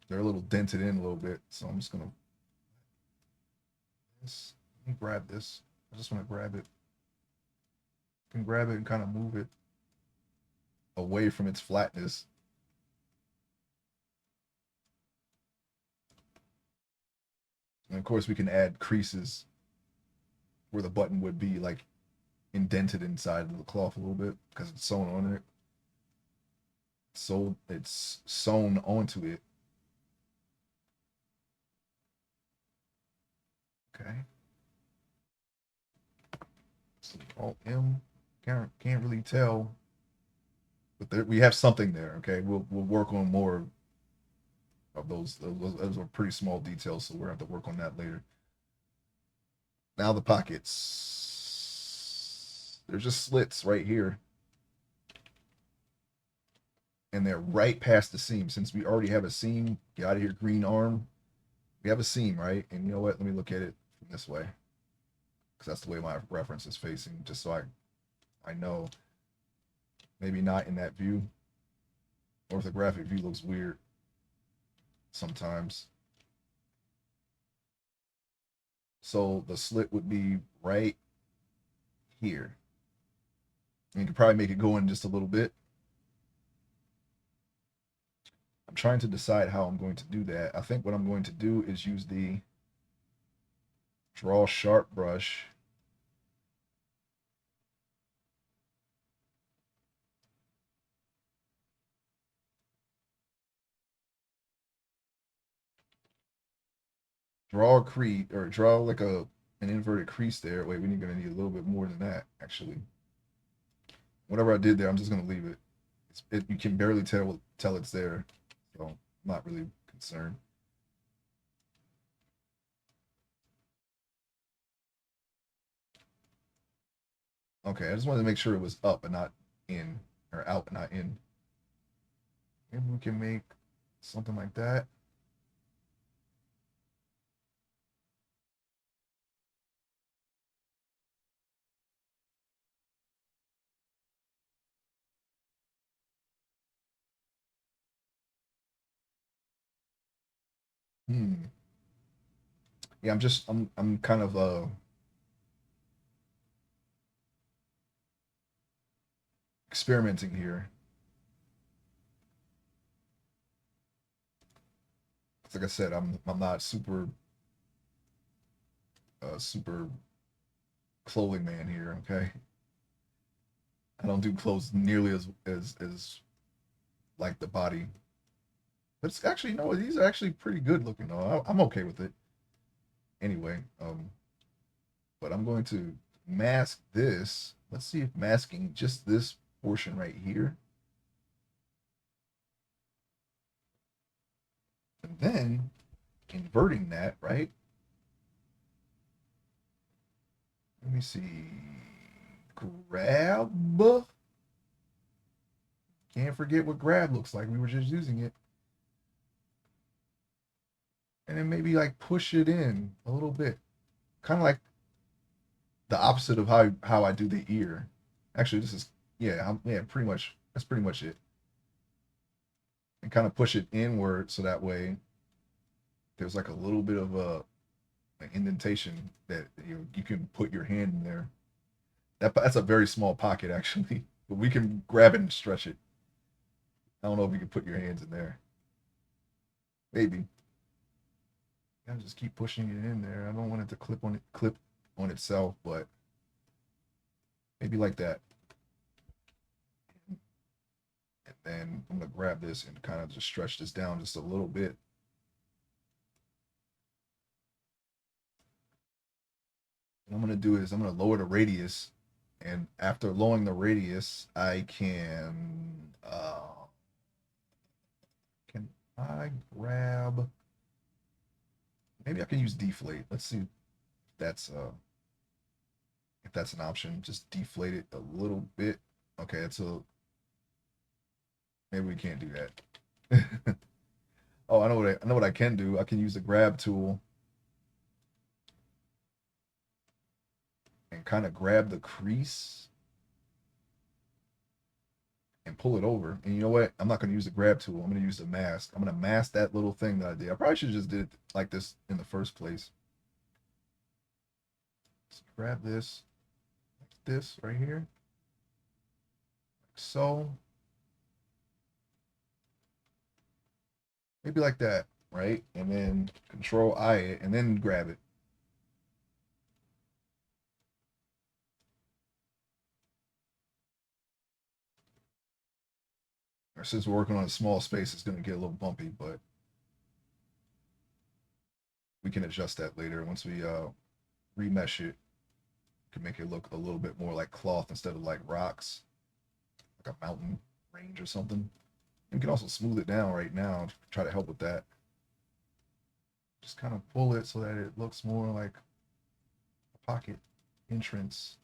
They're a little dented in a little bit, so I'm just gonna let me grab this. I just want to grab it. I can grab it and kind of move it away from its flatness. And of course, we can add creases where the button would be like indented inside of the cloth a little bit because it's sewn on it. So it's sewn onto it. Okay. So Alt M. Can't really tell, but there, we have something there. Okay, we'll work on more of those. Those are pretty small details, so we'll have to work on that later. Now the pockets. There's just slits right here, and they're right past the seam. Since we already have a seam, get out of here, green arm. We have a seam, right? And you know what? Let me look at it from this way, because that's the way my reference is facing, just so I know. Maybe not in that view. Orthographic view looks weird sometimes. So the slit would be right here. And you could probably make it go in just a little bit. I'm trying to decide how I'm going to do that. I think what I'm going to do is use the draw sharp brush. Draw a crease or draw like an inverted crease there. Wait, we're gonna need a little bit more than that actually. Whatever I did there, I'm just gonna leave it. You can barely tell it's there, so I'm not really concerned. Okay, I just wanted to make sure it was up and not in, or out and not in. Maybe we can make something like that. Hmm. Yeah, I'm kind of experimenting here. Like I said, I'm not super clothing man here. Okay, I don't do clothes nearly as like the body. But it's actually no, these are actually pretty good looking though. I'm okay with it. Anyway, but I'm going to mask this. Let's see if masking just this portion right here, and then inverting that, right? Let me see. Grab. Can't forget what grab looks like. We were just using it. And then maybe like push it in a little bit. Kind of like the opposite of how I do the ear. Actually, this is yeah, pretty much that's pretty much it. And kind of push it inward so that way there's like a little bit of an indentation that you can put your hand in there. That's a very small pocket actually, but we can grab it and stretch it. I don't know if you can put your hands in there. Maybe. I just keep pushing it in there. I don't want it to clip on itself, but maybe like that. And then I'm gonna grab this and kind of just stretch this down just a little bit. What I'm gonna do is I'm gonna lower the radius, and after lowering the radius, I can I grab, maybe I can use deflate. Let's see. that's if that's an option, just deflate it a little bit. Okay, it's a maybe we can't do that. Oh, I know what I can do. I can use the grab tool and kind of grab the crease and pull it over. And you know what? I'm not going to use the grab tool. I'm going to use the mask. I'm going to mask that little thing that I did. I probably should just did it like this in the first place. So grab this, like this right here, like so. Maybe like that, right? And then control I it and then grab it. Since we're working on a small space, it's going to get a little bumpy, but we can adjust that later. Once we remesh it, we can make it look a little bit more like cloth instead of like rocks, like a mountain range or something. You can also smooth it down right now, try to help with that. Just kind of pull it so that it looks more like a pocket entrance.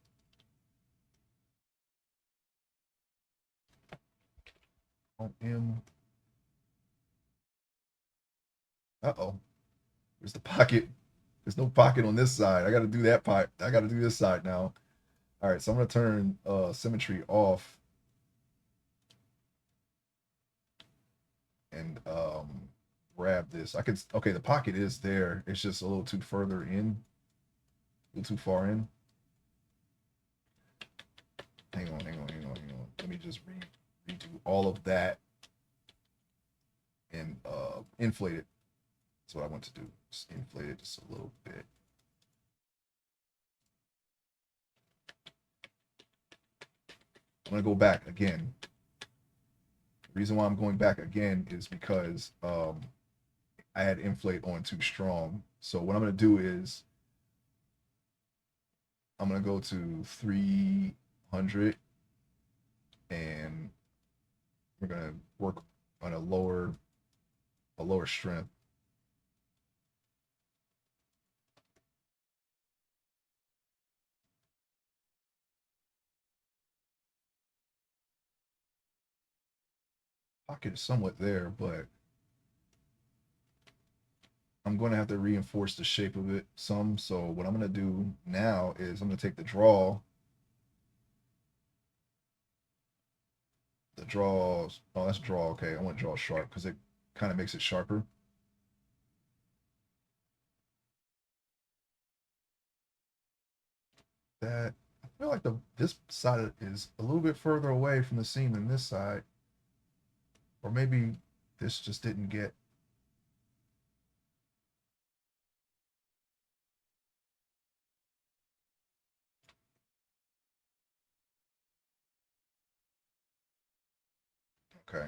On M. Uh-oh. There's the pocket. There's no pocket on this side. I got to do that part. I got to do this side now. All right, so I'm going to turn symmetry off and grab this. I could, okay, the pocket is there. It's just a little too further in, a little too far in. Hang on. Let me just redo all of that and inflate it. That's what I want to do. Just inflate it just a little bit. I'm gonna go back again. The reason why I'm going back again is because I had inflate on too strong. So what I'm gonna do is I'm gonna go to 300 and we're gonna work on a lower strength. Pocket is somewhat there, but I'm going to have to reinforce the shape of it some. So what I'm going to do now is I'm going to take the draw. Oh, that's draw. Okay, I want draw sharp because it kind of makes it sharper. That I feel like this side is a little bit further away from the seam than this side, or maybe this just didn't get. Okay,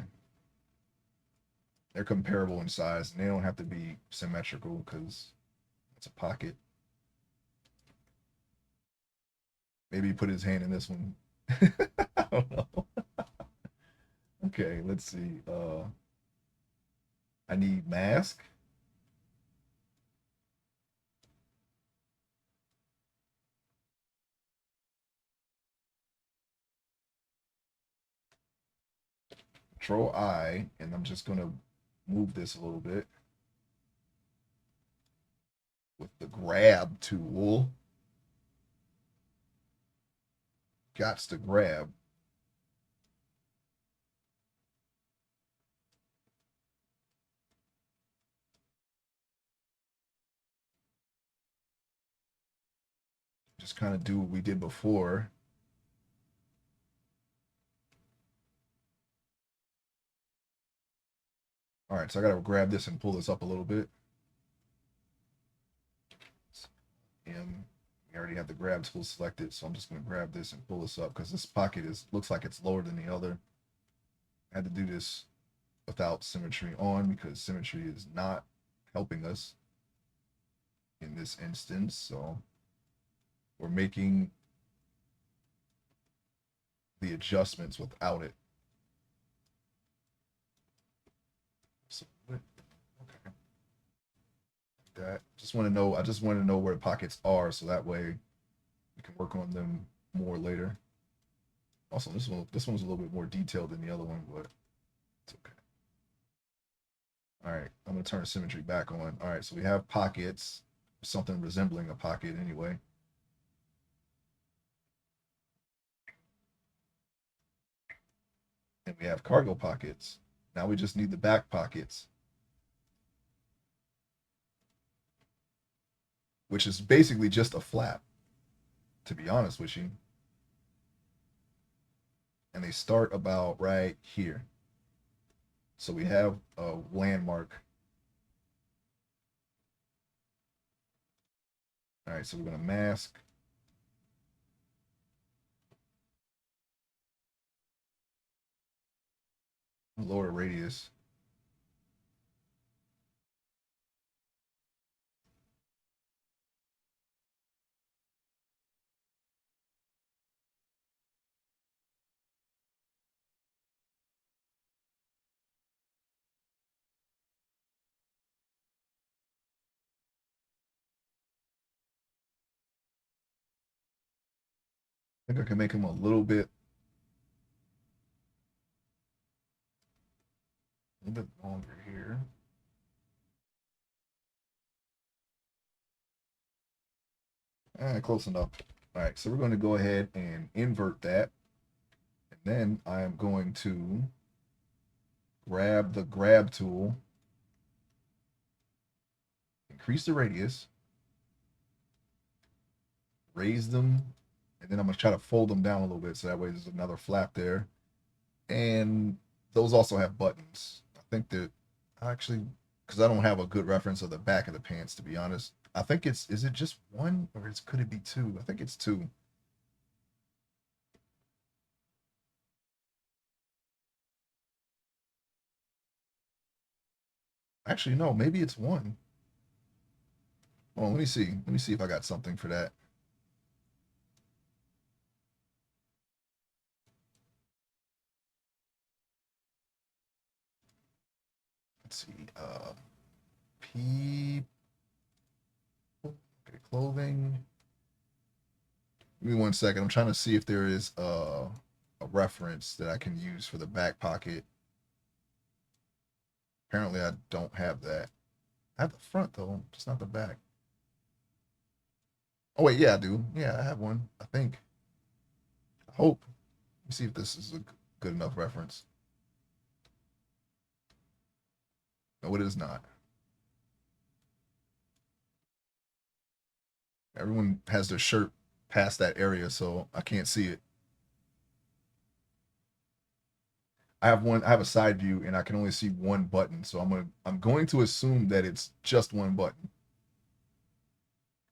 they're comparable in size, and they don't have to be symmetrical because it's a pocket. Maybe he put his hand in this one. I don't know. Okay, let's see. I need mask. Control I, and I'm just gonna move this a little bit with the grab tool. Gots to grab. Just kind of do what we did before. All right, so I gotta grab this and pull this up a little bit. M. We already have the grab tool selected, so I'm just gonna grab this and pull this up because this pocket looks like it's lower than the other. I had to do this without symmetry on because symmetry is not helping us in this instance. So we're making the adjustments without it. So, okay. that. Just want to know. I just want to know where the pockets are, so that way we can work on them more later. Also, this one's a little bit more detailed than the other one, but it's okay. All right, I'm gonna turn symmetry back on. All right, so we have pockets, something resembling a pocket anyway. And we have cargo pockets. Now we just need the back pockets, which is basically just a flap, to be honest with you. And they start about right here. So we have a landmark. All right, so we're going to mask. Lower radius. I think I can make him a little bit longer here. Close enough. All right, so we're going to go ahead and invert that. And then I am going to grab the grab tool, increase the radius, raise them, and then I'm going to try to fold them down a little bit so that way there's another flap there. And those also have buttons. I think that actually, because I don't have a good reference of the back of the pants, to be honest. I think is it just one or could it be two? I think it's two. Actually, no, maybe it's one. Oh, let me see. Let me see if I got something for that. Let's see. P. Okay, clothing. Give me 1 second. I'm trying to see if there is a reference that I can use for the back pocket. Apparently, I don't have that. I have the front though, just not the back. Oh wait, yeah, I do. Yeah, I have one. I think. I hope. Let me see if this is a good enough reference. No, it is not. Everyone has their shirt past that area, so I can't see it. I have one. I have a side view, and I can only see one button. So I'm going to assume that it's just one button.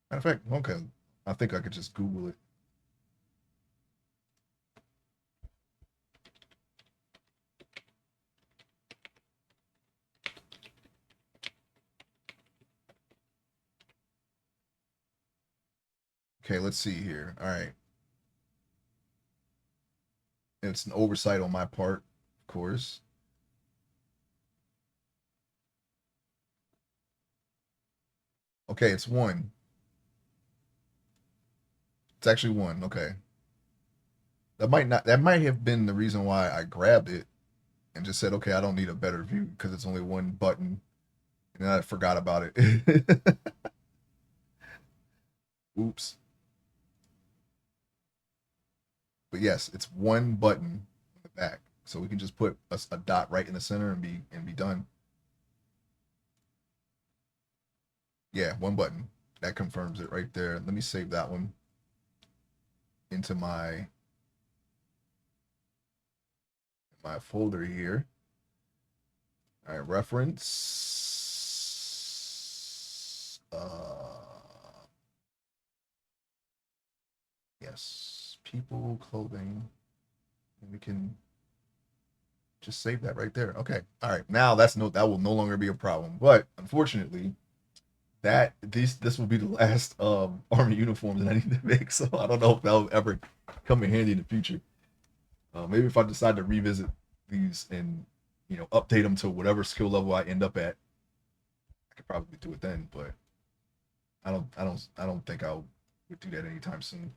Matter of fact, okay. I think I could just Google it. Okay, let's see here. All right. It's an oversight on my part, of course. Okay, it's one. It's actually one. Okay. That might have been the reason why I grabbed it and just said, okay, I don't need a better view because it's only one button. And then I forgot about it. Oops. But yes, it's one button in the back. So we can just put a dot right in the center and be done. Yeah, one button. That confirms it right there. Let me save that one into my folder here. All right, reference. Yes, people, clothing. And we can just save that right there. Okay. All right. Now that will no longer be a problem. But unfortunately, this will be the last army uniform that I need to make. So I don't know if that'll ever come in handy in the future. Maybe if I decide to revisit these and update them to whatever skill level I end up at, I could probably do it then. But I don't think I'll do that anytime soon.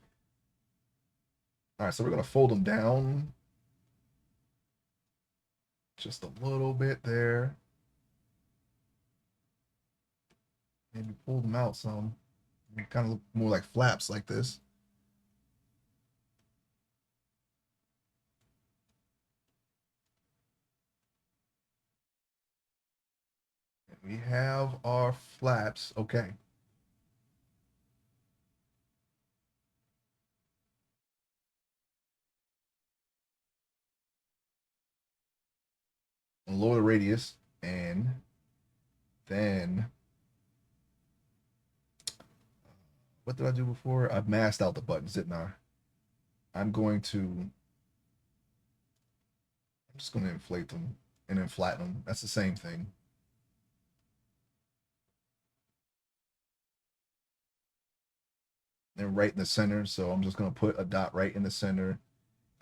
All right, so we're gonna fold them down just a little bit there. Maybe pull them out some. Kind of look more like flaps like this. And we have our flaps. Okay. Lower the radius, and then what did I do before? I've masked out the buttons, didn't I? I'm going to. I'm just going to inflate them and then flatten them. That's the same thing. And right in the center. So I'm just going to put a dot right in the center.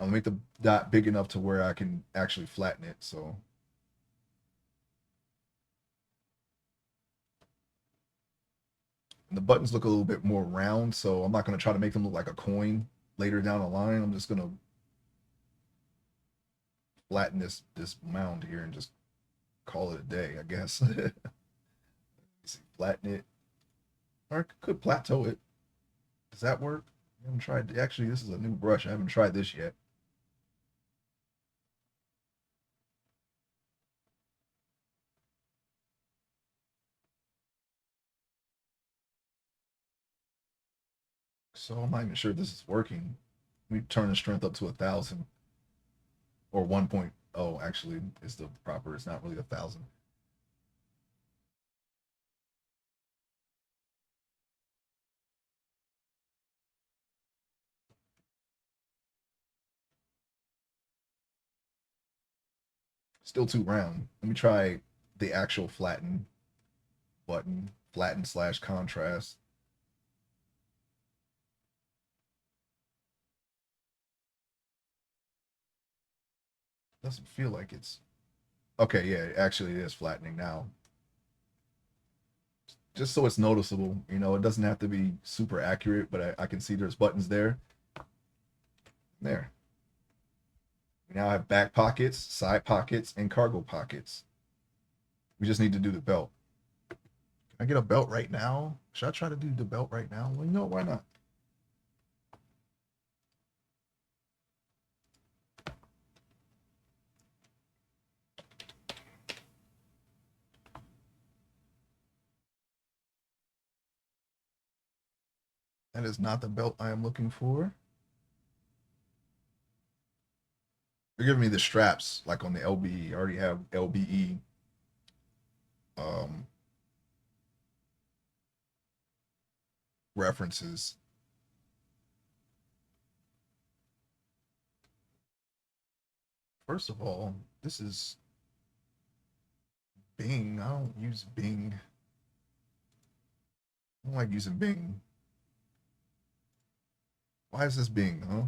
I'll make the dot big enough to where I can actually flatten it. So and the buttons look a little bit more round. So I'm not going to try to make them look like a coin later down the line. I'm just going to flatten this mound here and just call it a day, I guess. Flatten it, or I could plateau it. Does that work? I haven't tried. Actually, this is a new brush. I haven't tried this yet. So I'm not even sure this is working. We turn the strength up to 1,000 or 1.0. Actually, is the proper. It's not really 1,000. Still too round. Let me try the actual flatten button. Flatten slash contrast. Doesn't feel like it's okay. Yeah, actually, it is flattening now. Just so it's noticeable. It doesn't have to be super accurate, but I can see there's buttons there. There. We now have back pockets, side pockets, and cargo pockets. We just need to do the belt. Can I get a belt right now? Should I try to do the belt right now? Well, why not? That is not the belt I am looking for. They're giving me the straps like on the LBE. I already have LBE um, references. First of all, this is Bing. I don't use Bing. I don't like using Bing. Why is this Bing, huh?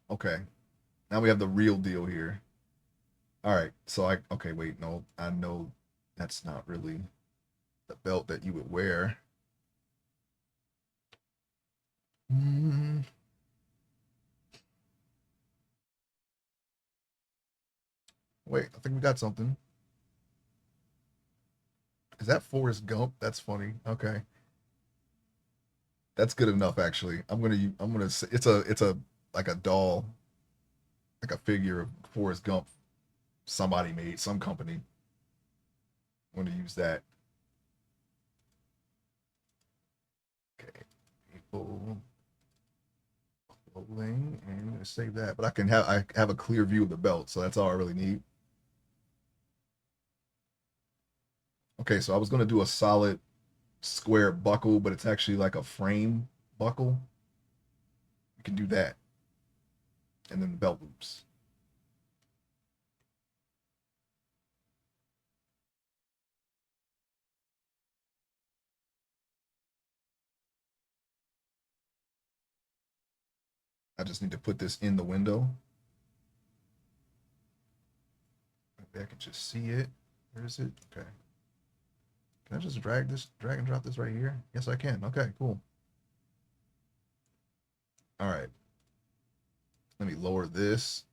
Okay. Now we have the real deal here. All right. So okay, wait, no. I know that's not really the belt that you would wear. Mm, wait, I think we got something. Is that Forrest Gump? That's funny. Okay. That's good enough actually. I'm gonna say it's a like a doll, like a figure of Forrest Gump somebody made, some company. I'm gonna use that. Okay. People clothing and I'm gonna save that. But I have a clear view of the belt, so that's all I really need. Okay, so I was gonna do a solid square buckle, but it's actually like a frame buckle. You can do that. And then the belt loops. I just need to put this in the window. Maybe I can just see it. Where is it? Okay. Can I just drag and drop this right here? Yes, I can. Okay, cool. All right. Let me lower this.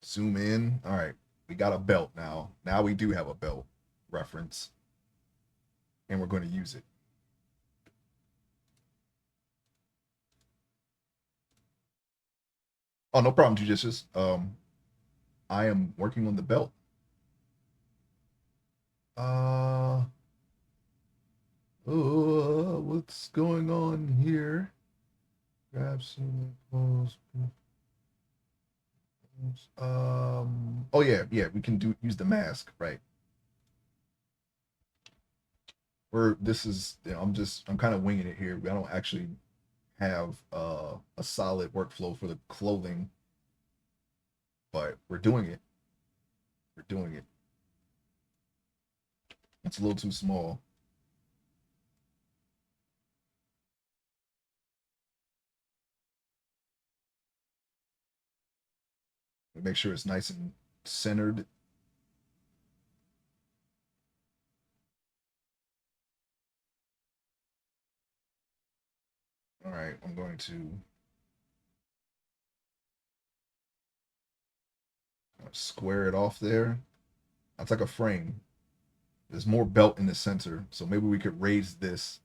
Zoom in. All right. We got a belt now. Now we do have a belt reference, and we're going to use it. Oh, no problem, Judicious. I am working on the belt. Uh, what's going on here? Grab some clothes. Oh yeah, we can use the mask, right? This is, I'm kind of winging it here. I don't actually have a solid workflow for the clothing, but we're doing it. We're doing it. It's a little too small. Make sure it's nice and centered. All right, I'm going to square it off there. That's like a frame. There's more belt in the center, so maybe we could raise this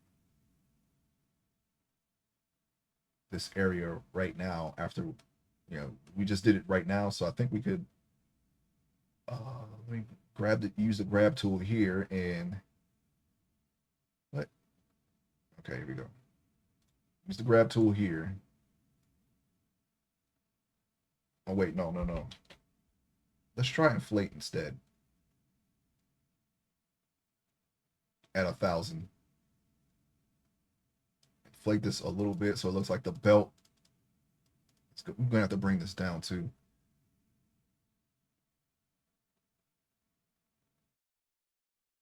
area right now after, we just did it right now, so I think we could let me use the grab tool here and what? Okay, here we go. Use the grab tool here. Oh wait, no. Let's try inflate instead at 1,000. Inflate this a little bit so it looks like the belt. We're gonna have to bring this down too.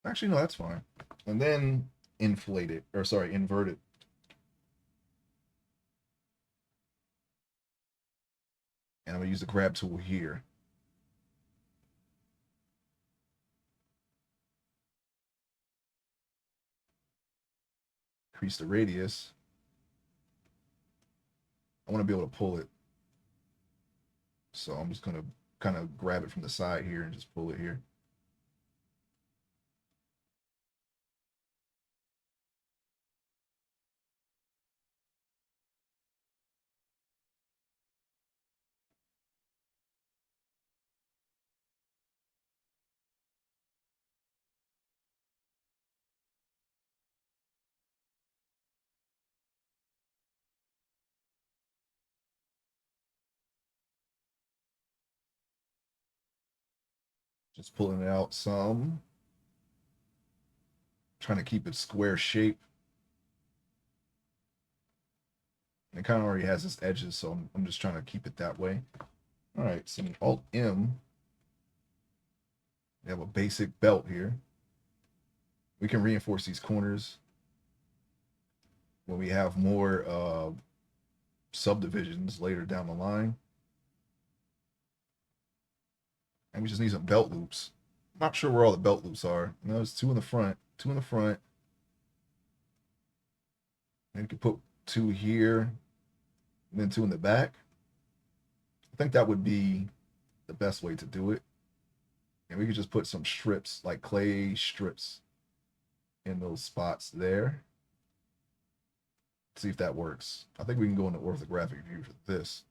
Actually, no, that's fine. And then inflate it, or sorry, invert it. And I'm gonna use the grab tool here. Increase the radius. I want to be able to pull it. So I'm just gonna kind of grab it from the side here and just pull it here. Just pulling it out some. Trying to keep it square shape. And it kind of already has its edges, so I'm just trying to keep it that way. All right, so Alt M. We have a basic belt here. We can reinforce these corners when we have more subdivisions later down the line. And we just need some belt loops. I'm not sure where all the belt loops are. There's two in the front, two in the front. And you could put two here, and then two in the back. I think that would be the best way to do it. And we could just put some strips, like clay strips, in those spots there. See if that works. I think we can go into orthographic view for this.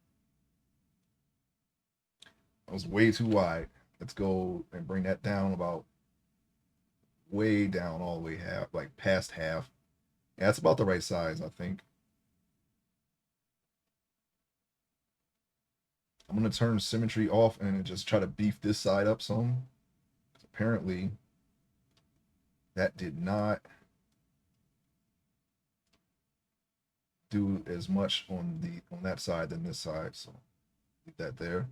That was way too wide. Let's go and bring that down about way down all the way half, like past half. Yeah, that's about the right size, I think. I'm gonna turn symmetry off and just try to beef this side up some. Apparently, that did not do as much on that side than this side, so leave that there.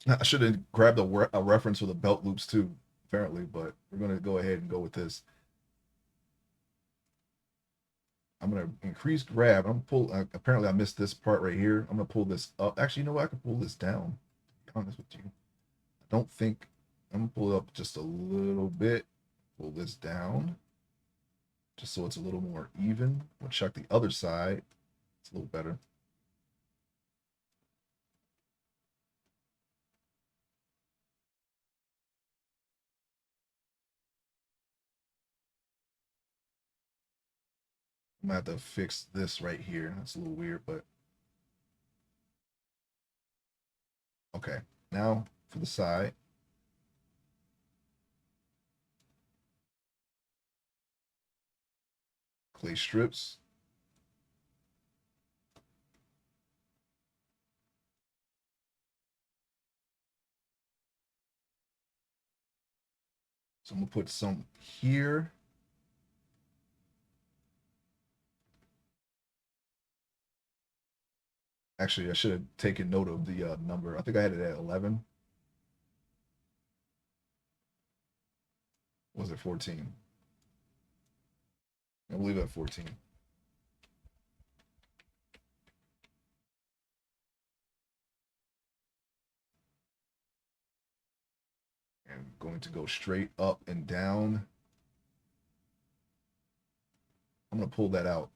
I should have grabbed a reference for the belt loops too, apparently, but we're gonna go ahead and go with this. I'm gonna increase grab. I'm gonna pull. Apparently, I missed this part right here. I'm gonna pull this up. Actually, you know what? I can pull this down. To be honest with you, I don't think I'm gonna pull it up just a little bit. Pull this down just so it's a little more even. We'll check the other side. It's a little better. I'm gonna have to fix this right here. That's a little weird, but okay. Now for the side. Clay strips. So I'm gonna put some here. Actually, I should have taken note of the number. I think I had it at 11. Was it 14? I believe at 14. And going to go straight up and down. I'm gonna pull that out.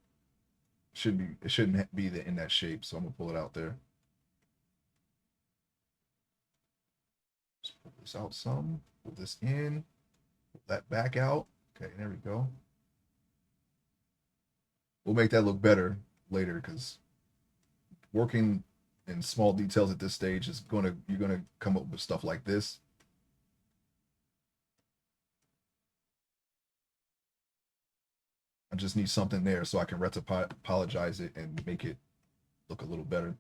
It shouldn't be in that shape, so I'm gonna pull it out there. Just pull this out some. Pull this in. Pull that back out. Okay, there we go. We'll make that look better later because working in small details at this stage is you're gonna come up with stuff like this. I just need something there so I can apologize it and make it look a little better.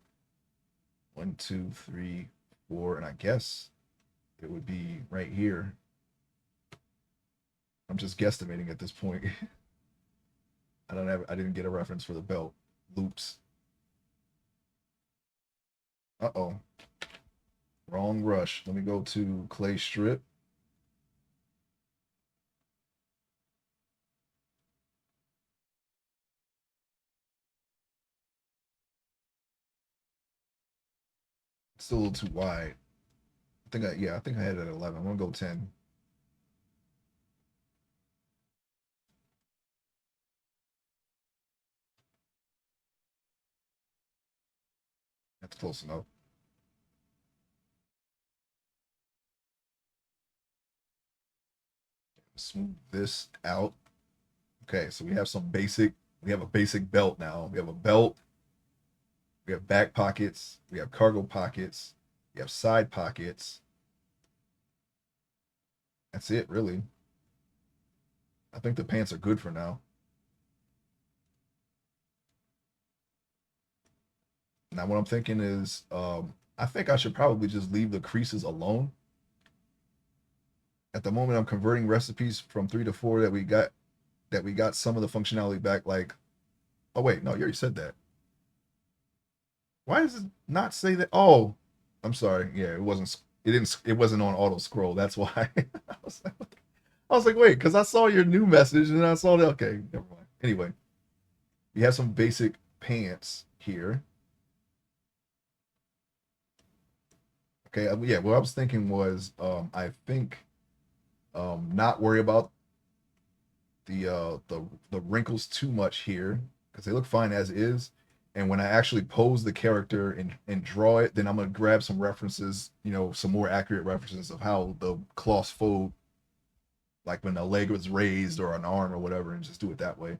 1, 2, 3, 4, and I guess it would be right here. I'm just guesstimating at this point. I didn't get a reference for the belt loops. Uh-oh. Wrong rush. Let me go to clay strip. It's still a little too wide. I think I had it at 11. I'm gonna go 10. That's close enough. Smooth this out. Okay, so we have a basic belt now. We have a belt, we have back pockets, we have cargo pockets, we have side pockets. That's it, really. I think the pants are good for now. Now, what I'm thinking is, I think I should probably just leave the creases alone. At the moment, I'm converting recipes from 3 to 4 that we got some of the functionality back. Like, oh wait, no, you already said that. Why does it not say that? Oh, I'm sorry. Yeah, it wasn't. It didn't. It wasn't on auto scroll. That's why. I was like, wait, because I saw your new message and I saw that. Okay, never mind. Anyway, we have some basic pants here. Okay, yeah. What I was thinking was, I think, not worry about the wrinkles too much here because they look fine as is. And when I actually pose the character and draw it, then I'm gonna grab some references, some more accurate references of how the cloths fold, like when a leg was raised or an arm or whatever, and just do it that way.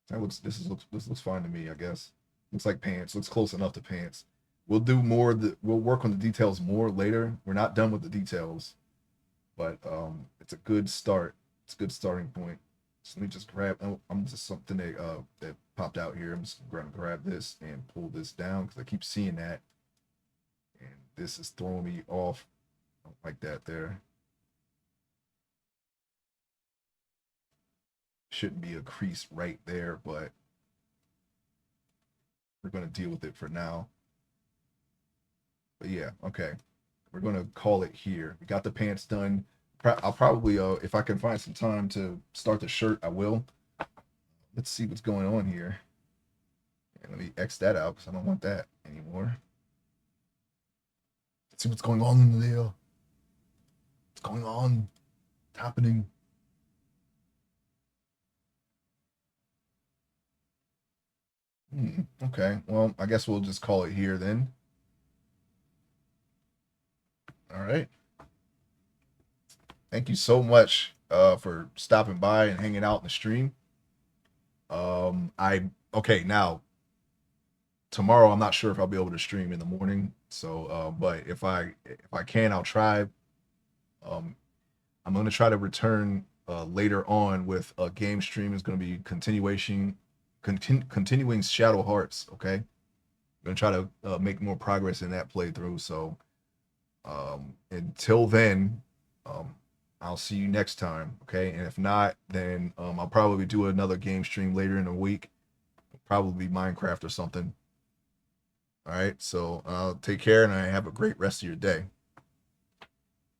This looks fine to me, I guess. Looks like pants. Looks close enough to pants. We'll work on the details more later. We're not done with the details, but it's a good start. It's a good starting point. So let me just grab. I'm just something that popped out here. I'm just gonna grab this and pull this down because I keep seeing that, and this is throwing me off. I don't like that there. Shouldn't be a crease right there, but we're gonna deal with it for now. But yeah, okay. We're gonna call it here. We got the pants done. I'll probably if I can find some time to start the shirt, I will. Let's see what's going on here. And let me X that out because I don't want that anymore. Let's see what's going on in there. What's going on? What's happening? Okay. Well, I guess we'll just call it here then. All right. Thank you so much for stopping by and hanging out in the stream. I okay now. Tomorrow, I'm not sure if I'll be able to stream in the morning. So, but if I can, I'll try. Um, I'm gonna try to return later on with a game stream. Is gonna be continuing Shadow Hearts. Okay, I'm gonna try to make more progress in that playthrough. So, until then, um, I'll see you next time. Okay, and if not, then I'll probably do another game stream later in the week. Probably Minecraft or something. All right, so take care and I have a great rest of your day.